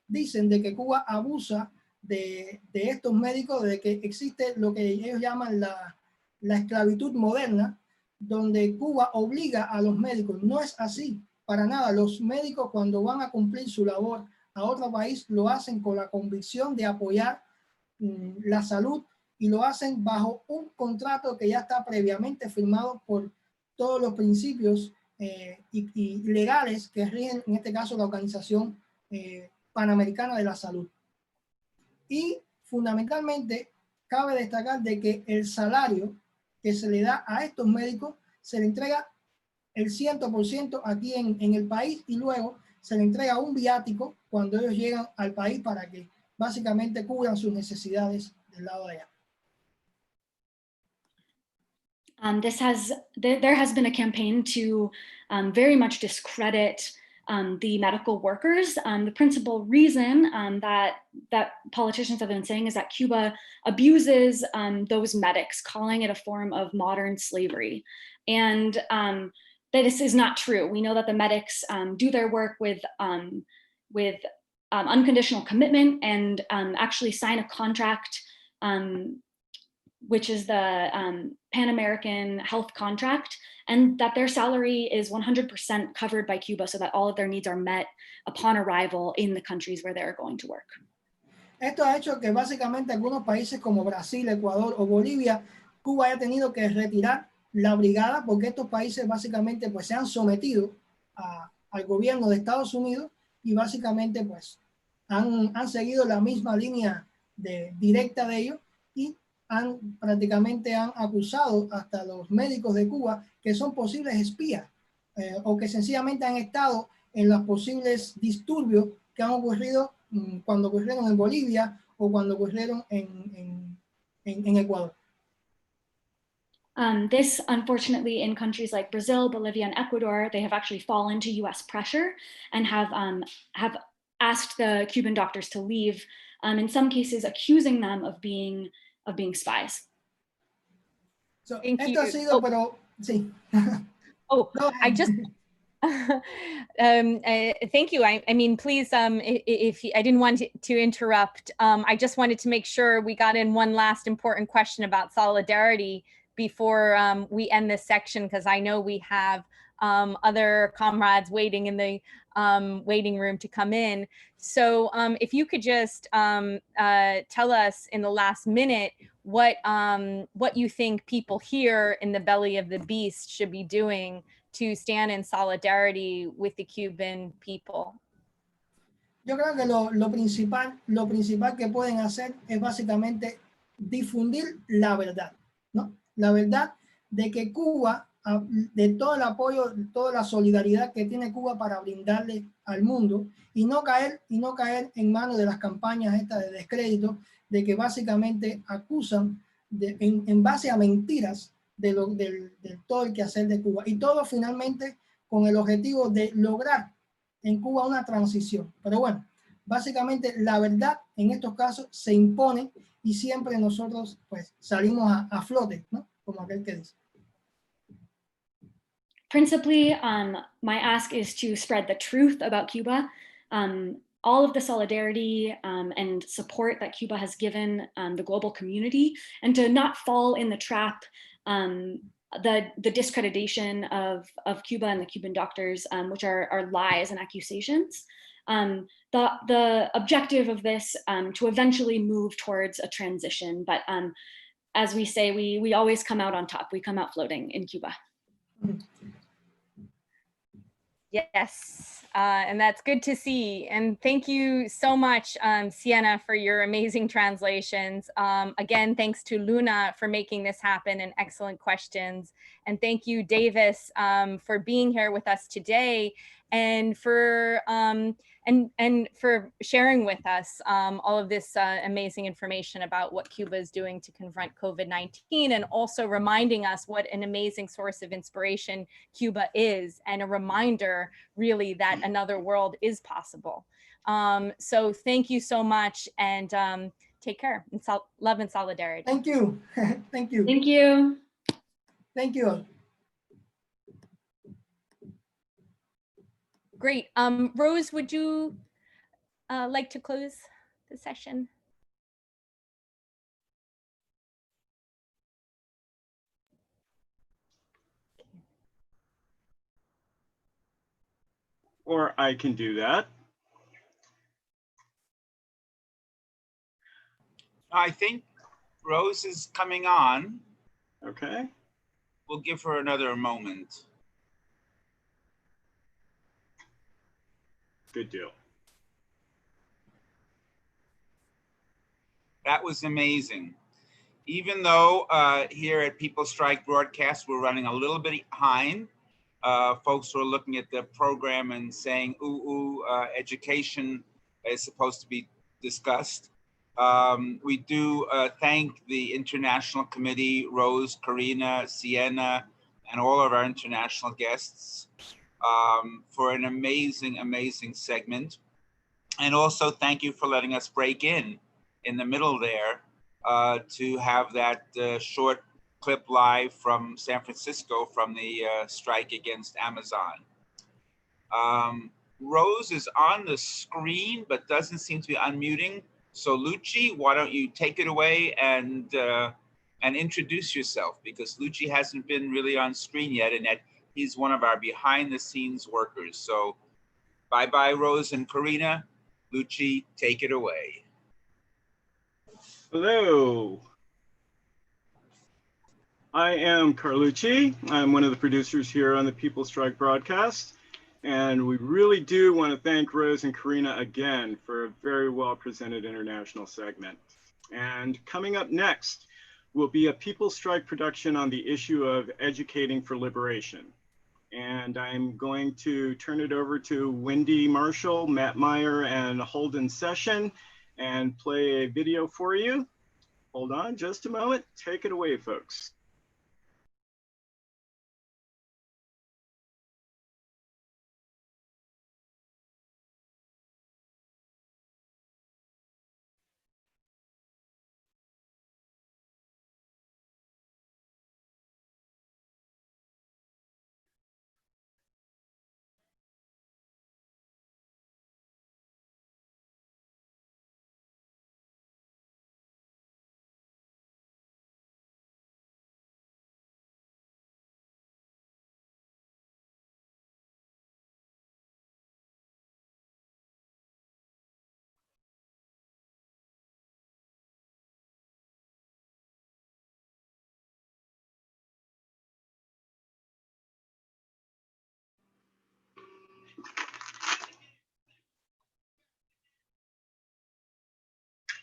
dicen de que Cuba abusa de estos médicos, de que existe lo que ellos llaman la esclavitud moderna, donde Cuba obliga a los médicos. No es así, para nada. Los médicos, cuando van a cumplir su labor a otro país, lo hacen con la convicción de apoyar la salud y lo hacen bajo un contrato que ya está previamente firmado por todos los principios y legales que rigen, en este caso, la Organización Panamericana de la Salud. Y fundamentalmente cabe destacar de que el salario que se le da a estos médicos se le entrega el 100% aquí en el país, y luego se le entrega un viático cuando ellos llegan al país para que básicamente cubran sus necesidades del lado de allá. There has been a campaign to very much discredit the medical workers. The principal reason that politicians have been saying is that Cuba abuses those medics, calling it a form of modern slavery. And that this is not true. We know that the medics do their work with unconditional commitment and actually sign a contract, which is the Pan American Health Contract, and that their salary is 100% covered by Cuba so that all of their needs are met upon arrival in the countries where they're going to work. Esto ha hecho que básicamente algunos países como Brasil, Ecuador o Bolivia, Cuba haya tenido que retirar la brigada, porque estos países básicamente pues se han sometido al gobierno de Estados Unidos y básicamente pues han seguido la misma línea directa de ellos, y prácticamente han acusado hasta los médicos de Cuba que son posibles espías o que sencillamente han estado en los posibles disturbios que han ocurrido cuando ocurrieron en Bolivia o cuando ocurrieron en Ecuador. This, unfortunately, in countries like Brazil, Bolivia, and Ecuador, they have actually fallen to U.S. pressure and have asked the Cuban doctors to leave, in some cases accusing them of being spies. So, Thank esto ha you. sido, pero sí. I just thank you. I mean, please, if I didn't want to interrupt, I just wanted to make sure we got in one last important question about solidarity before we end this section, because I know we have other comrades waiting in the waiting room to come in. So if you could just tell us in the last minute what you think people here in the belly of the beast should be doing to stand in solidarity with the Cuban people. Yo creo que lo principal que pueden hacer es básicamente difundir la verdad, ¿no? La verdad de que Cuba, de todo el apoyo, toda la solidaridad que tiene Cuba para brindarle al mundo, y no caer en manos de las campañas estas de descrédito, de que básicamente acusan en base a mentiras de todo el quehacer de Cuba, y todo finalmente con el objetivo de lograr en Cuba una transición. Pero bueno, básicamente la verdad en estos casos se impone, y siempre nosotros pues salimos a flote, ¿no? Como aquel que dice. Principally, my ask is to spread the truth about Cuba, all of the solidarity and support that Cuba has given the global community, and to not fall in the trap, the discreditation of Cuba and the Cuban doctors, which are lies and accusations. The objective of this to eventually move towards a transition, but as we say, we always come out on top. We come out floating in Cuba. Yes, and that's good to see. And thank you so much, Sienna, for your amazing translations. Again, thanks to Luna for making this happen, and excellent questions. And thank you, Davis, for being here with us today, and for for sharing with us all of this amazing information about what Cuba is doing to confront COVID-19, and also reminding us what an amazing source of inspiration Cuba is, and a reminder really that another world is possible. So thank you so much, and take care, and love and solidarity. Thank you. Thank you. Thank you. Thank you. Great. Rose, would you like to close the session? Or I can do that. I think Rose is coming on. Okay. We'll give her another moment. Good deal. That was amazing. Even though here at People Strike Broadcast, we're running a little bit behind. Folks who are looking at the program and saying, ooh, education is supposed to be discussed. We do thank the International Committee, Rose, Karina, Sienna, and all of our international guests for an amazing, amazing segment. And also thank you for letting us break in the middle there to have that short clip live from San Francisco from the strike against Amazon. Rose is on the screen, but doesn't seem to be unmuting. So Lucci, why don't you take it away and introduce yourself, because Lucci hasn't been really on screen yet, and that he's one of our behind the scenes workers. So bye-bye, Rose and Karina. Lucci, take it away. Hello. I am Carlucci. I'm one of the producers here on the People Strike broadcast. And we really do want to thank Rose and Karina again for a very well presented international segment. And coming up next will be a People Strike production on the issue of educating for liberation. And I'm going to turn it over to Wendy Marshall, Matt Meyer, and Holden Session and play a video for you. Hold on just a moment. Take it away, folks.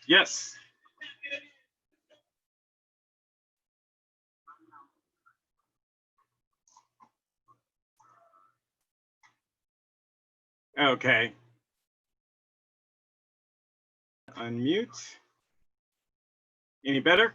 Yes. Okay. Unmute. Any better?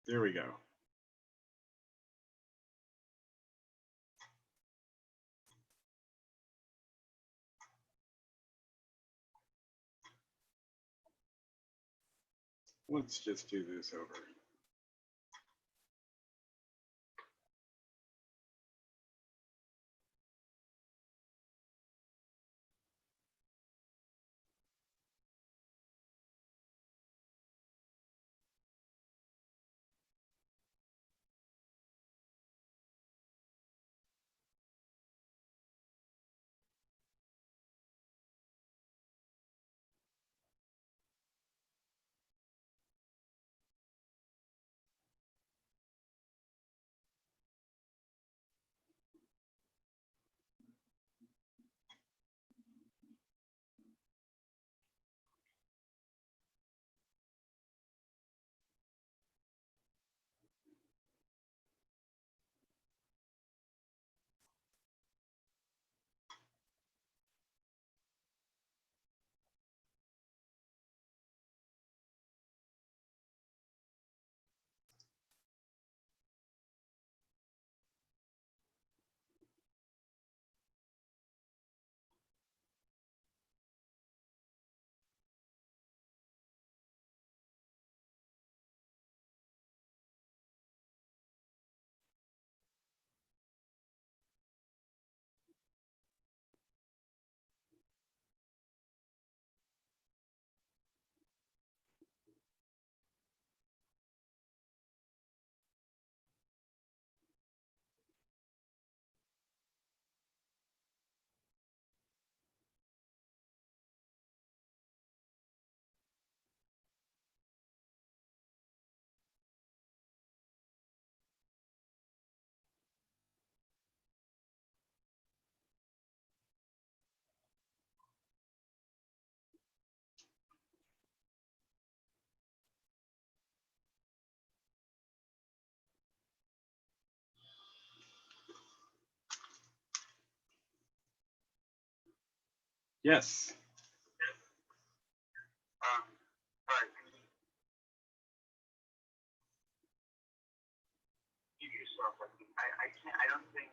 There we go. Let's just do this over. Yes. I don't think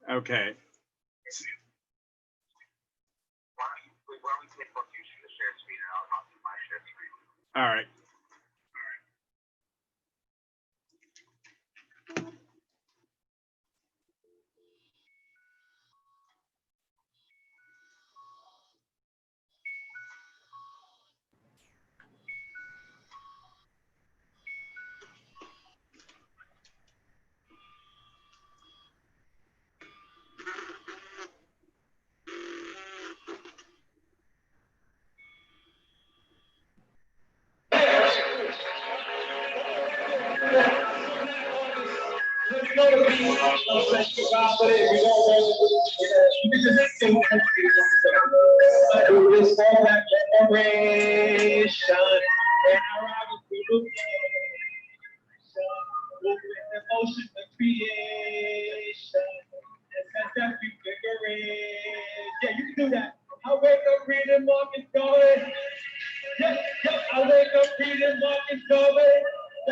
Okay. why don't we take both you to the share screen and I'll do my share screen. All right. Yeah, you can do that. I wake up reading Marcus Garvey. Yep, I wake up reading Marcus Garvey. Garvey. I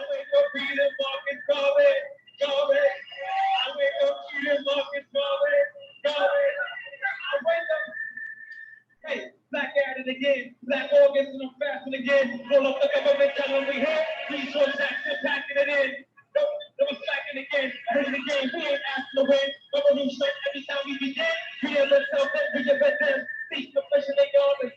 wake up reading Marcus Garvey. Garvey. I wake up reading Marcus Garvey. Garvey. I wake up. Hey, black at it again. Black August and I'm fasting again. Roll up the government, tell them we here. Resource action, packing it in. They was slacking again. I heard it again. We ain't asking to win. Revolution every time we begin. Reinvent self and reinvent them. Cease profession they honest.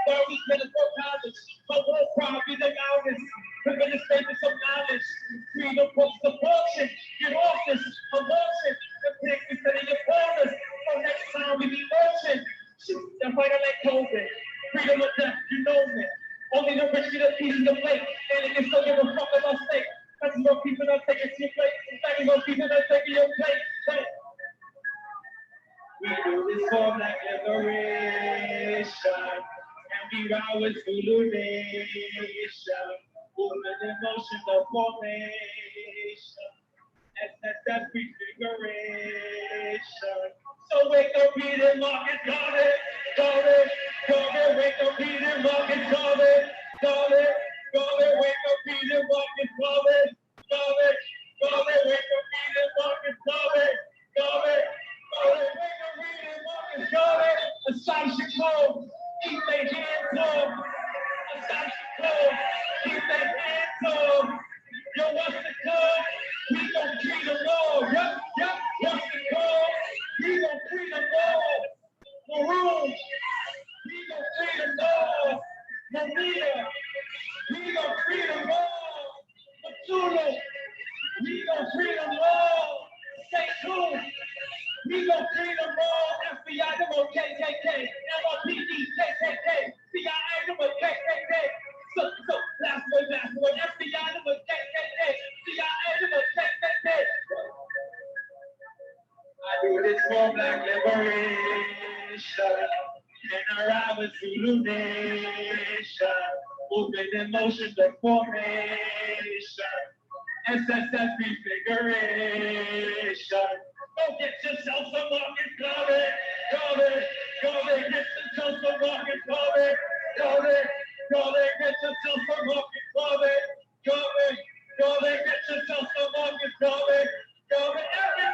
Why we can afford college. My war crime be the loudest. Prevent the statements of knowledge. Freedom books of fortune. Get off this. Abortion. The pigs instead of your corners. So next time we be motion. Shoot, that fighter like COVID. Freedom of death, you know me. Only the rich get a piece of the plate. And it can still give a fuck about state. That's more people not taking your plate. That's more people not taking your plate. Hey. We do this for black liberation. And we ride with Zulu Nation. Movement emotions of formation. that's prefiguration. So wake up, reading Marcus Garvey, Garvey, Garvey, wake up, reading Marcus Garvey, Garvey, Garvey, wake up, reading Marcus Garvey, Garvey, Garvey, wake up, reading Marcus Garvey, Garvey, Garvey, wake up, reading Marcus Garvey, astonishing clothes, keep their hands up, astonishing clothes, keep their hands up. Yo, what's the code? We gon' treat them all. Yup, yup, what's the code? We gon' treat them all. Maroon, we gon' treat them all. Maria, we gon' treat them all. Matula, we gon' treat them all. Stay tuned. We gon' treat them all. FBI, them on KKK. NYPD, KKK. CIA, them on KKK. So, last one, FBI, them on KKK. CIA, them on KKK. I do this for black liberation. And I ride with Zulu Nation. Movement in motion, the formation. SSS prefiguration. Go get yourself some Marcus Garvey. Garvey, Garvey, get yourself some Marcus Garvey. Garvey, Garvey, get yourself some Marcus Garvey. Garvey, Garvey, get yourself some Marcus Garvey. Garvey, everybody.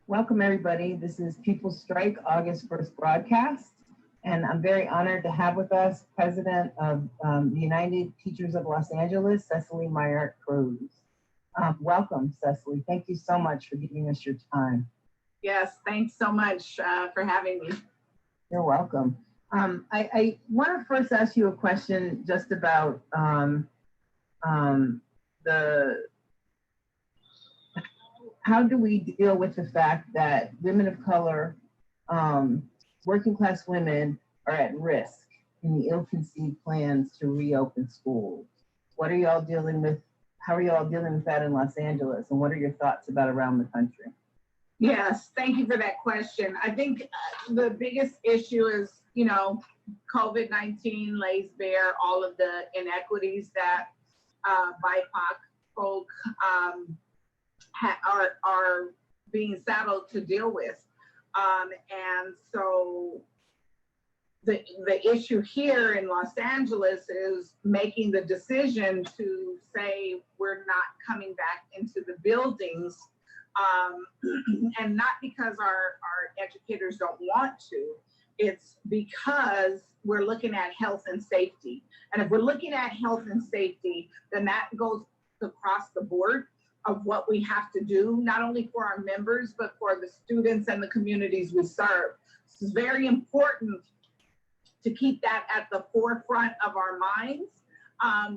Welcome, everybody. This is People's Strike August 1st broadcast, and I'm very honored to have with us President of the United Teachers of Los Angeles, Cecily Meyer Cruz. Welcome, Cecily. Thank you so much for giving us your time. Yes, thanks so much for having me. You're welcome. I want to first ask you a question just about how do we deal with the fact that women of color, working class women are at risk in the ill-conceived plans to reopen schools? What are y'all dealing with? How are y'all dealing with that in Los Angeles? And what are your thoughts about around the country? Yes, thank you for that question. I think the biggest issue is, you know, COVID-19 lays bare all of the inequities that BIPOC folk are being saddled to deal with. And so the issue here in Los Angeles is making the decision to say we're not coming back into the buildings, and not because our educators don't want to, it's because we're looking at health and safety. And if we're looking at health and safety, then that goes across the board of what we have to do, not only for our members, but for the students and the communities we serve. It's very important to keep that at the forefront of our minds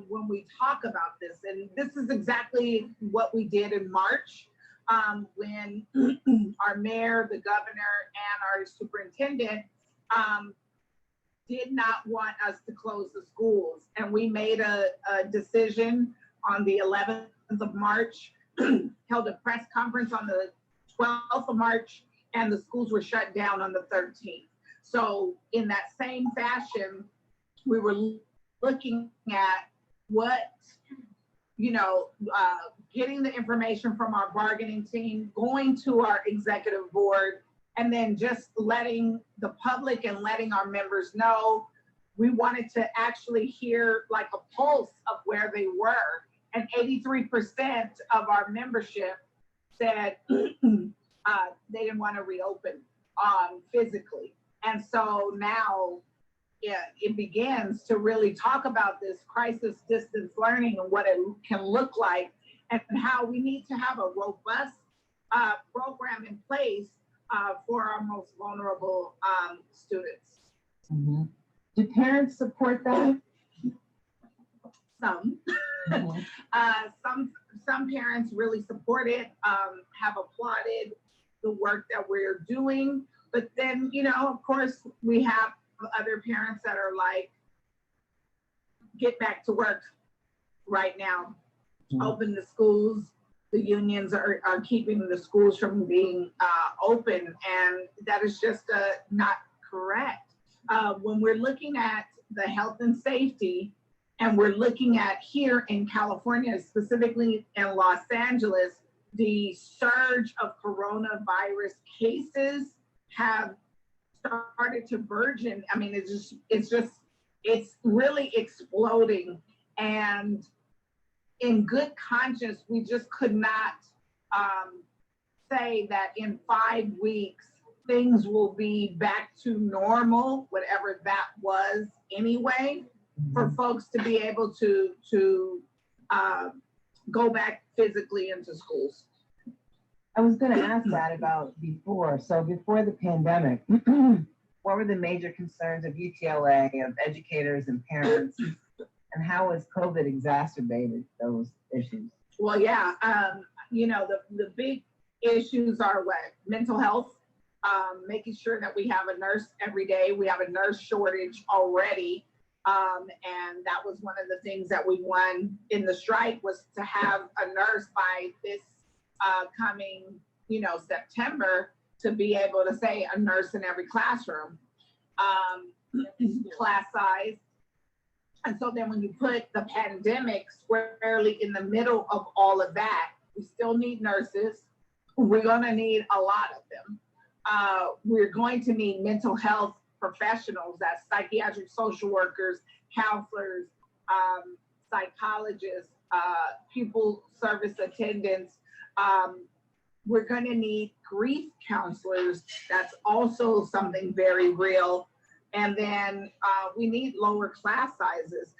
when we talk about this. And this is exactly what we did in March when our mayor, the governor, and our superintendent did not want us to close the schools. And we made a decision on the 11th of March, held a press conference on the 12th of March, and the schools were shut down on the 13th. So in that same fashion, we were looking at what, getting the information from our bargaining team, going to our executive board, and then just letting the public and letting our members know. We wanted to actually hear like a pulse of where they were. And 83% of our membership said they didn't want to reopen physically. And so now it begins to really talk about this crisis distance learning and what it can look like, and how we need to have a robust program in place for our most vulnerable students. Mm-hmm. Do parents support that? Some. Mm-hmm. Some parents really support it, have applauded the work that we're doing. But then, of course, we have other parents that are like, get back to work right now. Mm-hmm. Open the schools. The unions are keeping the schools from being open, and that is just not correct. When we're looking at the health and safety, and we're looking at here in California, specifically in Los Angeles, the surge of coronavirus cases have started to burgeon. I mean, it's really exploding. And in good conscience, we just could not say that in 5 weeks, things will be back to normal, whatever that was anyway, for folks to be able to go back physically into schools. I was going to ask that about before. So before the pandemic, what were the major concerns of UTLA, of educators and parents, and how has COVID exacerbated those issues? Well, yeah, the big issues are what? Mental health, making sure that we have a nurse every day. We have a nurse shortage already. And that was one of the things that we won in the strike, was to have a nurse by this coming, September, to be able to say a nurse in every classroom, class size. And so then when you put the pandemic squarely in the middle of all of that, we still need nurses. We're going to need a lot of them. We're going to need mental health professionals, that's psychiatric social workers, counselors, psychologists, pupil service attendants. We're going to need grief counselors. That's also something very real. And then we need lower class sizes.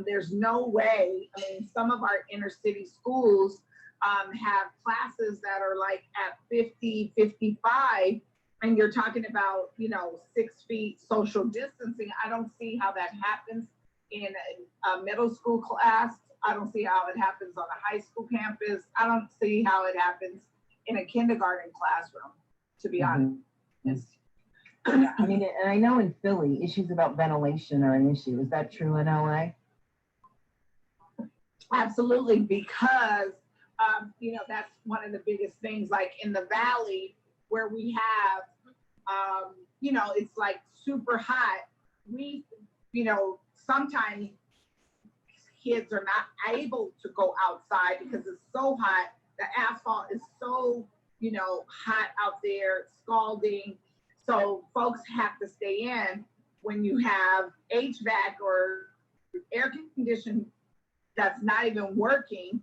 There's no way, some of our inner city schools have classes that are like at 50, 55, and you're talking about, 6 feet social distancing. I don't see how that happens in a middle school class. I don't see how it happens on a high school campus. I don't see how it happens in a kindergarten classroom, to be honest. Yeah, and I know in Philly, issues about ventilation are an issue. Is that true in LA? Absolutely, because, that's one of the biggest things, like in the Valley, where we have, it's like super hot, we, you know, sometimes kids are not able to go outside because it's so hot. The asphalt is so, you know, hot out there, scalding. So folks have to stay in. When you have HVAC or air conditioning that's not even working,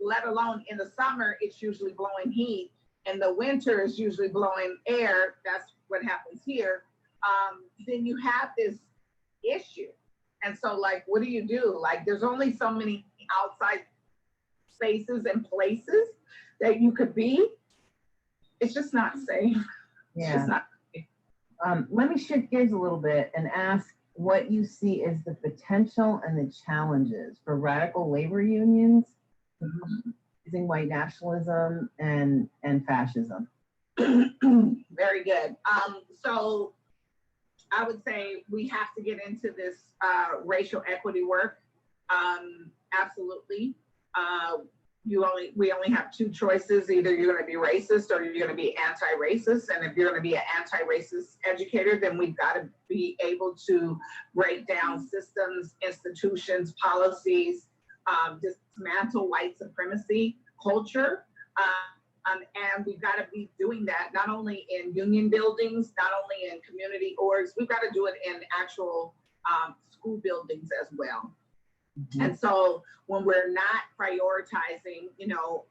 let alone in the summer, it's usually blowing heat. In the winter, it's usually blowing air. That's what happens here. Then you have this issue. And so, like, what do you do? Like, there's only so many outside spaces and places that you could be. It's just not safe. It's Yeah. just not safe. Let me shift gears a little bit and ask what you see as the potential and the challenges for radical labor unions using white nationalism and fascism. Very good. So I would say we have to get into this racial equity work. Absolutely. We only have two choices. Either you're going to be racist or you're going to be anti-racist. And if you're going to be an anti-racist educator, then we've got to be able to break down systems, institutions, policies, dismantle white supremacy culture. And we've got to be doing that not only in union buildings, not only in community orgs, we've got to do it in actual school buildings as well. And so when we're not prioritizing, you know,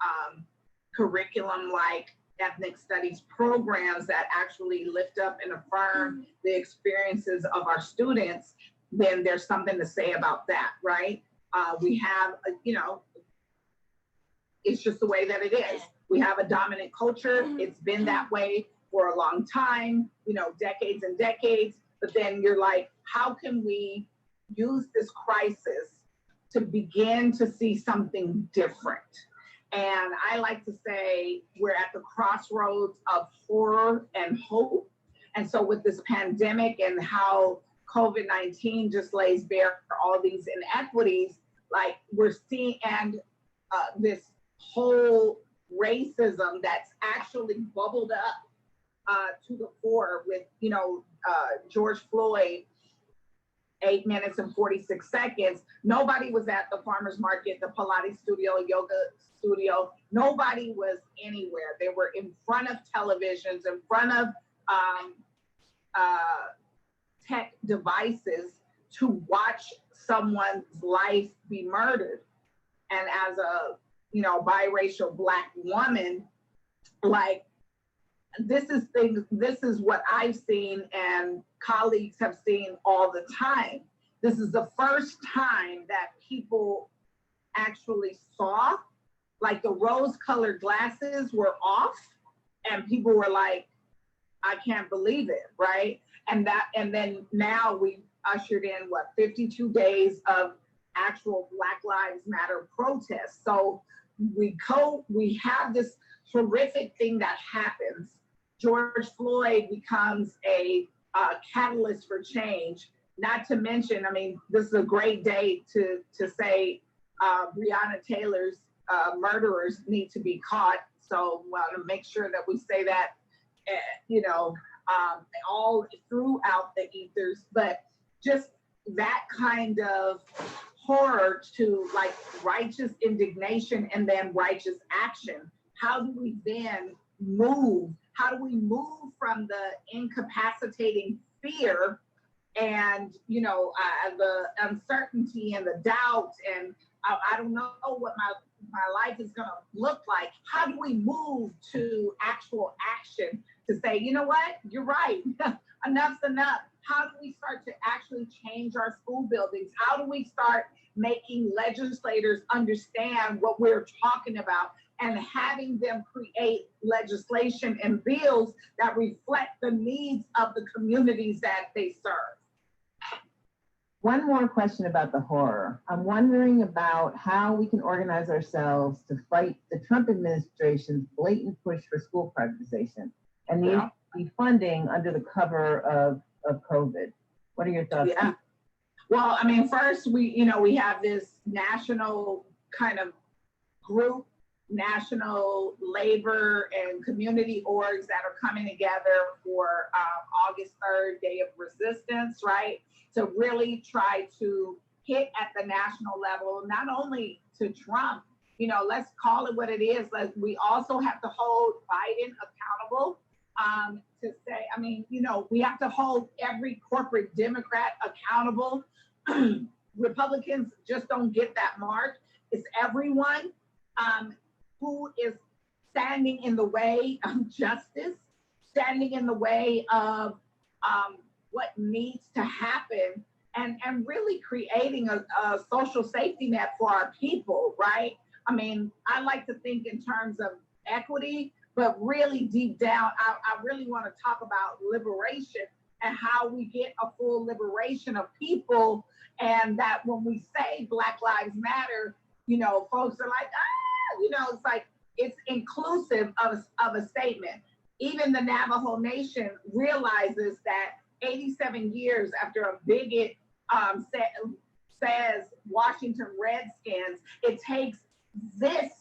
curriculum like ethnic studies programs that actually lift up and affirm the experiences of our students, then there's something to say about that, right? We have, you know, it's just the way that it is. We have a dominant culture. It's been that way for a long time, you know, decades and decades. But then you're like, how can we use this crisis to begin to see something different? And I like to say we're at the crossroads of horror and hope. And so with this pandemic and how COVID-19 just lays bare all these inequities, like we're seeing, and this whole racism that's actually bubbled up to the fore with, you know, George Floyd, 8 minutes and 46 seconds. Nobody was at the farmer's market, the Pilates studio, yoga studio. Nobody was anywhere. They were in front of televisions, in front of tech devices to watch someone's life be murdered. And as a, you know, biracial Black woman, like, this is what I've seen and colleagues have seen all the time. This is the first time that people actually saw, like, the rose-colored glasses were off and people were like, I can't believe it, right? And then now we ushered in, what, 52 days of actual Black Lives Matter protests. So we have this horrific thing that happens. George Floyd becomes a catalyst for change. Not to mention, I mean, this is a great day to say Breonna Taylor's murderers need to be caught. So to make sure that we say that, you know, all throughout the ethers, but just that kind of horror to, like, righteous indignation and then righteous action. How do we then move? How do we move from the incapacitating fear and, you know, the uncertainty and the doubt and I don't know what my life is gonna look like. How do we move to actual action to say, you know what, you're right, enough's enough. How do we start to actually change our school buildings? How do we start making legislators understand what we're talking about and having them create legislation and bills that reflect the needs of the communities that they serve? One more question about the horror. I'm wondering about how we can organize ourselves to fight the Trump administration's blatant push for school privatization and the funding under the cover of COVID. What are your thoughts? Yeah. Well, I mean, first we have this national kind of group national labor and community orgs that are coming together for August 3rd, Day of Resistance, right? To really try to hit at the national level, not only to Trump, you know, let's call it what it is. We also have to hold Biden accountable to say, I mean, you know, we have to hold every corporate Democrat accountable. Republicans just don't get that mark. It's everyone who is standing in the way of justice, standing in the way of what needs to happen, and really creating a social safety net for our people, right? I mean, I like to think in terms of equity, but really deep down, I really want to talk about liberation and how we get a full liberation of people. And that when we say Black Lives Matter, you know, folks are like, you know, it's like, it's inclusive of a statement. Even the Navajo Nation realizes that 87 years after a bigot says Washington Redskins, it takes this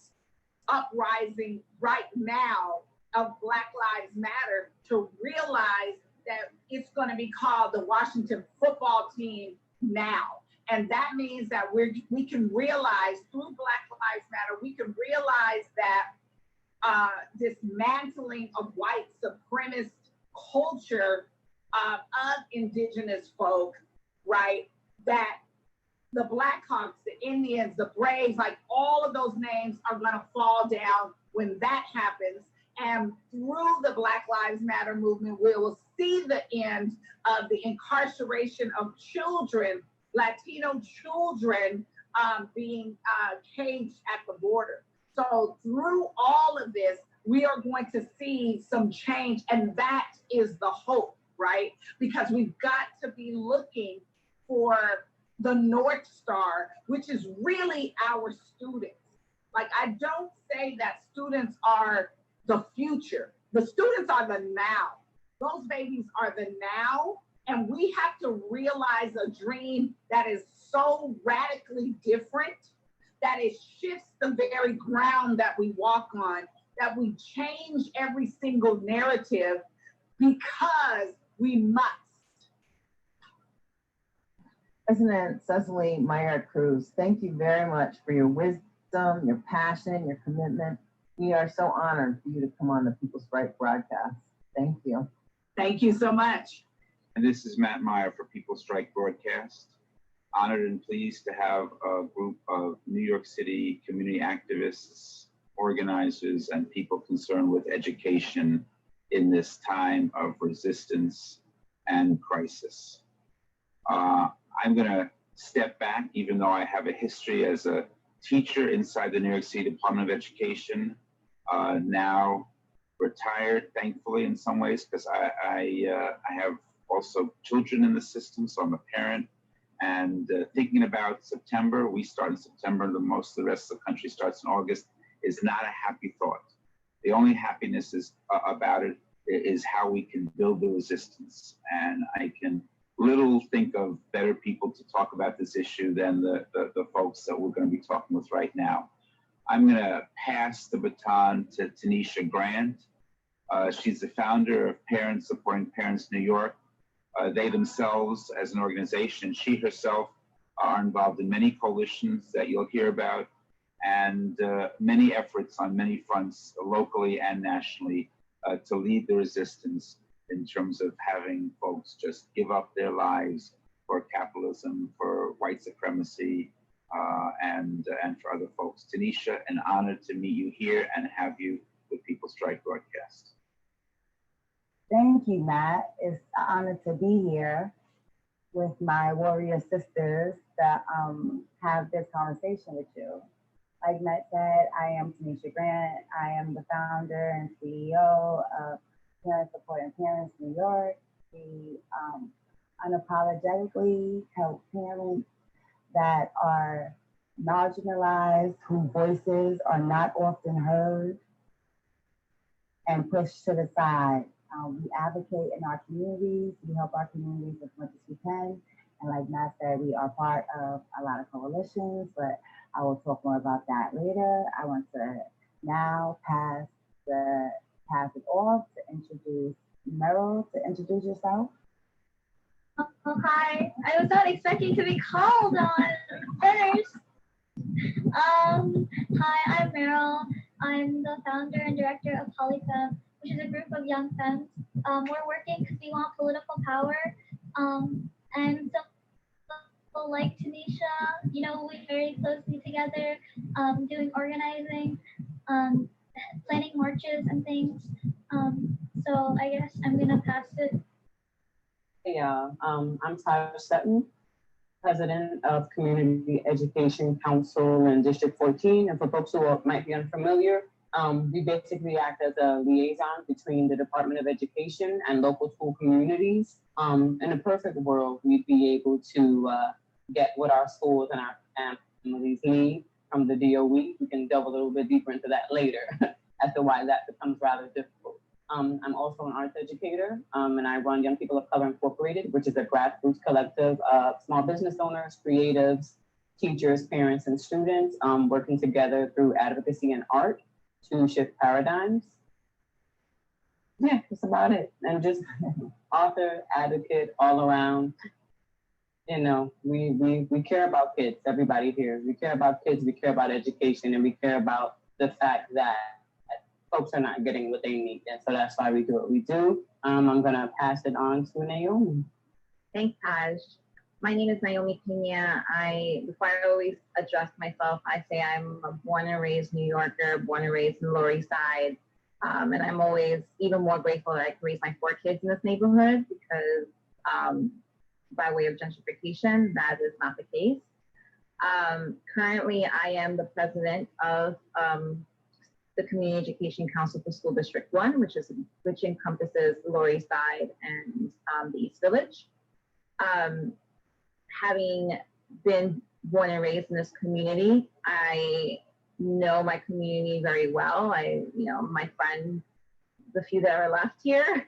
uprising right now of Black Lives Matter to realize that it's going to be called the Washington Football Team now. And that means that we can realize through Black Lives Matter, we can realize that dismantling of white supremacist culture of indigenous folk, right? That the Blackhawks, the Indians, the Braves, like all of those names are gonna fall down when that happens. And through the Black Lives Matter movement, we will see the end of the incarceration of children, Latino children being caged at the border. So through all of this, we are going to see some change, and that is the hope, right? Because we've got to be looking for the North Star, which is really our students. Like, I don't say that students are the future. The students are the now. Those babies are the now, and we have to realize a dream that is so radically different that it shifts the very ground that we walk on, that we change every single narrative because we must. President Cecily Meyer Cruz, thank you very much for your wisdom, your passion, your commitment. We are so honored for you to come on the People's Strike broadcast. Thank you. Thank you so much. And this is Matt Meyer for People's Strike Broadcast. Honored and pleased to have a group of New York City community activists, organizers, and people concerned with education in this time of resistance and crisis. I'm going to step back, even though I have a history as a teacher inside the New York City Department of Education, now retired, thankfully, in some ways, because I have also children in the system, so I'm a parent. And thinking about September, we start in September, and most of the rest of the country starts in August, is not a happy thought. The only happiness is about it is how we can build the resistance. And I can little think of better people to talk about this issue than the folks that we're going to be talking with right now. I'm going to pass the baton to Tanisha Grant. She's the founder of Parents Supporting Parents New York. They themselves, as an organization, she herself, are involved in many coalitions that you'll hear about, and many efforts on many fronts, locally and nationally, to lead the resistance in terms of having folks just give up their lives for capitalism, for white supremacy, and for other folks. Tanisha, an honor to meet you here and have you with People's Strike Broadcast. Thank you, Matt. It's an honor to be here with my warrior sisters that have this conversation with you. Like Matt said, I am Tanisha Grant. I am the founder and CEO of Parents Supporting Parents New York. We unapologetically help parents that are marginalized, whose voices are not often heard and pushed to the side. We advocate in our communities. We help our communities as much as we can. And like Matt said, we are part of a lot of coalitions, but I will talk more about that later. I want to now pass it off to introduce Meryl to introduce yourself. Oh, hi. I was not expecting to be called on first. Hi, I'm Meryl. I'm the founder and director of Polyfem, which is a group of young femmes. We're working because we want political power. And so like Tanisha, you know, we very closely together, doing organizing, planning marches and things. So I guess I'm gonna pass it. Yeah, I'm Tyler Sutton, President of Community Education Council in District 14. And for folks who might be unfamiliar, we basically act as a liaison between the Department of Education and local school communities. In a perfect world, we'd be able to get what our schools and our families need from the DOE. We can delve a little bit deeper into that later as to why that becomes rather difficult. I'm also an arts educator, and I run Young People of Color Incorporated, which is a grassroots collective of small business owners, creatives, teachers, parents, and students working together through advocacy and art to shift paradigms. Yeah, that's about it. And just author, advocate, all around. You know, we care about kids, everybody here. We care about kids, we care about education, and we care about the fact that folks are not getting what they need. And so that's why we do what we do. I'm gonna pass it on to Naomi. Thanks, Taj. My name is Naomi Pena. Before I always address myself, I say I'm a born and raised New Yorker, born and raised in the Lower East Side. And I'm always even more grateful that I can raise my 4 kids in this neighborhood because by way of gentrification, that is not the case. Currently, I am the president of the Community Education Council for School District 1, which encompasses the Lower East Side and the East Village. Having been born and raised in this community, I know my community very well. My friends, the few that are left here,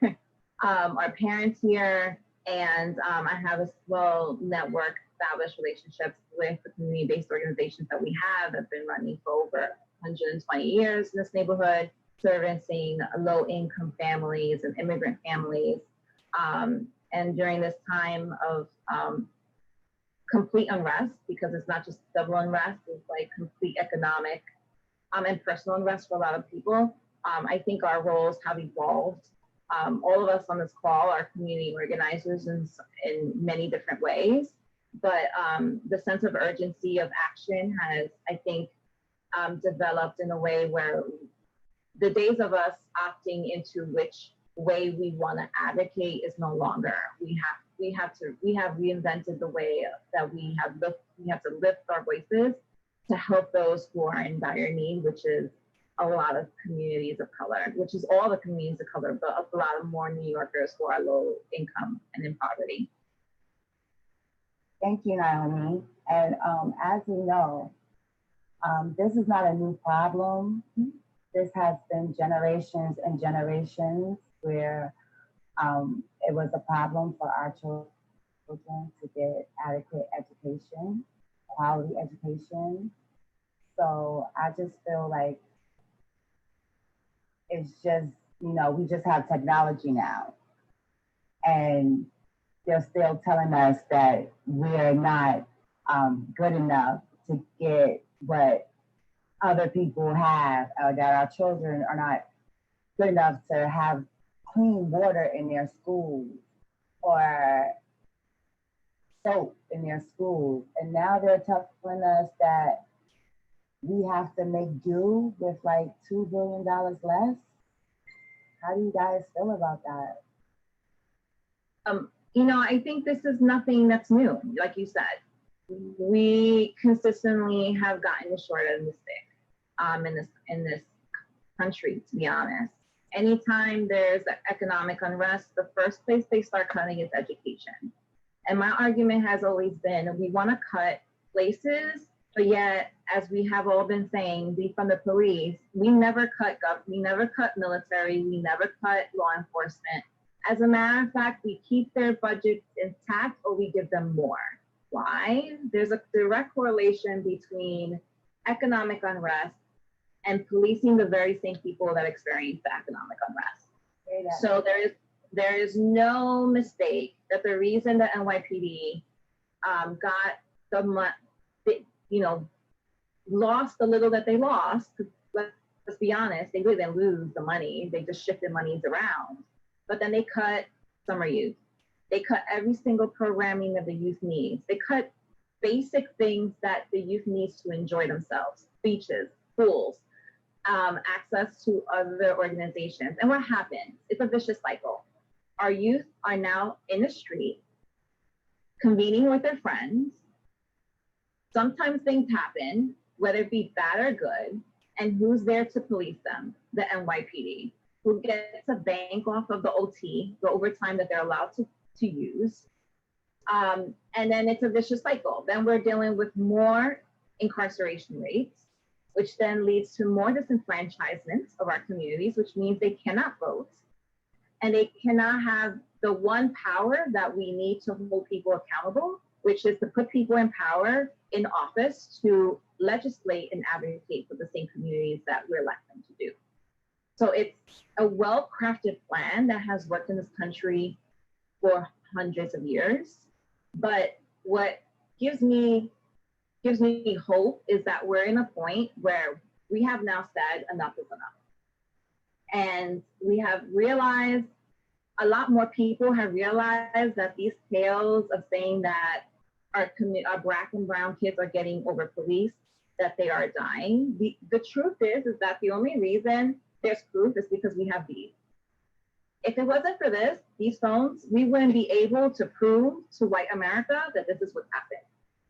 are parents here, and I have a well network established relationships with the community-based organizations that we have that have been running for over 120 years in this neighborhood, servicing low-income families and immigrant families. And during this time of complete unrest, because it's not just double unrest, it's like complete economic and personal unrest for a lot of people, I think our roles have evolved. All of us on this call are community organizers in many different ways, but the sense of urgency of action has, I think, developed in a way where the days of us opting into which way we want to advocate is no longer. We have reinvented the way that we have to lift our voices to help those who are in dire need, which is a lot of communities of color, which is all the communities of color, but a lot of more New Yorkers who are low income and in poverty. Thank you, Naomi. And as we know, this is not a new problem. This has been generations and generations where it was a problem for our children to get adequate education, quality education. So I just feel like it's just, we just have technology now. And they're still telling us that we're not good enough to get what other people have, or that our children are not good enough to have clean water in their schools or soap in their schools. And now they're telling us that we have to make do with like $2 billion less. How do you guys feel about that? I think this is nothing that's new. Like you said, we consistently have gotten the short end of the stick in this country, to be honest. Anytime there's economic unrest, the first place they start cutting is education. And my argument has always been, we want to cut places, but yet, as we have all been saying, from the police, we never cut military, we never cut law enforcement. As a matter of fact, we keep their budgets intact or we give them more. Why? There's a direct correlation between economic unrest and policing the very same people that experience the economic unrest. So there is no mistake that the reason the NYPD got lost the little that they lost, let's be honest, they didn't lose the money, they just shifted monies around. But then they cut summer youth. They cut every single programming that the youth needs. They cut basic things that the youth needs to enjoy themselves, beaches, pools, access to other organizations. And what happens? It's a vicious cycle. Our youth are now in the street, convening with their friends. Sometimes things happen, whether it be bad or good, and who's there to police them? The NYPD, who gets a bank off of the OT, the overtime that they're allowed to use. And then it's a vicious cycle. Then we're dealing with more incarceration rates, which then leads to more disenfranchisement of our communities, which means they cannot vote. And they cannot have the one power that we need to hold people accountable, which is to put people in power in office to legislate and advocate for the same communities that we elect them to do. So it's a well-crafted plan that has worked in this country for hundreds of years. But what gives me hope is that we're in a point where we have now said enough is enough. And we have realized, a lot more people have realized that these tales of saying that our Black and brown kids are getting over policed, that they are dying. The truth is that the only reason there's proof is because we have these. If it wasn't for these phones, we wouldn't be able to prove to white America that this is what happened.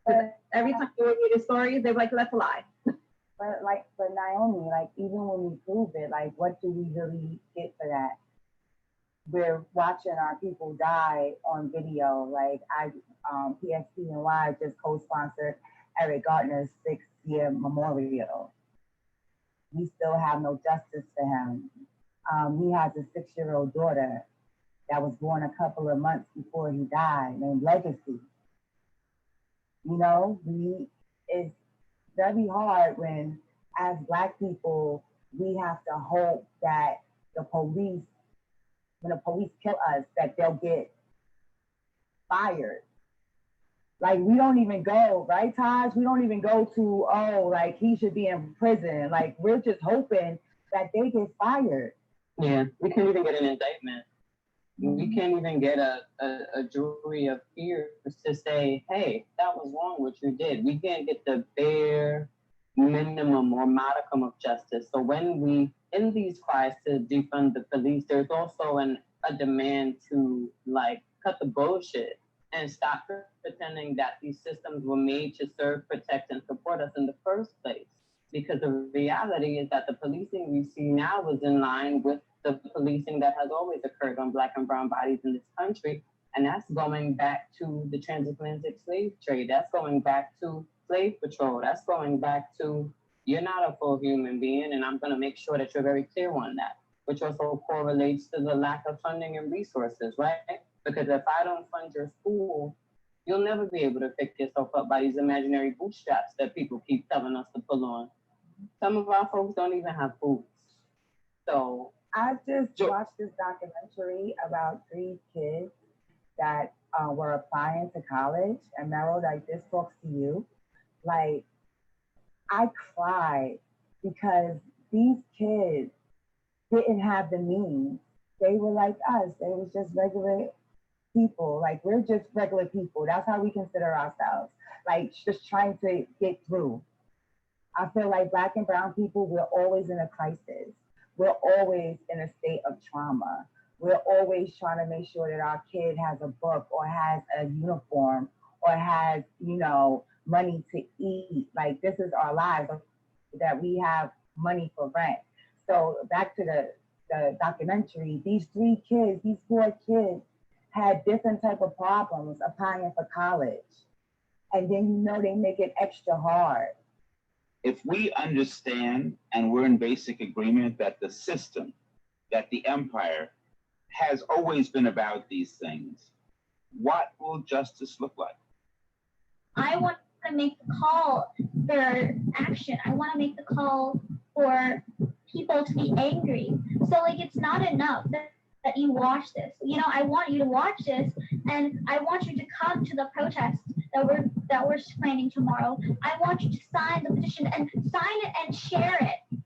Because every time they would read the stories, they're like, that's a lie. But Naomi, like, even when we prove it, like, what do we really get for that? We're watching our people die on video. Like, PSPNY just co-sponsored Eric Garner's 6-year memorial. We still have no justice for him. He has a 6-year-old daughter that was born a couple of months before he died, named Legacy. You know, it's very hard when, as Black people, we have to hope that when the police kill us, that they'll get fired. Like, we don't even go, right, Taj? We don't even go to, like, he should be in prison. Like, we're just hoping that they get fired. Yeah, we can't even get an indictment. We can't even get a jury of peers to say, hey, that was wrong what you did. We can't get the bare minimum or modicum of justice. So when we, in these cries to defund the police, there's also a demand to, like, cut the bullshit and stop pretending that these systems were made to serve, protect, and support us in the first place. Because the reality is that the policing we see now is in line with the policing that has always occurred on Black and brown bodies in this country. And that's going back to the transatlantic slave trade. That's going back to slave patrol. That's going back to, you're not a full human being, and I'm gonna make sure that you're very clear on that, which also correlates to the lack of funding and resources, right? Because if I don't fund your school, you'll never be able to pick yourself up by these imaginary bootstraps that people keep telling us to pull on. Some of our folks don't even have boots. So I just watched this documentary about 3 kids that were applying to college. And Meryl, like, this talks to you. Like, I cried because these kids didn't have the means. They were like us. They was just regular people. Like, we're just regular people. That's how we consider ourselves. Like, just trying to get through. I feel like Black and brown people, we're always in a crisis. We're always in a state of trauma. We're always trying to make sure that our kid has a book or has a uniform or has, you know, money to eat. Like, this is our lives, that we have money for rent. So back to the documentary, these 3 kids, these 4 kids had different type of problems applying for college. And then, you know, they make it extra hard. If we understand and we're in basic agreement that the system, that the empire has always been about these things, what will justice look like? I want to make the call for action. I want to make the call for people to be angry. So like it's not enough that you watch this. You know, I want you to watch this, and I want you to come to the protest that we're planning tomorrow. I want you to sign the petition and sign it and share it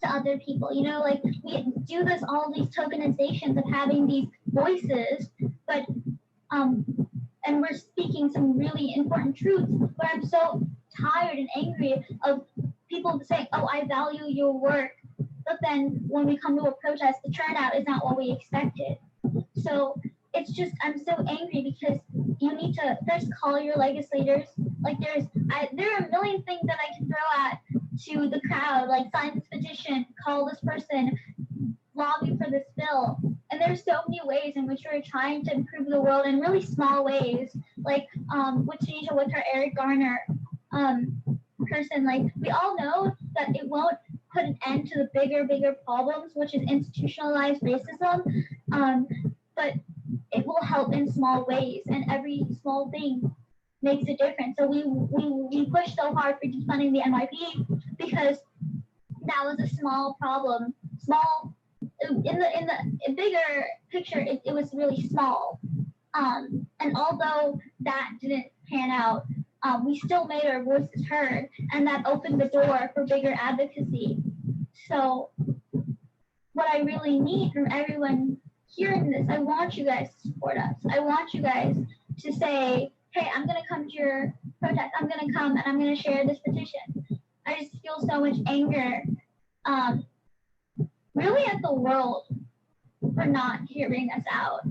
to other people. You know, like we do this, all these tokenizations of having these voices, but and we're speaking some really important truths, but I'm so tired and angry of people saying, oh, I value your work, but then when we come to a protest, the turnout is not what we expected. So it's just, I'm so angry because you need to first call your legislators. Like there are a million things that I can throw at to the crowd, like sign this petition, call this person, lobby for this bill. And there's so many ways in which we're trying to improve the world in really small ways, like with Tanisha, with her Eric Garner person. Like we all know that it won't put an end to the bigger problems, which is institutionalized racism, but it will help in small ways, and every small thing makes a difference. So we pushed so hard for defunding the NYP because that was a small problem. Small in the bigger picture, it was really small. And although that didn't pan out, we still made our voices heard, and that opened the door for bigger advocacy. So what I really need from everyone hearing this, I want you guys to support us. I want you guys to say, hey, I'm gonna come to your protest. I'm gonna come and I'm gonna share this petition. I just feel so much anger, really at the world for not hearing us out.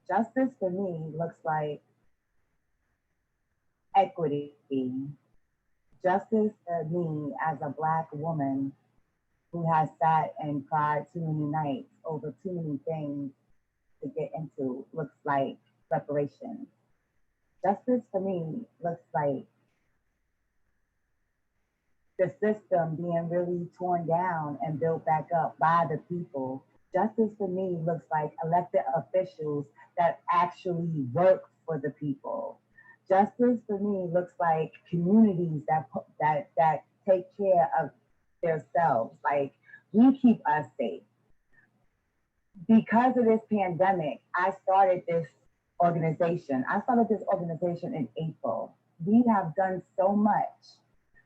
Justice for me looks like equity. Justice for me as a Black woman who has sat and cried too many nights over too many things to get into looks like reparations. Justice for me looks like the system being really torn down and built back up by the people. Justice for me looks like elected officials that actually work for the people. Justice for me looks like communities that take care of themselves, like we keep us safe. Because of this pandemic, I started this organization. In April. We have done so much.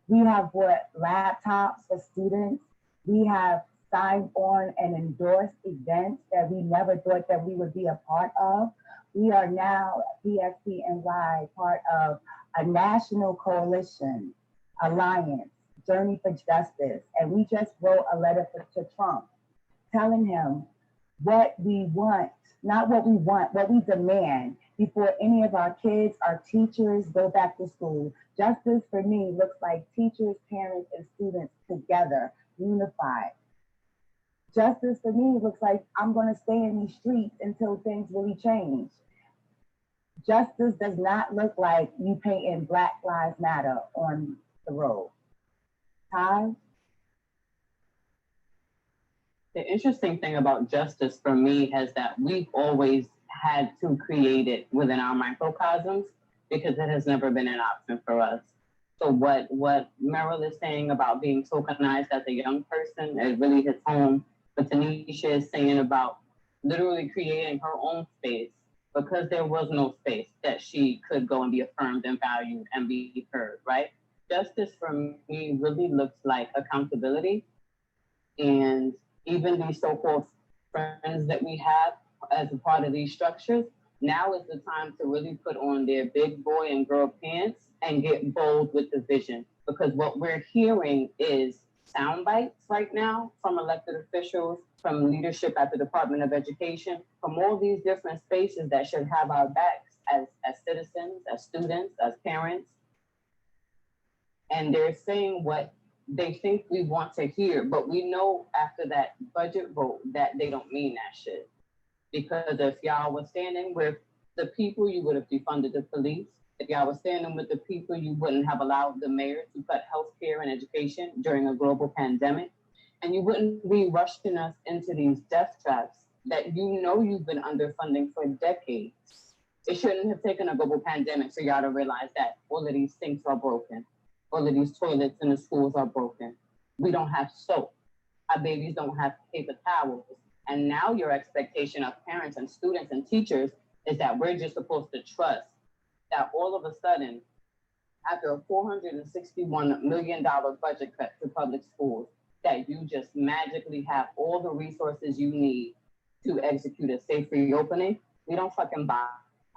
We have bought laptops for students. We have signed on and endorsed events that we never thought that we would be a part of. We are now, PSCNY, part of a national coalition, alliance, Journey for Justice. And we just wrote a letter to Trump telling him what we want, not what we want, what we demand before any of our kids, our teachers go back to school. Justice for me looks like teachers, parents, and students together, unified. Justice for me looks like I'm gonna stay in these streets until things really change. Justice does not look like you painting Black Lives Matter on the road. Ty? The interesting thing about justice for me is that we've always had to create it within our microcosms because it has never been an option for us. So what Meryl is saying about being tokenized as a young person, it really hits home. But Tanisha is saying about literally creating her own space because there was no space that she could go and be affirmed and valued and be heard, right? Justice for me really looks like accountability, and even these so-called friends that we have as a part of these structures, now is the time to really put on their big boy and girl pants and get bold with the vision. Because what we're hearing is sound bites right now from elected officials, from leadership at the Department of Education, from all these different spaces that should have our backs as citizens, as students, as parents. And they're saying what they think we want to hear, but we know after that budget vote that they don't mean that shit. Because if y'all were standing with the people, you would have defunded the police. If y'all were standing with the people, you wouldn't have allowed the mayor to cut healthcare and education during a global pandemic. And you wouldn't be rushing us into these death traps that you know you've been underfunding for decades. It shouldn't have taken a global pandemic for y'all to realize that all of these sinks are broken. All of these toilets in the schools are broken. We don't have soap. Our babies don't have paper towels. And now your expectation of parents and students and teachers is that we're just supposed to trust that all of a sudden, after a $461 million budget cut to public schools, that you just magically have all the resources you need to execute a safe reopening. We don't fucking buy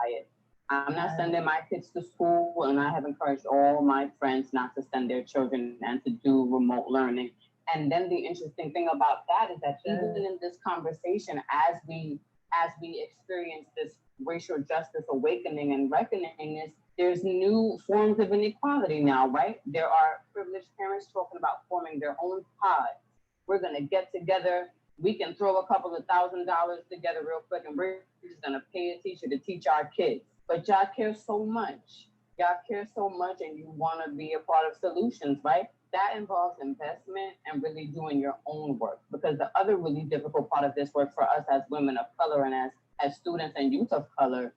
it. I'm not sending my kids to school, and I have encouraged all my friends not to send their children and to do remote learning. And then the interesting thing about that is that even in this conversation, as we experience this racial justice awakening and reckoning, there's new forms of inequality now, right? There are privileged parents talking about forming their own pod. We're gonna get together. We can throw a couple of $1,000 together real quick, and we're just gonna pay a teacher to teach our kids. But y'all care so much. Y'all care so much, and you wanna be a part of solutions, right? That involves investment and really doing your own work. Because the other really difficult part of this work for us as women of color and as students and youth of color,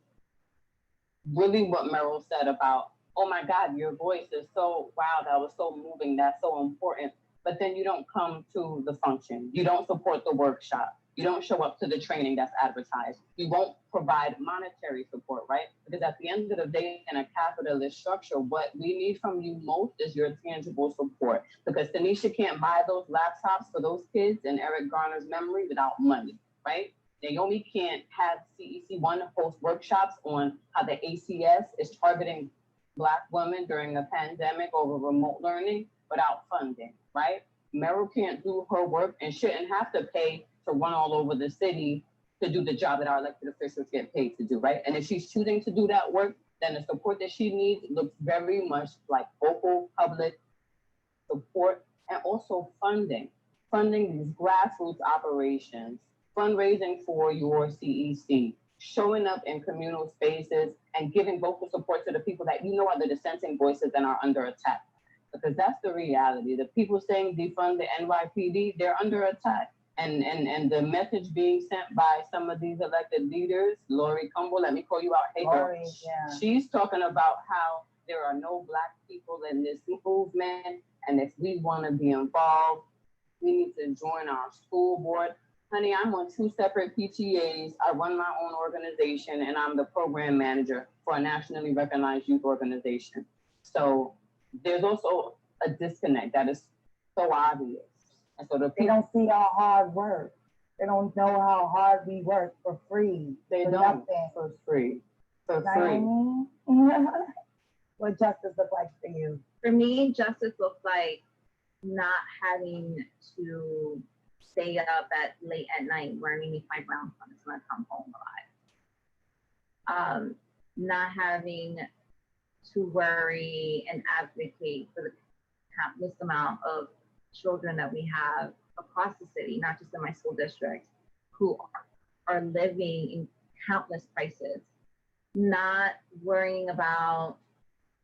really what Meryl said about, oh my God, your voice is so, wow, that was so moving, that's so important. But then you don't come to the function. You don't support the workshop. You don't show up to the training that's advertised. You won't provide monetary support, right? Because at the end of the day, in a capitalist structure, what we need from you most is your tangible support. Because Tanisha can't buy those laptops for those kids in Eric Garner's memory without money, right? Naomi can't have CEC1 host workshops on how the ACS is targeting Black women during a pandemic over remote learning without funding, right? Meryl can't do her work and shouldn't have to pay to run all over the city to do the job that our elected officials get paid to do, right? And if she's choosing to do that work, then the support that she needs looks very much like local public support and also funding these grassroots operations, fundraising for your CEC, showing up in communal spaces and giving vocal support to the people that you know are the dissenting voices and are under attack. Because that's the reality. The people saying defund the NYPD, they're under attack. And the message being sent by some of these elected leaders, Lori Cumbo, let me call you out. Hey, girl. Yeah. She's talking about how there are no Black people in this movement. And if we want to be involved, we need to join our school board. Honey, I'm on 2 separate PTAs. I run my own organization, and I'm the program manager for a nationally recognized youth organization. So there's also a disconnect that is so obvious. And so they don't see our hard work. They don't know how hard we work for free. They for don't nothing. for free. For Know free. what I mean? What justice look like for you? For me, justice looks like not having to stay up late at night worrying if my grandson is gonna come home alive. Not having to worry and advocate for the countless amount of children that we have across the city, not just in my school district, who are living in countless crises. Not worrying about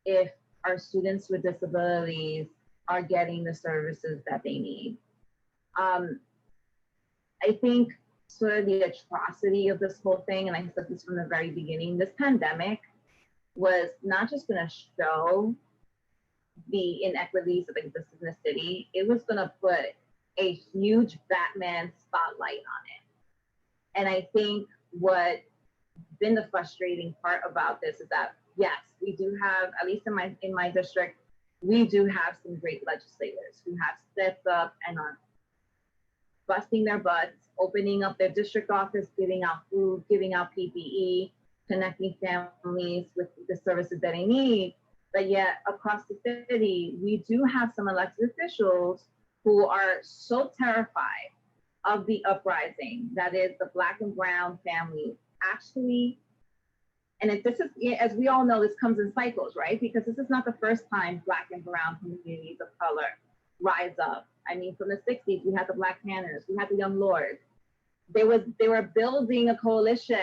if our students with disabilities are getting the services that they need. I think sort of the atrocity of this whole thing, and I said this from the very beginning, this pandemic was not just gonna show the inequities that exist in the city, it was gonna put a huge Batman spotlight on it. And I think what been the frustrating part about this is that, yes, we do have, at least in my district, we do have some great legislators who have stepped up and are busting their butts, opening up their district office, giving out food, giving out PPE, connecting families with the services that they need. But yet across the city, we do have some elected officials who are so terrified of the uprising, that is the Black and brown families actually, and this is, as we all know, this comes in cycles, right? Because this is not the first time Black and brown communities of color rise up. I mean, from the 60s, we had the Black Panthers, we had the Young Lords. They were building a coalition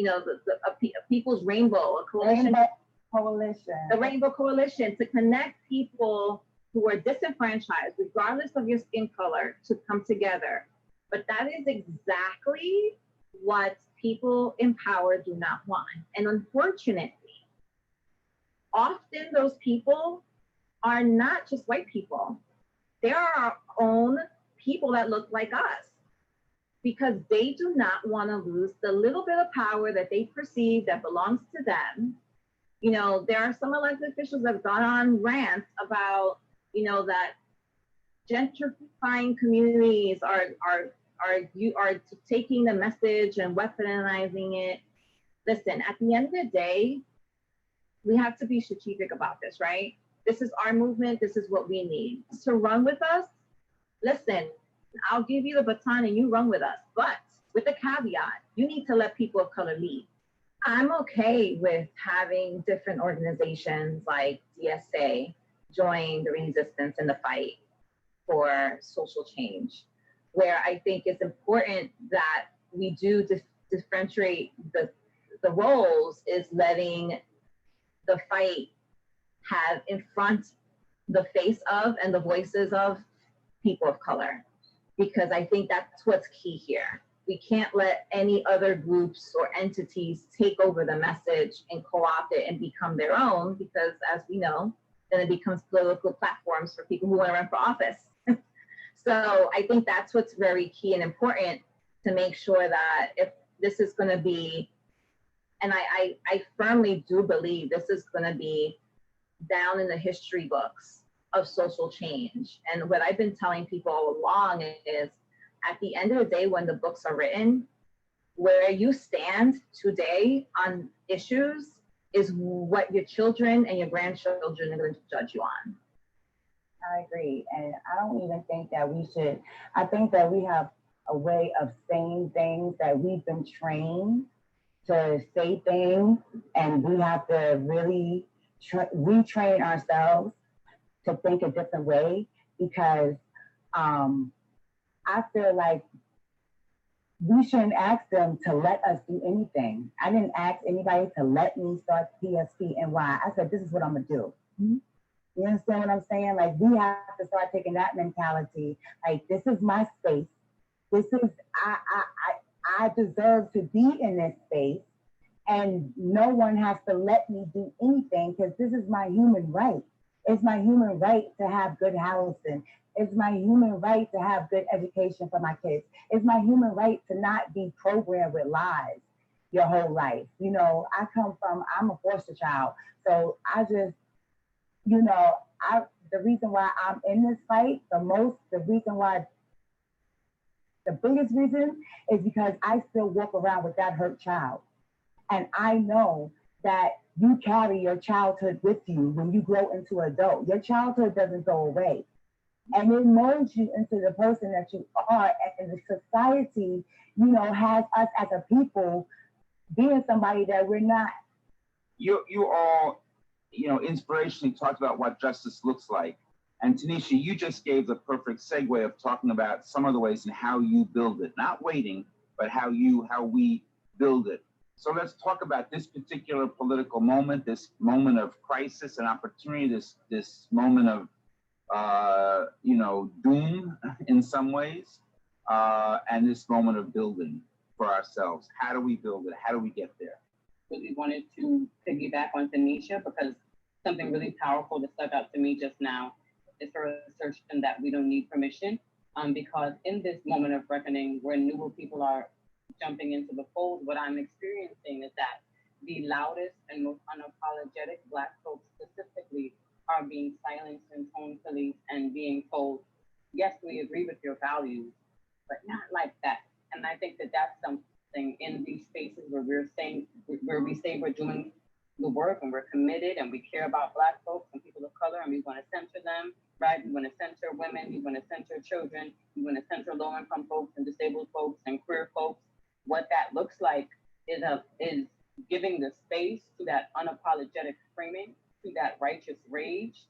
of, a People's Rainbow, a coalition. Rainbow Coalition. The Rainbow Coalition, to connect people who are disenfranchised, regardless of your skin color, to come together. But that is exactly what people in power do not want. And unfortunately, often those people are not just white people. there are our own people that look like us, because they do not want to lose the little bit of power that they perceive that belongs to them. You know, there are some elected officials that have gone on rants about, you know, that gentrifying communities are taking the message and weaponizing it. Listen, at the end of the day, we have to be strategic about this, right? This is our movement. This is what we need. To run with us, listen, I'll give you the baton and you run with us. But with a caveat, you need to let people of color lead. I'm okay with having different organizations like DSA join the resistance in the fight for social change, where I think it's important that we do differentiate the roles, is letting the fight have in front the face of and the voices of people of color, because I think that's what's key here. We can't let any other groups or entities take over the message and co-opt it and become their own, because as we know, then it becomes political platforms for people who want to run for office. So I think that's what's very key and important, to make sure that if this is going to be, and I firmly do believe this is going to be down in the history books of social change. And what I've been telling people all along is, at the end of the day, when the books are written, where you stand today on issues is what your children and your grandchildren are going to judge you on. I agree. And I don't even think that we should, I think that we have a way of saying things that we've been trained to say things, and we have to really retrain ourselves to think a different way, because I feel like we shouldn't ask them to let us do anything. I didn't ask anybody to let me start PSPNY. I said, this is what I'm gonna do. You understand what I'm saying? Like, we have to start taking that mentality. Like, this is my space. This is, I deserve to be in this space, and no one has to let me do anything, because this is my human right. It's my human right to have good housing. It's my human right to have good education for my kids. It's my human right to not be programmed with lies your whole life. You know, I'm a foster child. So I just, you know, the reason why I'm in this fight the biggest reason is because I still walk around with that hurt child. And I know that you carry your childhood with you when you grow into adult. Your childhood doesn't go away. And it molds you into the person that you are. And the society, you know, has us as a people being somebody that we're not. You all, you know, inspirationally talked about what justice looks like. And Tanisha, you just gave the perfect segue of talking about some of the ways and how you build it, not waiting, but how we build it. So let's talk about this particular political moment, this moment of crisis and opportunity, this moment of you know, doom in some ways, and this moment of building for ourselves. How do we build it? How do we get there? Really wanted to piggyback on Tanisha, because something really powerful that stuck out to me just now is her assertion that we don't need permission, because in this moment of reckoning, where newer people are jumping into the fold, what I'm experiencing is that the loudest and most unapologetic Black folks specifically are being silenced and tone policed and being told, yes, we agree with your values, but not like that. And I think that that's something in these spaces where we say we're doing the work and we're committed and we care about Black folks and people of color, and we want to center them, right? We want to center women, we want to center children, we want to center low-income folks and disabled folks and queer folks. What that looks like is giving the space to that unapologetic framing, to that righteous rage,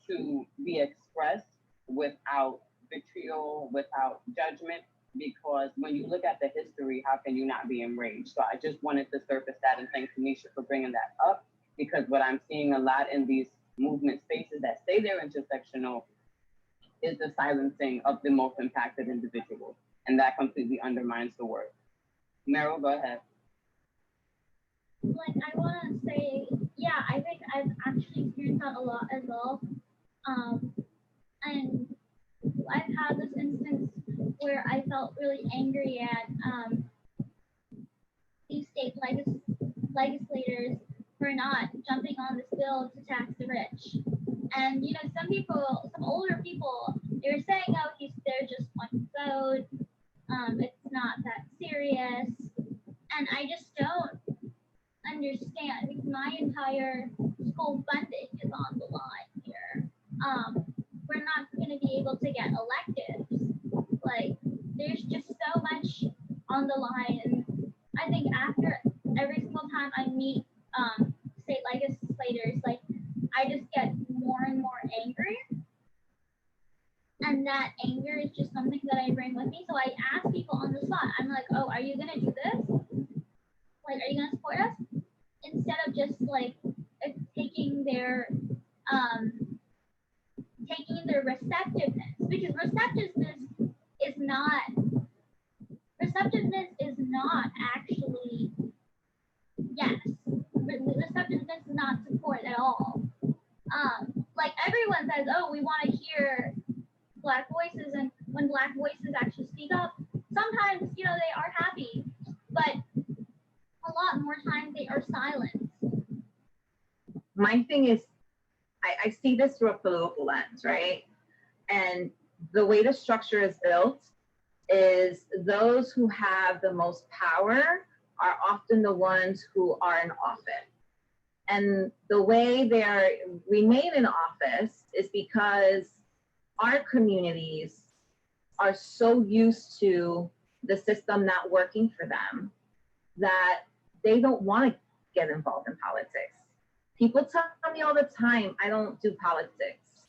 to be expressed without vitriol, without judgment, because when you look at the history, how can you not be enraged? So I just wanted to surface that and thank Tanisha for bringing that up, because what I'm seeing a lot in these movement spaces that say they're intersectional is the silencing of the most impacted individuals, and that completely undermines the work. Meryl, go ahead. Like, I want to say, yeah, I think I've actually experienced that a lot as well. And where I felt really angry at these state legislators for not jumping on this bill to tax the rich. And you know, some older people, they were saying, "Oh, they're just one vote. It's not that serious." And I just don't understand, because my entire school funding is on the line here. We're not going to be able to get electives. Like, there's just so much on the line. And I think after every single time I meet state legislators, like, I just get more and more angry. And that anger is just something that I bring with me. So I ask people on the spot, I'm like, "Oh, are you going to do this? Like, are you going to support us?" Instead of just like taking their receptiveness, because receptiveness is not actually yes. Receptiveness is not support at all. Like, everyone says, "Oh, we want to hear Black voices," and when Black voices actually speak up, sometimes, you know, they are happy, but a lot more times they are silent. My thing is, I see this through a political lens, right? And the way the structure is built is those who have the most power are often the ones who are in office. And the way they remain in office is because our communities are so used to the system not working for them that they don't want to get involved in politics. People tell me all the time, "I don't do politics."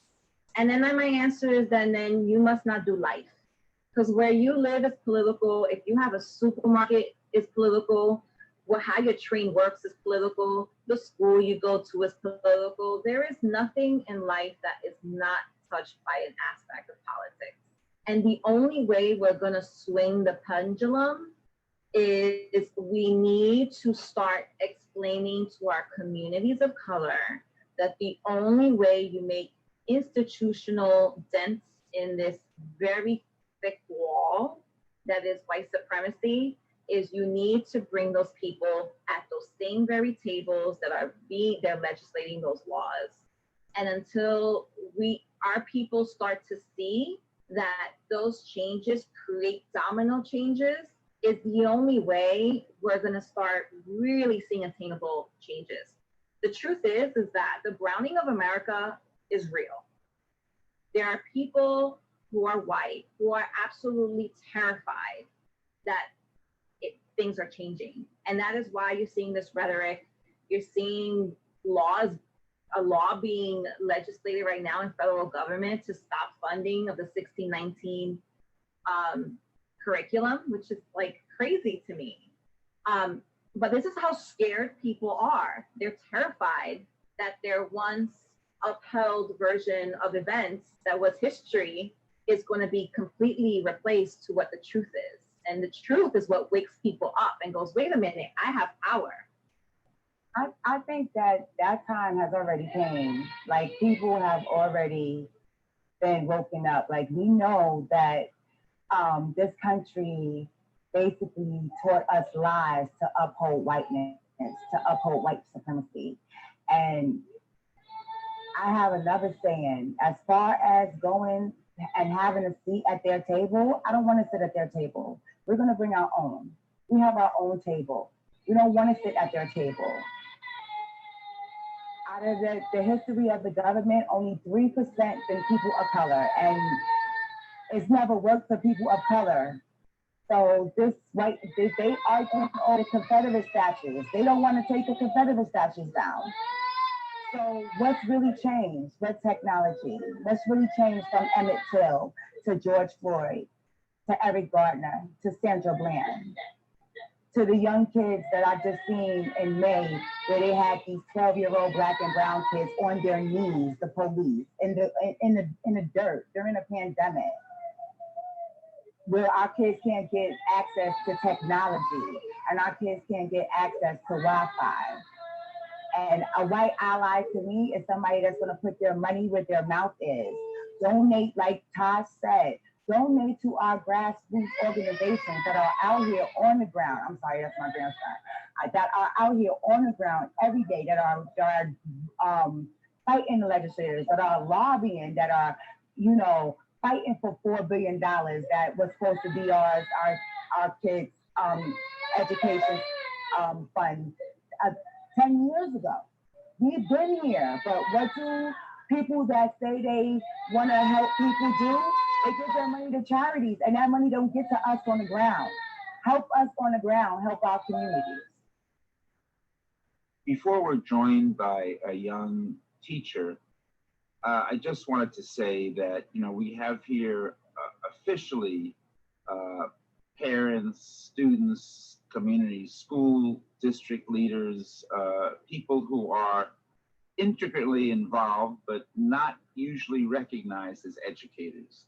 And then my answer is, then you must not do life. Because where you live is political. If you have a supermarket, it's political. How your train works is political. The school you go to is political. There is nothing in life that is not touched by an aspect of politics. And the only way we're going to swing the pendulum is we need to start explaining to our communities of color that the only way you make institutional dents in this very thick wall that is white supremacy is you need to bring those people at those same very tables that they're legislating those laws. And until our people start to see that those changes create domino changes, is the only way we're going to start really seeing attainable changes. The truth is that the browning of America is real. There are people who are white who are absolutely terrified that things are changing. And that is why you're seeing this rhetoric. You're seeing a law being legislated right now in federal government to stop funding of the 1619 curriculum, which is like crazy to me. But this is how scared people are. They're terrified that their once upheld version of events that was history is going to be completely replaced to what the truth is. And the truth is what wakes people up and goes, "Wait a minute, I have power." I think that time has already came. Like, people have already been woken up. Like, we know that this country basically taught us lies to uphold whiteness, to uphold white supremacy. And I have another saying, as far as going and having a seat at their table, I don't want to sit at their table. We're going to bring our own. We have our own table. We don't want to sit at their table. Out of the history of the government, only 3% been people of color, and it's never worked for people of color. So they argue over the Confederate statues. They don't want to take the Confederate statues down. So what's really changed? What technology? What's really changed from Emmett Till to George Floyd, to Eric Gardner, to Sandra Bland, to the young kids that I just seen in May, where they had these 12-year-old Black and brown kids on their knees, the police, in the dirt during a pandemic, where our kids can't get access to technology and our kids can't get access to Wi-Fi. And a white ally to me is somebody that's going to put their money where their mouth is. Donate, like Tosh said, donate to our grassroots organizations that are out here on the ground. I'm sorry, that's my grandson. That are out here on the ground every day, that are fighting the legislators, that are lobbying, that are, you know, fighting for $4 billion that was supposed to be our kids' education fund 10 years ago. We've been here, but what do people that say they want to help people do? They give their money to charities, and that money don't get to us on the ground. Help us on the ground, help our communities. Before we're joined by a young teacher, I just wanted to say that, you know, we have here officially parents, students, community, school district leaders, people who are intricately involved, but not usually recognized as educators.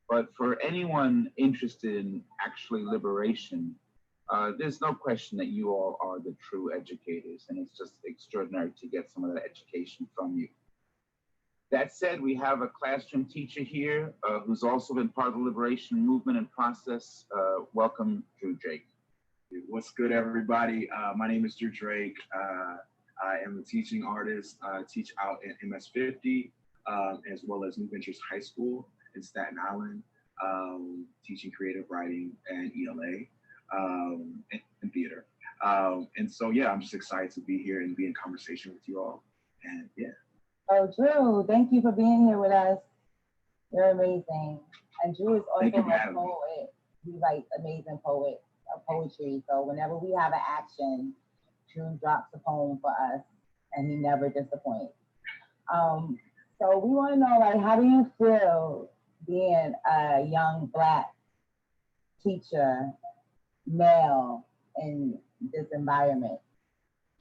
But for anyone interested in actually liberation, there's no question that you all are the true educators, and it's just extraordinary to get some of that education from you. That said, we have a classroom teacher here who's also been part of the liberation movement and process. Welcome, Drew Drake. What's good, everybody? My name is Drew Drake. I am a teaching artist. I teach out at MS50, as well as New Ventures High School in Staten Island, teaching creative writing and ELA and theater. And so, yeah, I'm just excited to be here and be in conversation with you all. And yeah. Oh, Drew, thank you for being here with us. You're amazing. And Drew is also a poet. He writes amazing poetry. So whenever we have an action, Drew drops a poem for us, and he never disappoints. So we want to know, like, how do you feel being a young Black teacher, male, in this environment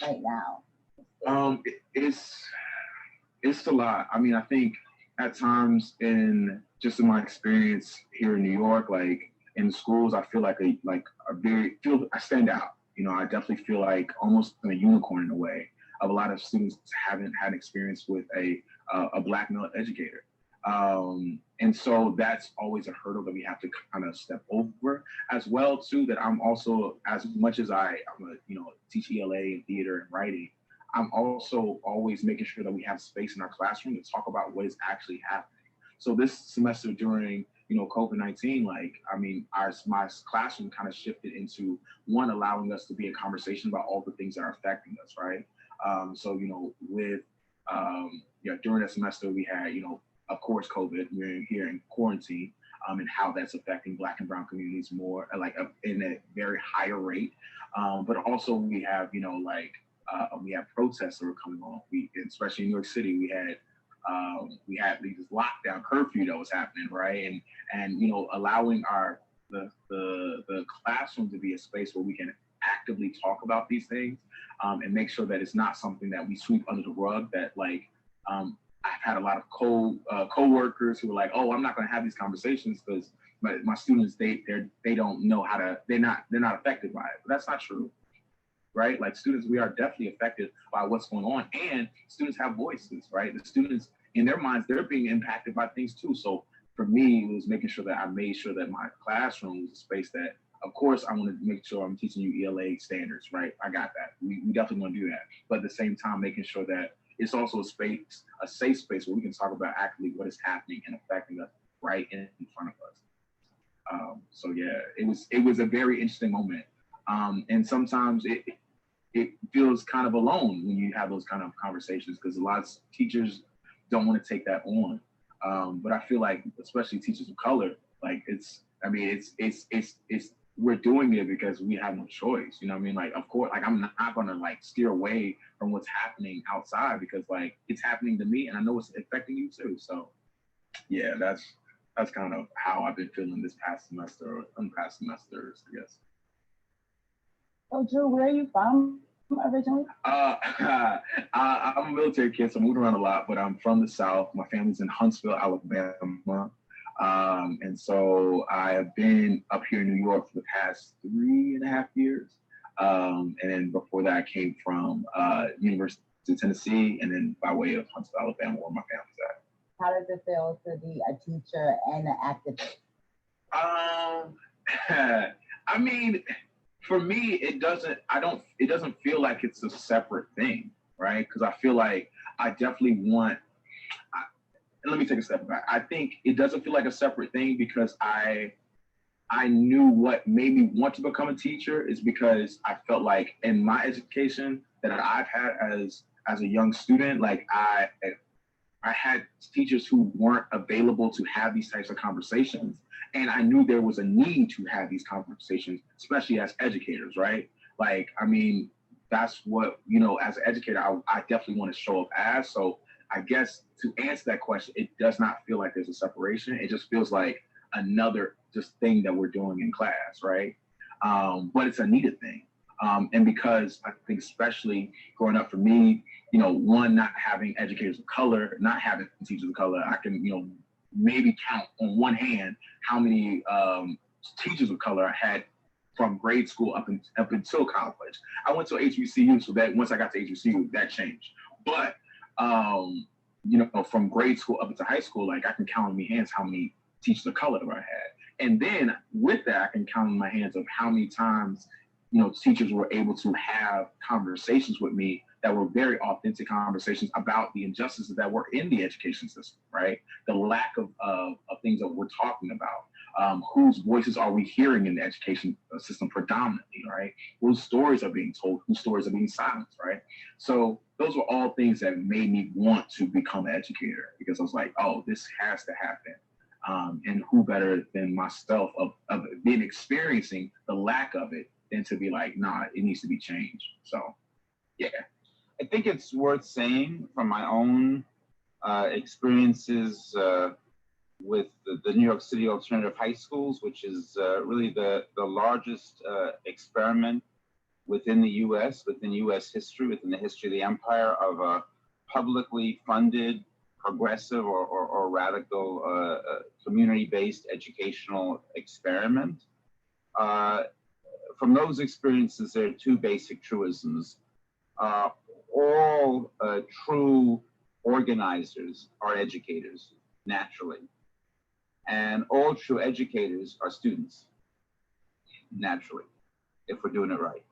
right now? It's a lot. I mean, I think at times in my experience here in New York, like in the schools, I feel like I stand out. You know, I definitely feel like almost a unicorn in a way. Of a lot of students haven't had experience with a Black male educator. And so that's always a hurdle that we have to kind of step over, as well too, that I'm also, as much as I'm teach ELA and theater and writing, I'm also always making sure that we have space in our classroom to talk about what is actually happening. So this semester during, COVID-19, my classroom kind of shifted into one, allowing us to be in conversation about all the things that are affecting us, right? During that semester we had, of course, COVID, we're here in quarantine, and how that's affecting Black and brown communities more, in a very higher rate. But also we have, we have protests that were coming on. Especially in New York City, we had this lockdown curfew that was happening, right? And allowing the classroom to be a space where we can actively talk about these things, and make sure that it's not something that we sweep under the rug. That I've had a lot of co-workers who were like, "Oh, I'm not going to have these conversations because my students they don't know how to. They're not affected by it." But that's not true. Right? Like students, we are definitely affected by what's going on, and students have voices, right? The students, in their minds, they're being impacted by things too. So for me, it was making sure that I made sure that my classroom was a space that, of course, I want to make sure I'm teaching you ELA standards, right? I got that. We definitely want to do that. But at the same time, making sure that it's also a safe space where we can talk about actively what is happening and affecting us right in front of us. So yeah, it was a very interesting moment. And sometimes it feels kind of alone when you have those kind of conversations, because a lot of teachers don't want to take that on. But I feel like, especially teachers of color, we're doing it because we have no choice. You know what I mean? Like, of course, I'm not gonna steer away from what's happening outside, because it's happening to me and I know it's affecting you too. So yeah, that's kind of how I've been feeling this past semester, or past semesters, I guess. Oh, Drew, where are you from originally? I'm a military kid, so I moved around a lot, but I'm from the South. My family's in Huntsville, Alabama. And so I have been up here in New York for the past 3.5 years. And then before that, I came from University of Tennessee, and then by way of Huntsville, Alabama, where my family's at. How does it feel to be a teacher and an activist? I mean, for me, it doesn't feel like it's a separate thing, right? Because I feel like I definitely want, and let me take a step back. I think it doesn't feel like a separate thing because I knew what made me want to become a teacher is because I felt like in my education that I've had as a young student, like I had teachers who weren't available to have these types of conversations. And I knew there was a need to have these conversations, especially as educators, right? Like, I mean, that's what, as an educator, I definitely want to show up as. So I guess to answer that question, it does not feel like there's a separation. It just feels like another just thing that we're doing in class, right? But it's a needed thing. And because I think especially growing up for me, one, not having educators of color, not having teachers of color, I can, maybe count on one hand how many teachers of color I had from grade school up until college. I went to HBCU, so that once I got to HBCU, that changed. But, from grade school up into high school, like I can count on my hands how many teachers of color I had. And then with that, I can count on my hands of how many times teachers were able to have conversations with me that were very authentic conversations about the injustices that were in the education system, right? The lack of things that we're talking about. Whose voices are we hearing in the education system predominantly, right? Whose stories are being told, whose stories are being silenced, right? So those were all things that made me want to become an educator because I was like, oh, this has to happen. And who better than myself of being experiencing the lack of it than to be like, nah, it needs to be changed. So, yeah. I think it's worth saying from my own experiences with the New York City Alternative High Schools, which is really the largest experiment within the U.S., within U.S. history, within the history of the empire of a publicly funded, progressive or radical community-based educational experiment. From those experiences, there are two basic truisms. All true organizers are educators, naturally. And all true educators are students, naturally, if we're doing it right.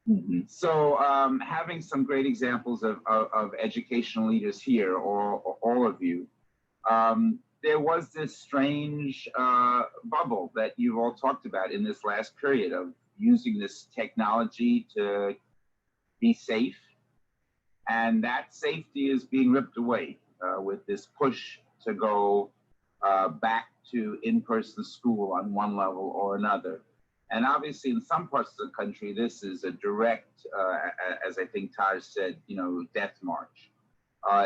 Mm-hmm. So having some great examples of educational leaders here, or all of you, there was this strange bubble that you've all talked about in this last period of using this technology to be safe. And that safety is being ripped away with this push to go back to in-person school on one level or another. And obviously in some parts of the country, this is a direct, as I think Taj said, death march.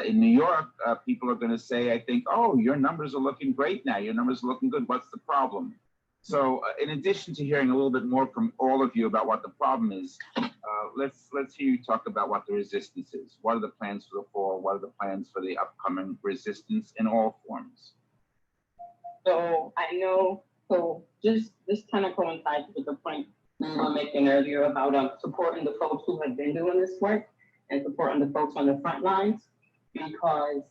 In New York, people are going to say, I think, oh, your numbers are looking great now. Your numbers are looking good. What's the problem? So in addition to hearing a little bit more from all of you about what the problem is, let's hear you talk about what the resistance is. What are the plans for the fall? What are the plans for the upcoming resistance in all forms? So I know, just this kind of coincides with the point we were making earlier about supporting the folks who have been doing this work and supporting the folks on the front lines, because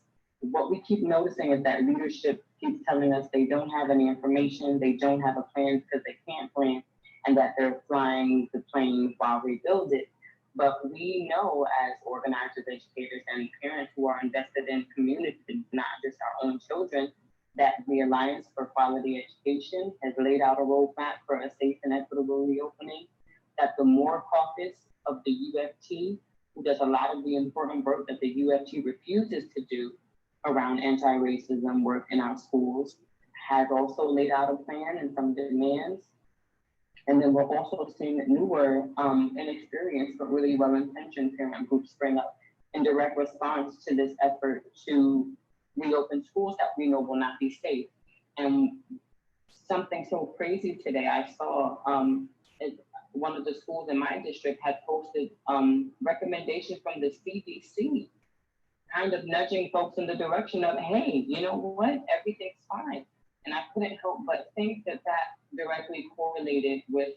what we keep noticing is that leadership keeps telling us they don't have any information, they don't have a plan because they can't plan, and that they're flying the plane while we build it. But we know as organizers, educators, and parents who are invested in communities, not just our own children, that the Alliance for Quality Education has laid out a roadmap for a safe and equitable reopening, that the Moore Caucus of the UFT, who does a lot of the important work that the UFT refuses to do around anti-racism work in our schools, has also laid out a plan and some demands. And then we're also seeing newer, inexperienced, but really well-intentioned parent groups spring up in direct response to this effort to reopen schools that we know will not be safe. And something so crazy today, I saw one of the schools in my district had posted recommendations from the CDC, kind of nudging folks in the direction of, hey, you know what, everything's fine. And I couldn't help but think that that directly correlated with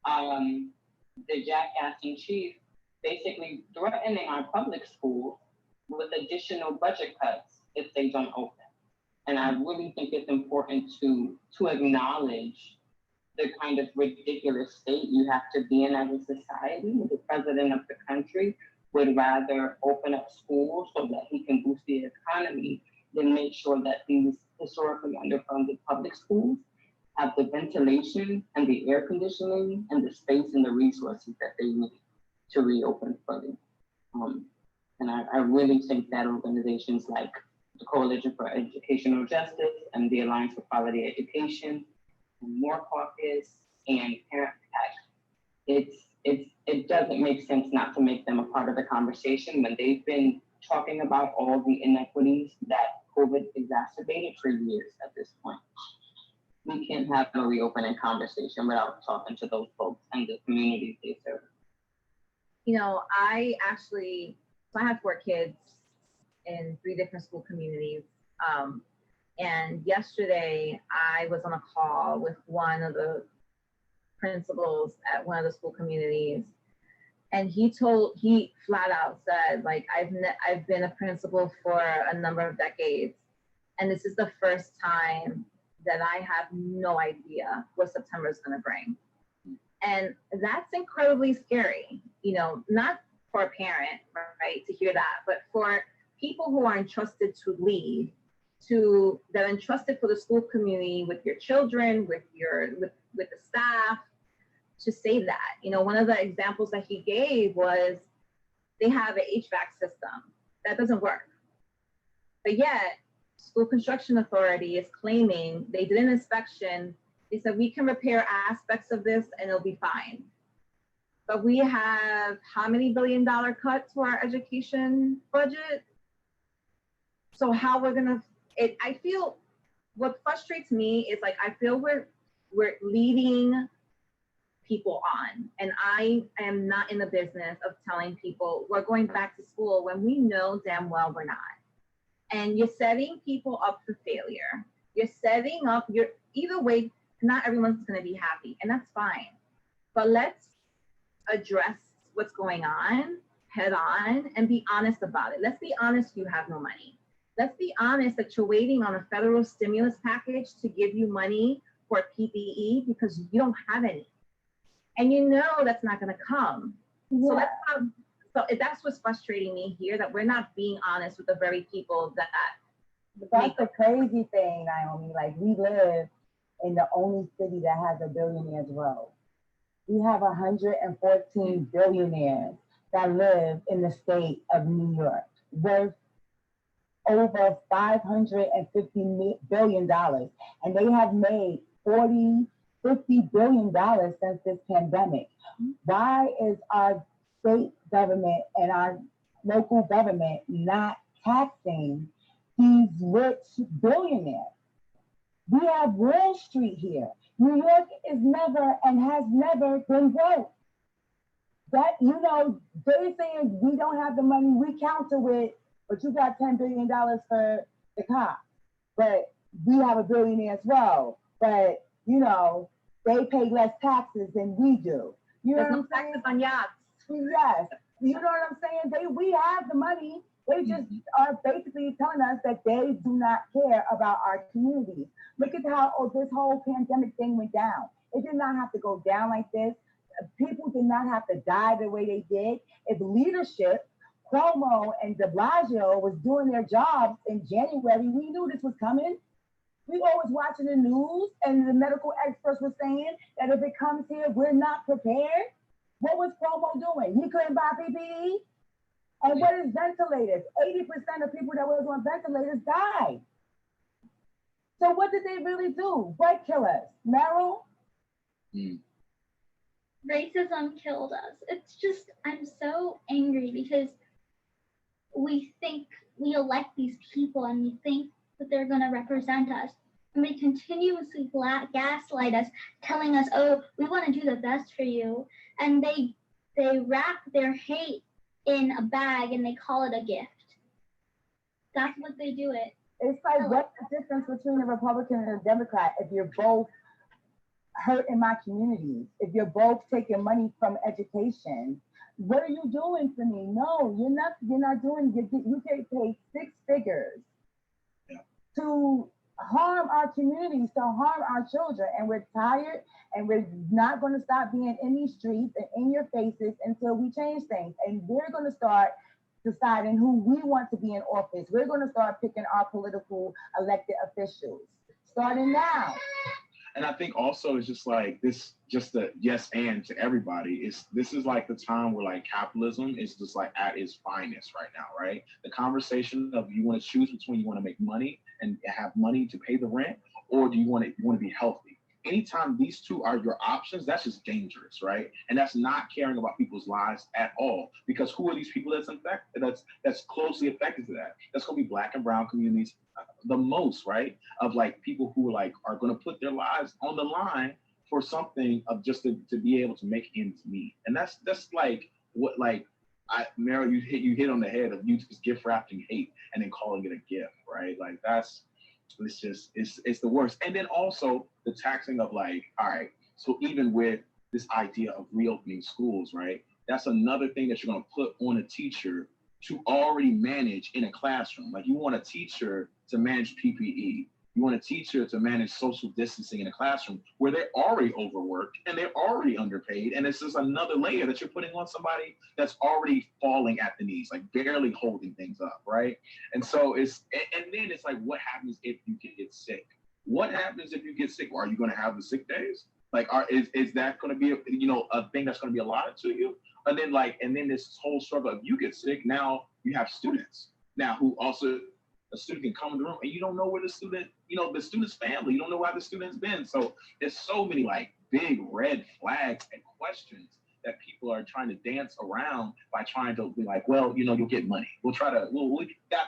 the jackass in chief basically threatening our public schools with additional budget cuts if they don't open. And I really think it's important to acknowledge the kind of ridiculous state you have to be in as a society. The president of the country would rather open up schools so that he can boost the economy than make sure that these historically underfunded public schools have the ventilation and the air conditioning and the space and the resources that they need to reopen fully. And I really think that organizations like the Coalition for Educational Justice and the Alliance for Quality Education and More Caucus and Parent Pact, it doesn't make sense not to make them a part of the conversation when they've been talking about all the inequities that COVID exacerbated for years at this point. We can't have a reopening conversation without talking to those folks and the communities they serve. You know, I have 4 kids in 3 different school communities. And yesterday I was on a call with one of the principals at one of the school communities. And he flat out said, like, I've been a principal for a number of decades. And this is the first time that I have no idea what September is going to bring. And that's incredibly scary, you know, not for a parent, right, to hear that, but for people who are entrusted to lead, that are entrusted for the school community with your children, with the staff, to say that. You know, one of the examples that he gave was they have an HVAC system that doesn't work, but yet School Construction Authority is claiming they did an inspection. They said, we can repair aspects of this and it'll be fine. But we have how many $1 billion cut to our education budget? So how we're gonna, I feel what frustrates me is, like, I feel we're leading people on. And I am not in the business of telling people we're going back to school when we know damn well we're not. And you're setting people up for failure. You're setting up, either way, not everyone's gonna be happy, and that's fine. But let's address what's going on head on and be honest about it. Let's be honest, you have no money. Let's be honest that you're waiting on a federal stimulus package to give you money for PPE because you don't have any. And you know that's not gonna come. Yeah. So that's what's frustrating me here, that we're not being honest with the very people that. That's the crazy thing, Naomi. Like, we live in the only city that has a billionaires row. We have 114 billionaires that live in the state of New York, worth over $550 billion. And they have made $40, $50 billion since this pandemic. Why is our state government and our local government not taxing these rich billionaires? We have Wall Street here. New York is never and has never been broke. That, you know, they're saying we don't have the money, we counter with, but you got $10 billion for the cops. But we have a billionaire's row. But, you know, they pay less taxes than we do. You know what I'm saying? Taxes on yachts. Yes. You know what I'm saying? We have the money. They just are basically telling us that they do not care about our communities. Look at how this whole pandemic thing went down. It did not have to go down like this. People did not have to die the way they did. If leadership, Cuomo and de Blasio, was doing their jobs in January, we knew this was coming. We were always watching the news, and the medical experts were saying that if it comes here, we're not prepared. What was Cuomo doing? He couldn't buy PPE. And what is ventilators? 80% of people that were on ventilators died. So what did they really do? What killed us? Meryl? Racism killed us. It's just, I'm so angry because we think we elect these people and we think that they're going to represent us. And they continuously gaslight us, telling us, oh, we want to do the best for you. And they wrap their hate in a bag and they call it a gift. That's what they do it. It's like, what's the difference between a Republican and a Democrat if you're both hurting my community? If you're both taking money from education, what are you doing for me? No, you're not doing, you get paid 6 figures to harm our communities, to harm our children. And we're tired, and we're not going to stop being in these streets and in your faces until we change things. And we're going to start deciding who we want to be in office. We're going to start picking our political elected officials, starting now. And I think also it's just like this, just the yes and to everybody. This is like the time where like capitalism is just like at its finest right now, right? The conversation of you want to choose between you want to make money and have money to pay the rent, or do you want to be healthy? Anytime these two are your options, that's just dangerous, right? And that's not caring about people's lives at all. Because who are these people that's closely affected to that? That's gonna be Black and brown communities the most, right? Of like people who are gonna put their lives on the line for something of just to be able to make ends meet. And that's like what Meryl, you hit on the head of you just gift wrapping hate and then calling it a gift, right? Like it's the worst. And then also the taxing of like, all right, so even with this idea of reopening schools, right? That's another thing that you're gonna put on a teacher to already manage in a classroom. Like you want a teacher to manage PPE. You want a teacher to manage social distancing in a classroom where they're already overworked and they're already underpaid. And it's just another layer that you're putting on somebody that's already falling at the knees, like barely holding things up, right? And so and then it's like, what happens if you get sick? What happens if you get sick? Are you gonna have the sick days? Like, is that gonna be a thing that's gonna be allotted to you? And then this whole struggle, if you get sick, now you have students now who also, a student can come in the room and you don't know where the student, the student's family, you don't know where the student's been. So there's so many like big red flags and questions that people are trying to dance around by trying to be like, well, you'll get money. We got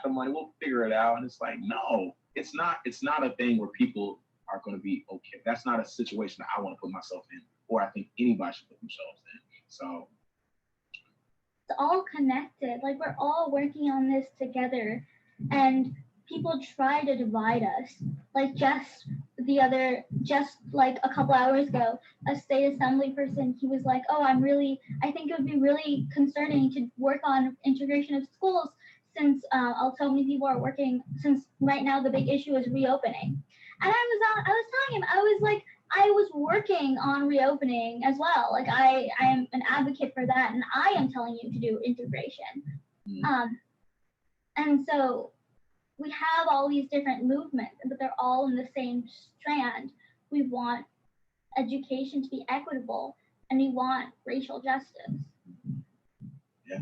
the money, we'll figure it out. And it's like, no, it's not a thing where people are going to be okay. That's not a situation that I want to put myself in, or I think anybody should put themselves in. So it's all connected. Like we're all working on this together, and people try to divide us. Like just like a couple hours ago, a state assembly person, he was like, oh, I think it would be really concerning to work on integration of schools since so many people are working, since right now the big issue is reopening. And I was telling him, I was like, I was working on reopening as well. Like I am an advocate for that, and I am telling you to do integration. And so we have all these different movements, but they're all in the same strand. We want education to be equitable, and we want racial justice. Yeah.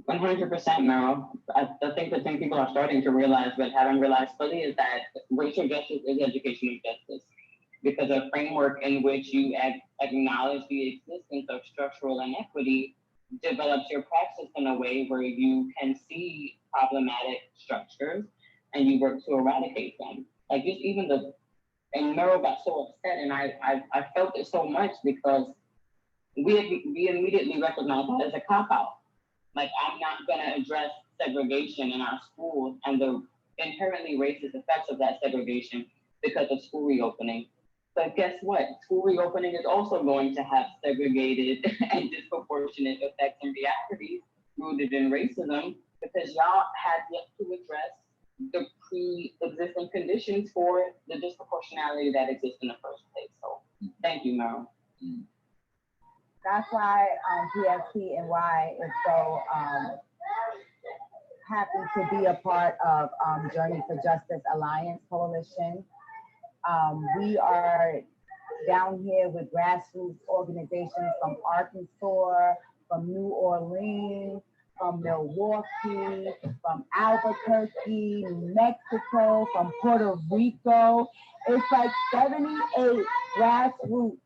100%, Meryl. I think the thing people are starting to realize, but haven't realized fully, is that racial justice is educational justice, because a framework in which you acknowledge the existence of structural inequity develops your praxis in a way where you can see problematic structures and you work to eradicate them. Like just even and Meryl got so upset, and I felt it so much because we immediately recognize that as a cop-out. Like I'm not gonna address segregation in our schools and the inherently racist effects of that segregation because of school reopening. But guess what? School reopening is also going to have segregated and disproportionate effects and realities rooted in racism, because y'all have yet to address the pre-existing conditions for the disproportionality that exists in the first place. So thank you, Meryl. That's why PFTNY is so happy to be a part of Journey for Justice Alliance Coalition. We are down here with grassroots organizations from Arkansas, from New Orleans, from Milwaukee, from Albuquerque, New Mexico, from Puerto Rico. It's like 78 grassroots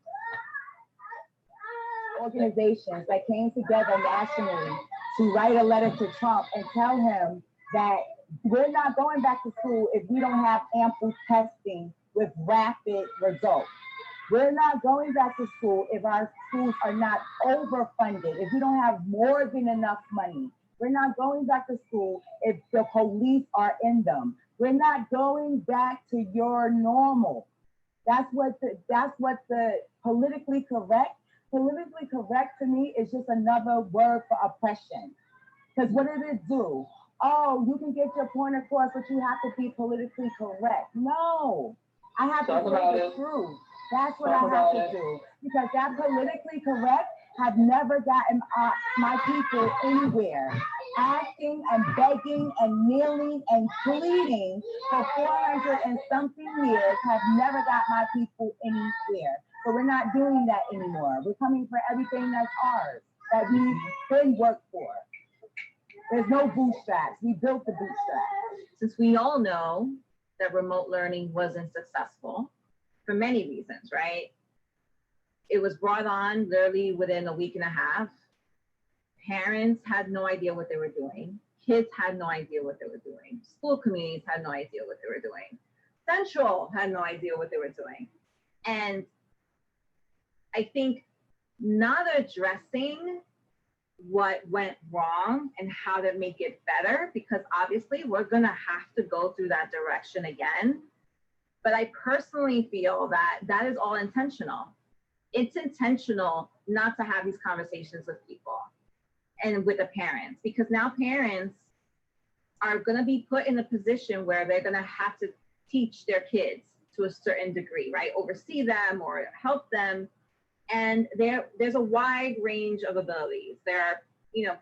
organizations that came together nationally to write a letter to Trump and tell him that we're not going back to school if we don't have ample testing with rapid results. We're not going back to school if our schools are not overfunded, if we don't have more than enough money. We're not going back to school if the police are in them. We're not going back to your normal. That's what the politically correct to me is just another word for oppression. Because what did it do? oh, you can get your point across, but you have to be politically correct. No, I have to say the truth. That's what I have to do. Because that politically correct have never gotten my people anywhere. Asking and begging and kneeling and pleading for 400 and something years have never got my people anywhere. So we're not doing that anymore. We're coming for everything that's ours, that we've been worked for. There's no bootstraps. We built the bootstraps. Since we all know that remote learning wasn't successful for many reasons, right? It was brought on literally within a week and a half. Parents had no idea what they were doing. Kids had no idea what they were doing. School communities had no idea what they were doing. Central had no idea what they were doing. And I think not addressing what went wrong and how to make it better, because obviously we're gonna have to go through that direction again. But I personally feel that that is all intentional. It's intentional not to have these conversations with people and with the parents, because now parents are gonna be put in a position where they're gonna have to teach their kids to a certain degree, right? Oversee them or help them. And there's a wide range of abilities. There are,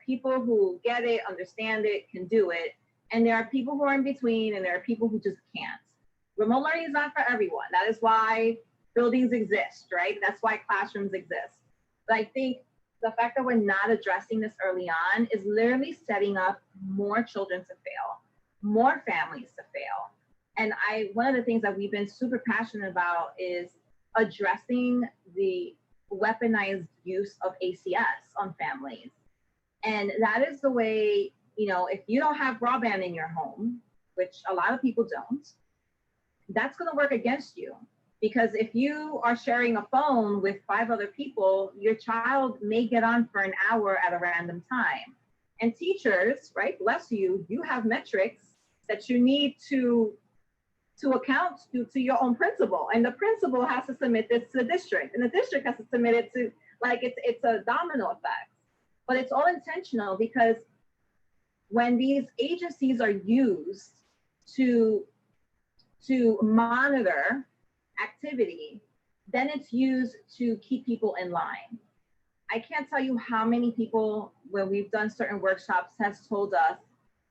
people who get it, understand it, can do it. And there are people who are in between, and there are people who just can't. Remote learning is not for everyone. That is why buildings exist, right? That's why classrooms exist. But I think the fact that we're not addressing this early on is literally setting up more children to fail, more families to fail. And one of the things that we've been super passionate about is addressing the weaponized use of ACS on families. And that is the way, if you don't have broadband in your home, which a lot of people don't, that's going to work against you. Because if you are sharing a phone with 5 other people, your child may get on for an hour at a random time. And teachers, right, bless you, you have metrics that you need to account to your own principal, and the principal has to submit this to the district, and the district has to submit it to, it's a domino effect. But it's all intentional, because when these agencies are used to monitor activity, then it's used to keep people in line. I can't tell you how many people, when we've done certain workshops, has told us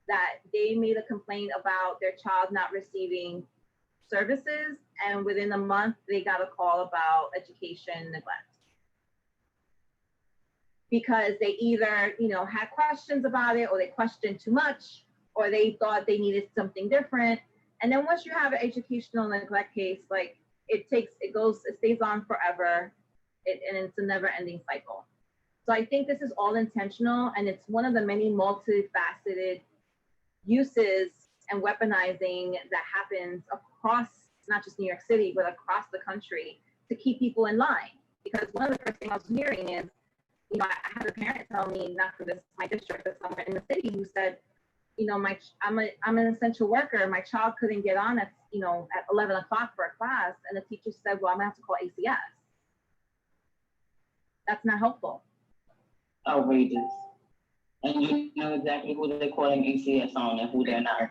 that they made a complaint about their child not receiving services, and within a month they got a call about education neglect, because they either had questions about it, or they questioned too much, or they thought they needed something different. And then once you have an educational neglect case, it stays on forever, and it's a never-ending cycle. So I think this is all intentional, and it's one of the many multifaceted uses and weaponizing that happens across not just New York City, but across the country, to keep people in line. Because one of the first things I was hearing is, I had a parent tell me, not for this my district, but somewhere in the city, who said, I'm an essential worker. My child couldn't get on at 11 o'clock for a class, and the teacher said, well, I'm gonna have to call ACS. That's not helpful. Outrageous. And you know exactly who they're calling ACS on and who they're not.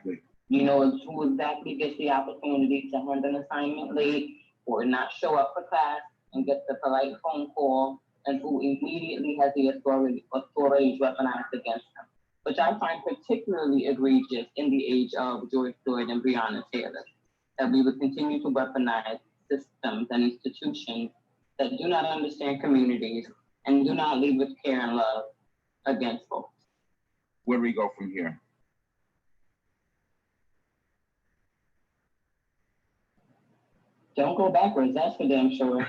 You know who exactly gets the opportunity to hand an assignment late or not show up for class and get the polite phone call, and who immediately has the authority weaponized against them, which I find particularly egregious in the age of George Floyd and Breonna Taylor, that we would continue to weaponize systems and institutions that do not understand communities and do not lead with care and love against folks. Where do we go from here? Don't go backwards, that's for damn sure.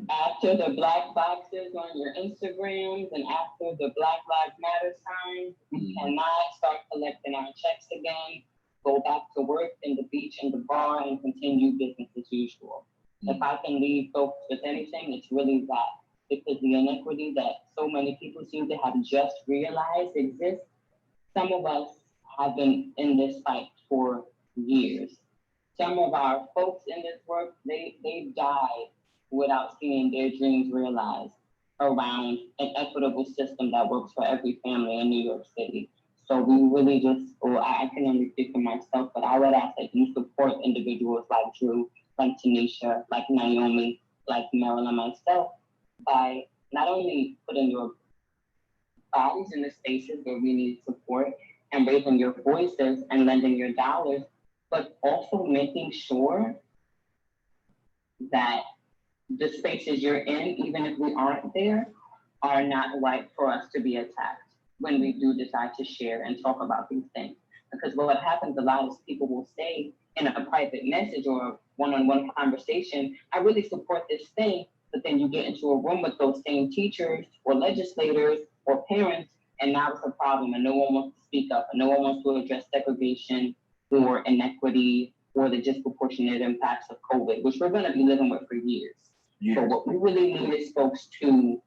After the black boxes on your Instagrams and after the Black Lives Matter sign, we cannot start collecting our checks again, go back to work in the beach and the bar, and continue business as usual. If I can leave folks with anything, it's really that. Because the inequity that so many people seem to have just realized exists, some of us have been in this fight for years. Some of our folks in this work, they died without seeing their dreams realized around an equitable system that works for every family in New York City. So we really just, or I can only speak for myself, but I would ask that you support individuals like Drew, like Tanisha, like Naomi, like Meryl and myself by not only putting your bodies in the spaces where we need support and raising your voices and lending your dollars, but also making sure that the spaces you're in, even if we aren't there, are not white for us to be attacked when we do decide to share and talk about these things. Because what happens a lot is people will say in a private message or a one-on-one conversation, I really support this thing, but then you get into a room with those same teachers or legislators or parents, and now it's a problem and no one wants to speak up and no one wants to address segregation or inequity or the disproportionate impacts of COVID, which we're gonna be living with for years. So what we really need is folks to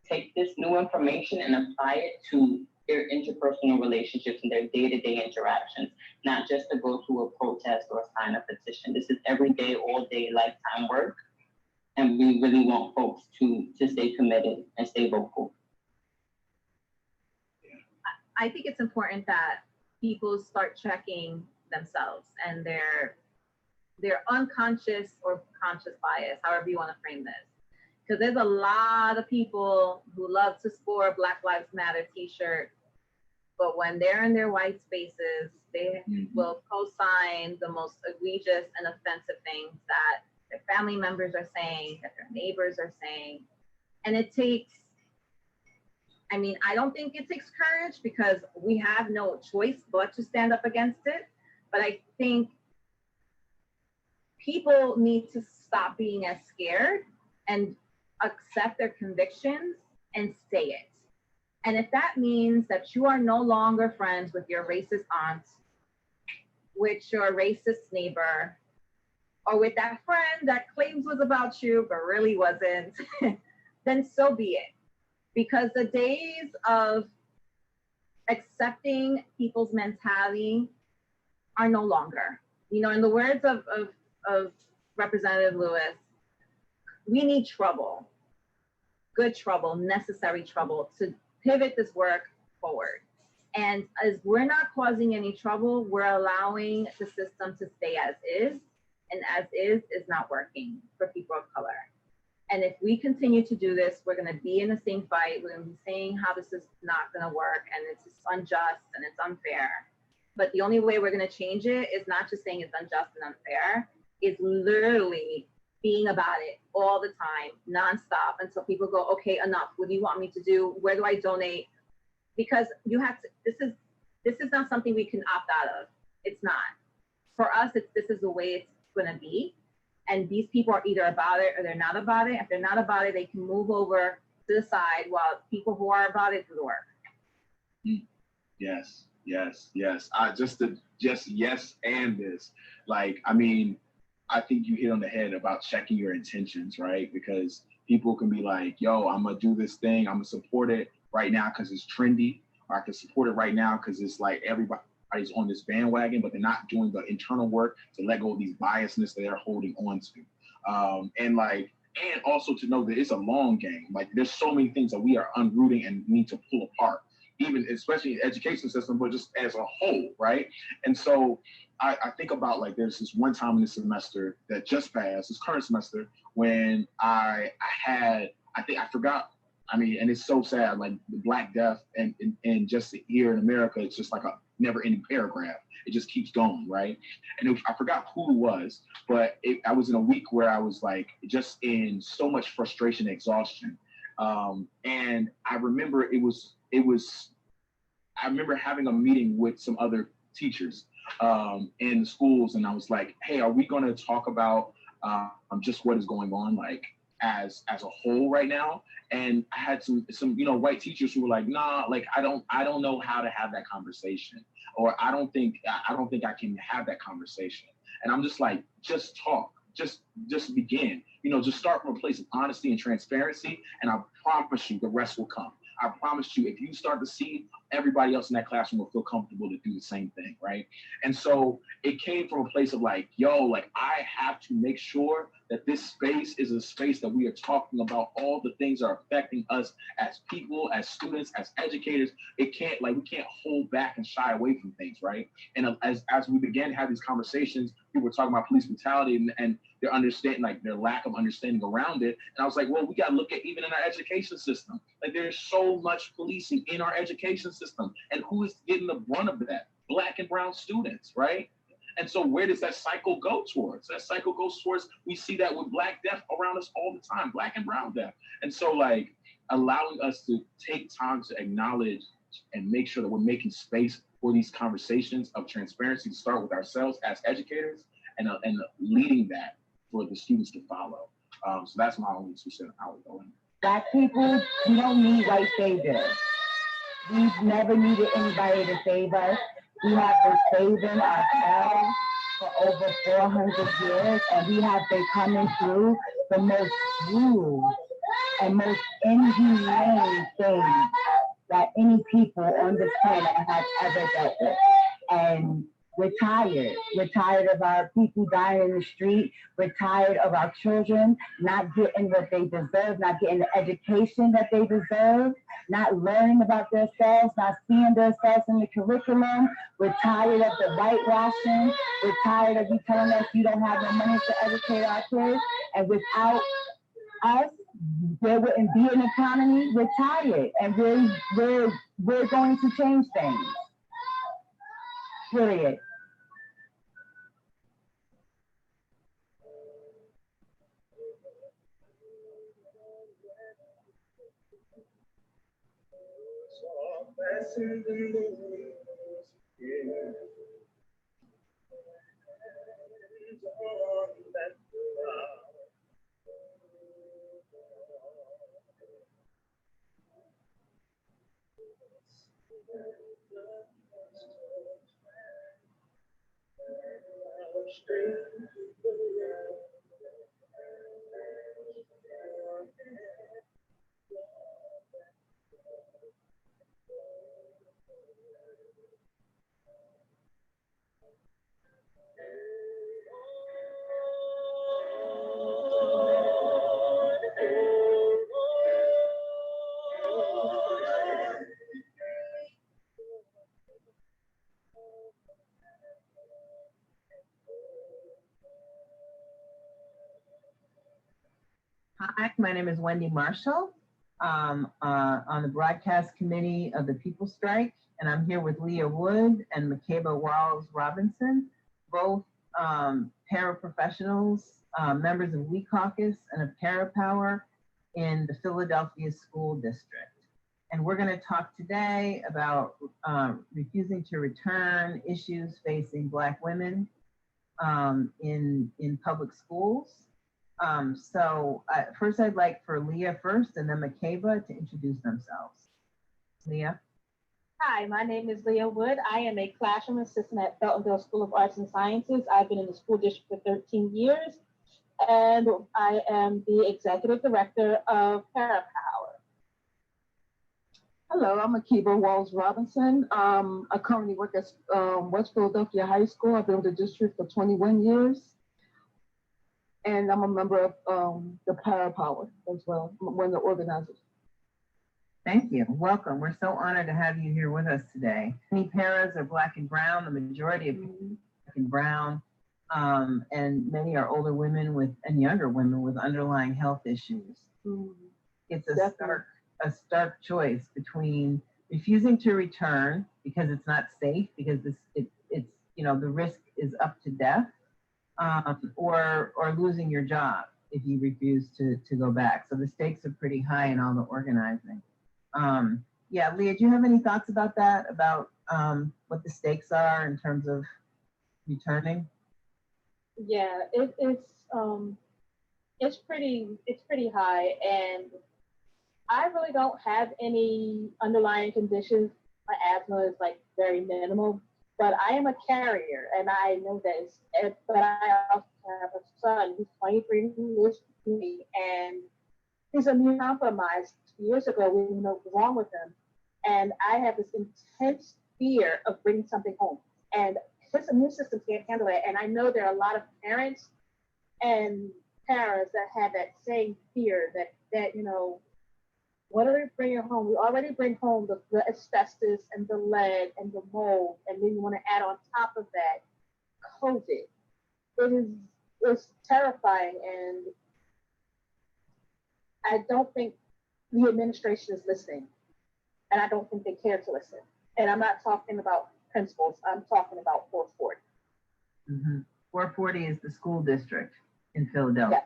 take this new information and apply it to their interpersonal relationships and their day-to-day interactions, not just to go to a protest or sign a petition. This is everyday, all day, lifetime work. And we really want folks to stay committed and stay vocal. I think it's important that people start checking themselves and their unconscious or conscious bias, however you want to frame this. Because there's a lot of people who love to score Black Lives Matter t-shirt, but when they're in their white spaces, they will co-sign the most egregious and offensive things that their family members are saying, that their neighbors are saying. And it takes, I mean, I don't think it takes courage because we have no choice but to stand up against it. But I think people need to stop being as scared and accept their convictions and say it. And if that means that you are no longer friends with your racist aunt, with your racist neighbor, or with that friend that claims was about you but really wasn't, then so be it. Because the days of accepting people's mentality are no longer. You know, in the words of Representative Lewis, we need trouble, good trouble, necessary trouble to pivot this work forward. And as we're not causing any trouble, we're allowing the system to stay as is, and as is not working for people of color. And if we continue to do this, we're gonna be in the same fight. We're gonna be saying how this is not gonna work and it's just unjust and it's unfair. But the only way we're gonna change it is not just saying it's unjust and unfair, it's literally being about it all the time, nonstop, until people go, okay, enough. What do you want me to do? Where do I donate? Because you have to, this is not something we can opt out of. It's not. For us, this is the way it's gonna be. And these people are either about it or they're not about it. If they're not about it, they can move over to the side while people who are about it do the work. Yes, yes, yes. Just yes and this. Like, I mean, I think you hit on the head about checking your intentions, right? Because people can be like, yo, I'm gonna do this thing. I'm gonna support it right now because it's trendy, or I can support it right now because it's like everybody's on this bandwagon, but they're not doing the internal work to let go of these biasness that they're holding on to. And also to know that it's a long game. Like there's so many things that we are unrooting and need to pull apart, even especially in the education system, but just as a whole, right? And so I think about like there's this one time in the semester that just passed, this current semester, when I forgot. I mean, and it's so sad, like the Black Death and just here in America, it's just like a never ending paragraph. It just keeps going, right? And I forgot who it was, but I was in a week where I was like just in so much frustration and exhaustion. And I remember I remember having a meeting with some other teachers in the schools, and I was like, hey, are we gonna talk about just what is going on, like as a whole right now? And I had some white teachers who were like, nah, like I don't know how to have that conversation, or I don't think I can have that conversation. And I'm just like, just talk, just begin, just start from a place of honesty and transparency, and I promise you the rest will come. I promise you, if you start to see, everybody else in that classroom will feel comfortable to do the same thing, right? And so it came from a place of like, yo, like I have to make sure that this space is a space that we are talking about all the things that are affecting us as people, as students, as educators. It can't, like, we can't hold back and shy away from things, right? And as we began to have these conversations, people were talking about police brutality and their understanding, like their lack of understanding around it. And I was like, well, we got to look at even in our education system, like there's so much policing in our education system, and who is getting the brunt of that? Black and brown students, right? And so where does that cycle go towards? That cycle goes towards, we see that with Black death around us all the time, Black and brown death. And so like allowing us to take time to acknowledge and make sure that we're making space for these conversations of transparency to start with ourselves as educators and leading that for the students to follow. So that's my only 2 cents I would go in. Black people, we don't need white saviors. We've never needed anybody to save us. We have been saving ourselves for over 400 years, and we have been coming through the most cruel and most inhumane things that any people on this planet has ever dealt with. And we're tired. We're tired of our people dying in the street. We're tired of our children not getting what they deserve, not getting the education that they deserve, not learning about themselves, not seeing themselves in the curriculum. We're tired of the whitewashing. We're tired of you telling us you don't have no money to educate our kids. And without us, there wouldn't be an economy. We're tired, and we're going to change things. Period. Hi, my name is Wendy Marshall. On the broadcast committee of the People Strike, and I'm here with Leah Wood and Makeba Walls Robinson, both paraprofessionals, members of We Caucus and of Parapower in the Philadelphia School District. And we're going to talk today about refusing to return, issues facing Black women in public schools. First I'd like for Leah first and then Makeba to introduce themselves. Leah. Hi, my name is Leah Wood. I am a classroom assistant at Feltonville School of Arts and Sciences. I've been in the school district for 13 years, and I am the executive director of Parapower. Hello, I'm Makeba Walls Robinson. I currently work at West Philadelphia High School. I've been in the district for 21 years. And I'm a member of the Parapower as well. I'm one of the organizers. Thank you. Welcome. We're so honored to have you here with us today. Many paras are Black and brown. The majority of people are Black and brown, and many are older women and younger women with underlying health issues. It's a stark choice between refusing to return because it's not safe, because it's the risk is up to death. Or losing your job if you refuse to go back. So the stakes are pretty high in all the organizing. Yeah, Leah, do you have any thoughts about that? About what the stakes are in terms of returning? Yeah, it's pretty high, and I really don't have any underlying conditions. My asthma is like very minimal. But I am a carrier, and I know this. But I also have a son who's 23 who lives with me, and He's immunocompromised. Years ago, we didn't know what was wrong with him. And I have this intense fear of bringing something home. And his immune system can't handle it. And I know there are a lot of parents and parents that have that same fear that you know, what are we bringing home? We already bring home the asbestos and the lead and the mold, and then you want to add on top of that COVID. It's terrifying, and I don't think the administration is listening, and I don't think they care to listen. And I'm not talking about principals, I'm talking about 440. 440 is the school district in Philadelphia.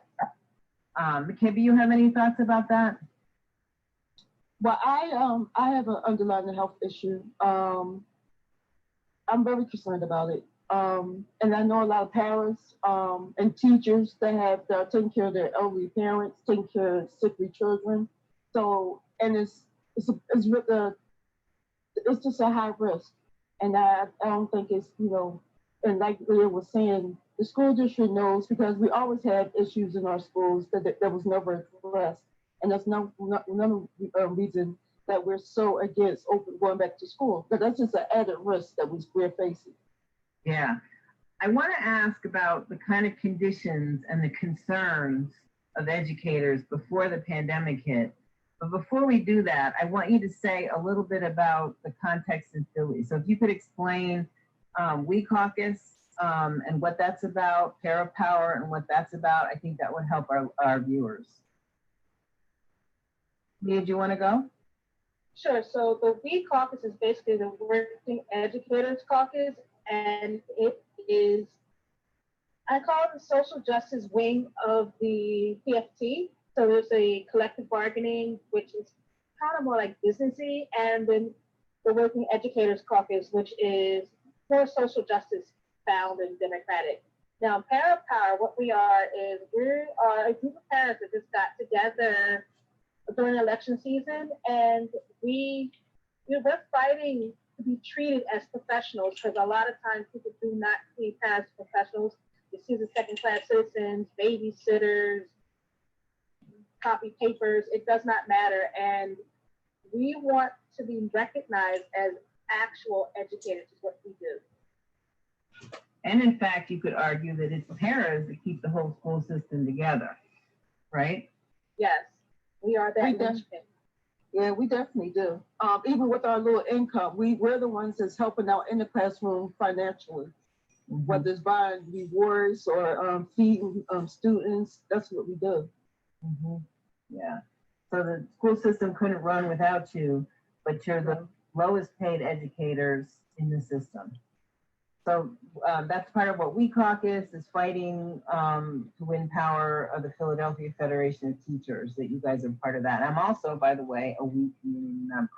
Yeah. McKibby, you have any thoughts about that? Well, I have an underlying health issue. I'm very concerned about it. And I know a lot of parents and teachers that are taking care of their elderly parents, taking care of sickly children. So, and it's just a high risk. And I don't think it's, you know, and like Leah was saying, the school district knows, because we always had issues in our schools that was never addressed. And that's none of the reason that we're so against going back to school. But that's just an added risk that we're facing. Yeah. I want to ask about the kind of conditions and the concerns of educators before the pandemic hit. But before we do that, I want you to say a little bit about the context in Philly. So if you could explain We Caucus and what that's about, Parapower and what that's about, I think that would help our viewers. Leah, do you want to go? Sure. So the We Caucus is basically the Working Educators Caucus, and it is, I call it the social justice wing of the PFT. So there's a collective bargaining, which is kind of more like businessy, and then the Working Educators Caucus, which is more social justice bound and democratic. Now, Parapower, what we are is we are a group of parents that just got together during election season, and we're fighting to be treated as professionals, because a lot of times people do not see parents as professionals. They see the second-class citizens, babysitters, copy papers. It does not matter, and we want to be recognized as actual educators, is what we do. And in fact, you could argue that it's paras that keep the whole school system together, right? Yes, we are that linchpin. Yeah, we definitely do. Even with our little income, we're the ones that's helping out in the classroom financially, whether it's buying rewards or feeding students. That's what we do. Yeah. So the school system couldn't run without you, but you're the lowest paid educators in the system. So that's part of what We Caucus is fighting to win power of the Philadelphia Federation of Teachers, that you guys are part of that. I'm also, by the way, a WE community member.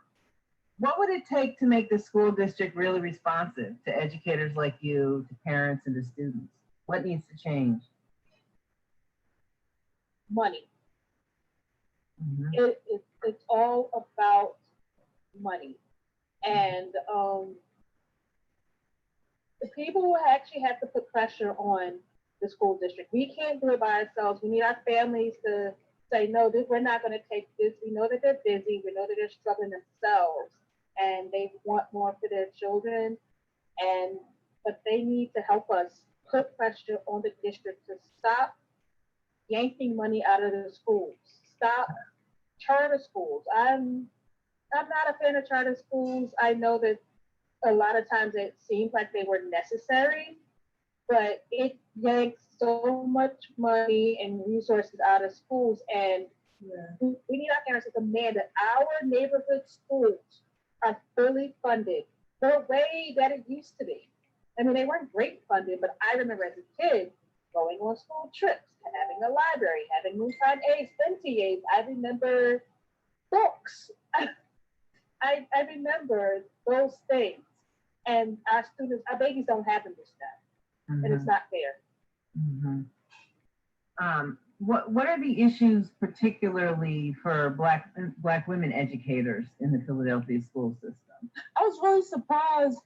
What would it take to make the school district really responsive to educators like you, to parents and to students? What needs to change? Money. It's all about money. And the people who actually have to put pressure on the school district. We can't do it by ourselves. We need our families to say, no, we're not going to take this. We know that they're busy. We know that they're struggling themselves, and they want more for their children. But they need to help us put pressure on the district to stop yanking money out of the schools. Stop charter schools. I'm not a fan of charter schools. I know that a lot of times it seems like they were necessary, but it yanks so much money and resources out of schools. And we need our parents to demand that our neighborhood schools are fully funded the way that it used to be. I mean, they weren't great funded, but I remember as a kid going on school trips, having a library, having Moonshine A's, NTAs. I remember books. I remember those things. And our students, our babies don't have them this time. And it's not fair. What are the issues particularly for Black women educators in the Philadelphia school system? I was really surprised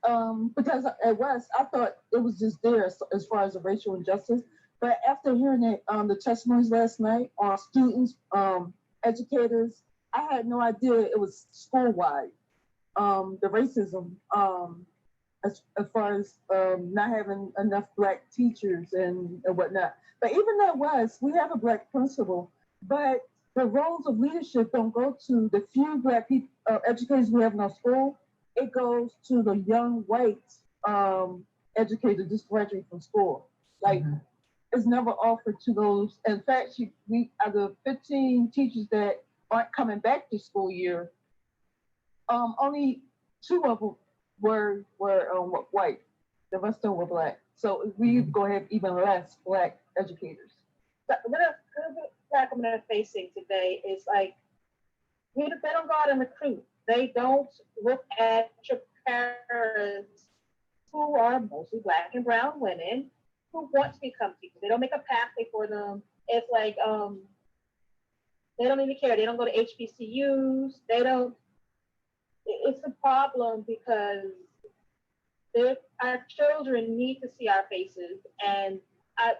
because at West, I thought it was just there as far as the racial injustice. But after hearing the testimonies last night on students educators, I had no idea it was school-wide. The racism, as far as not having enough Black teachers and whatnot. But even that was, we have a Black principal, but the roles of leadership don't go to the few Black people, educators we have in our school. It goes to the young white educators just graduating from school. Like, it's never offered to those. In fact, we out of 15 teachers that aren't coming back this school year, only 2 of them were white. The rest of them were Black. So we go have even less Black educators. But what Black women are facing today is like, they don't go out and recruit. They don't look at your parents who are mostly Black and brown women who want to become teachers. They don't make a pathway for them. It's like, they don't even care. They don't go to HBCUs. They don't. It's a problem because our children need to see our faces. And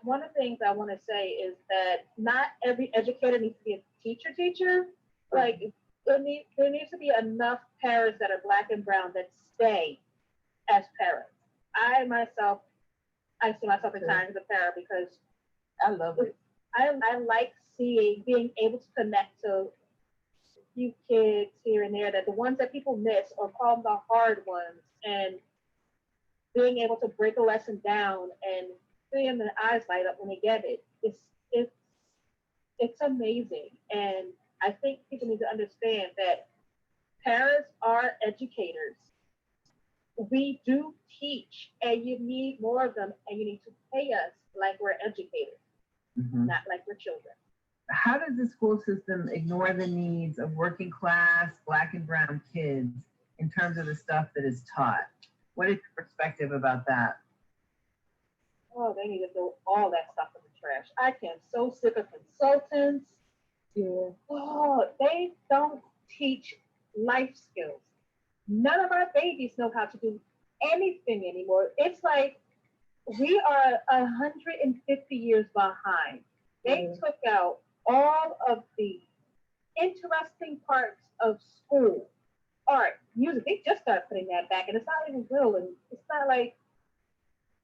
one of the things I want to say is that not every educator needs to be a teacher. Like, there needs to be enough parents that are Black and brown that stay as parents. I see myself at times as a parent because I love it. I like being able to connect to a few kids here and there, that the ones that people miss or call them the hard ones, and being able to break a lesson down and seeing their eyes light up when they get it. It's amazing. And I think people need to understand that parents are educators. We do teach, and you need more of them, and you need to pay us like we're educators, not like we're children. How does the school system ignore the needs of working class Black and brown kids in terms of the stuff that is taught? What is your perspective about that? Oh, they need to throw all that stuff in the trash. I am so sick of consultants. Yeah. Oh, they don't teach life skills. None of our babies know how to do anything anymore. It's like we are 150 years behind. They took out all of the interesting parts of school, art, music. They just started putting that back, and it's not even real, and it's not like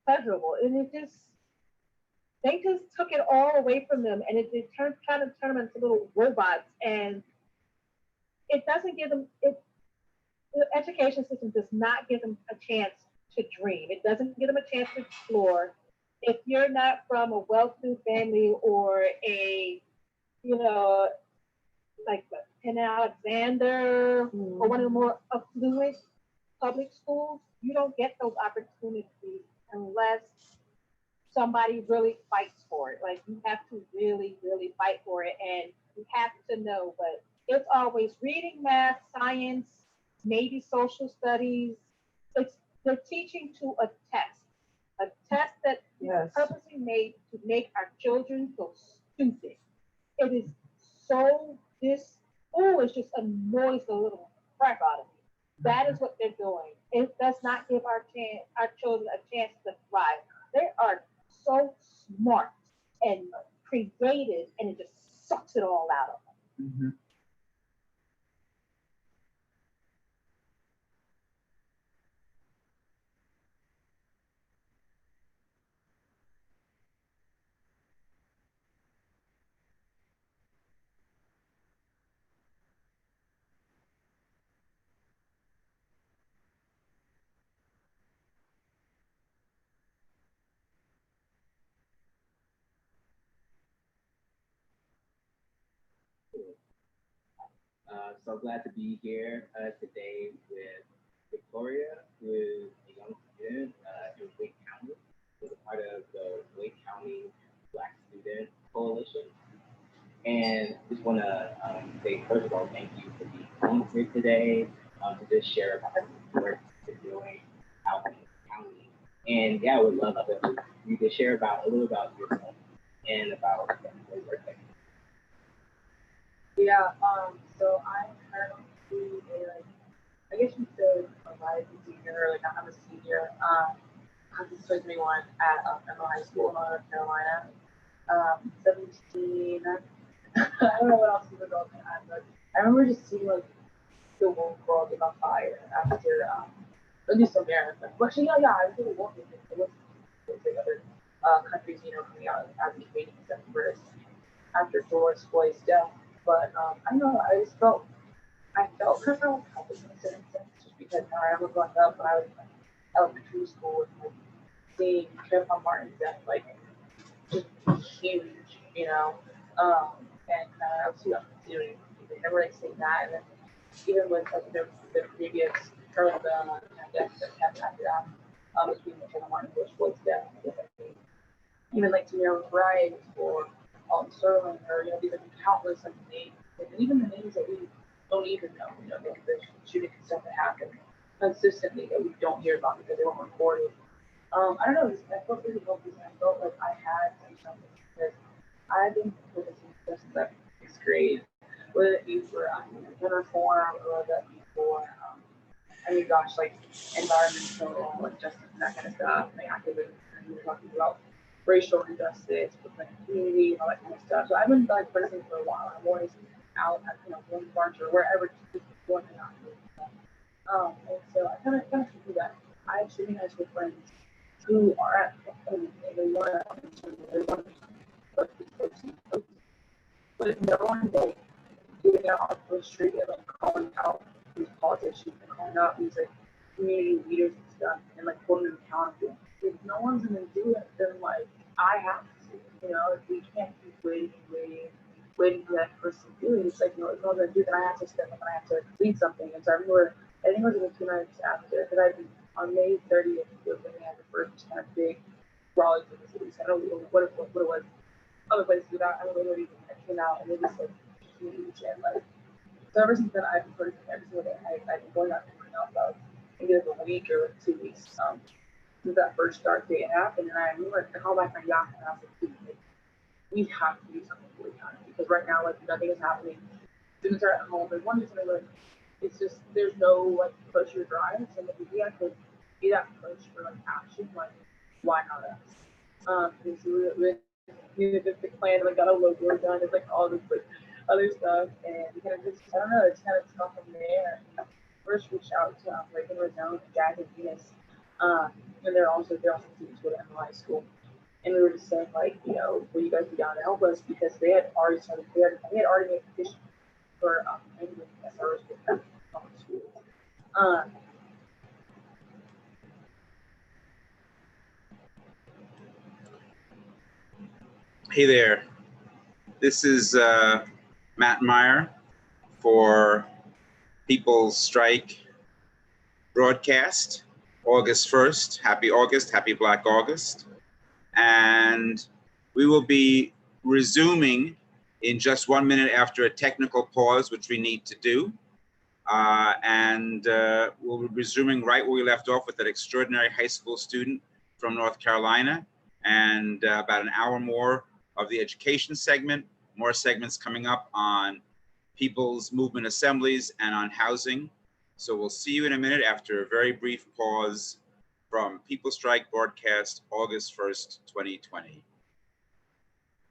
pleasurable. And they just took it all away from them, and it trying to turn them into little robots, and it doesn't give them the education system does not give them a chance to dream. It doesn't give them a chance to explore. If you're not from a well-to-do family or like Penn Alexander or one of the more affluent public schools, you don't get those opportunities unless somebody really fights for it. Like, you have to really, really fight for it, and you have to know. But it's always reading, math, science, maybe social studies. They're teaching to a test that is purposely made to make our children so stupid. It is so, this just annoys the little crap out of me. That is what they're doing. It does not give our children a chance to thrive. They are so smart and creative, and it just sucks it all out of them. So glad to be here today with Victoria, who is a young student in Wake County, who's a part of the Wake County Black Student Coalition. And just want to say, first of all, thank you for being here today to just share about the work you're doing out in the county. And yeah, I would love you to share a little about yourself and about the work that Yeah, so I'm currently I guess you could say a rising senior, like I'm a senior. I'm 2021 at Emerald High School in North Carolina. 17, I don't know what else to go. I remember just seeing like the whole world get on fire after at least America. But actually, yeah, I think it was like other countries, you know, coming out advocating for after George Floyd's death. But I don't know, I felt kind of helpless in a certain sense, just because I was growing up when I was in elementary school and like seeing Trayvon Martin's death, like just huge, you know, and I was too young to do anything. I never like seeing that, and then even with like the previous current death that happened after that, between Trayvon Martin and George Floyd's death, even like Tamir Bryant or Sterling, or you know, these are countless like names, and even the names that we don't even know, you know, the shooting and stuff that happened consistently that we don't hear about because they weren't recorded. I don't know, I felt really hopeless, and I felt like I had to do something because I've been focusing since like 6th grade, whether it be for gun reform or whether it be for I mean, gosh, like environmental like justice and that kind of stuff, like activism, and we're talking about racial injustice within the community and all that kind of stuff. So I've been like pressing for a while. I'm always out at one march or wherever, just going out. And so I kind of do that. I have shooting high school friends who are at home and they want to, but if no one they getting out on the street and like calling out these politicians and calling out these like community leaders and stuff and like holding them accountable. If no one's gonna do it, then like I have to, you know, if we can't keep waiting for that person to do it. It's like, you know, if no one's gonna do it, then I have to step up and I have to lead something. And so I remember, I think it was like 2 nights after, because I on May 30th was when we had the first kind of big rally for the city. So I don't know what it was. Other places without, I don't know, even came out and it was like huge and like, so ever since then I've been putting every single day. I've been going out and going out about maybe like a week or 2 weeks since that first start date happened. And I remember I called my friend Yak and I was like, we have to do something for the economy because right now like nothing is happening. Students are at home. There's one reason like it's just there's no like push or drive. So like, if we have to be that push for like action, like why not us? And so we just the plan, like got a logo done, it's like all this like other stuff, and we kind of just I don't know, it's kind of tough from there. First reached out to Reagan Rezone, Jack and Venus, and they're also students with MLI school. And we were just saying, like, you know, will you guys be down to help us? Because they had already started, they had already made a petition for ending SROs with public schools. Hey there, this is Matt Meyer for People's Strike broadcast, August 1st. Happy August, happy Black August. And we will be resuming in just 1 minute after a technical pause, which we need to do. We'll be resuming right where we left off with that extraordinary high school student from North Carolina, and about an hour more of the education segment, more segments coming up on people's movement assemblies and on housing. So we'll see you in a minute after a very brief pause from People's Strike broadcast, August 1st, 2020.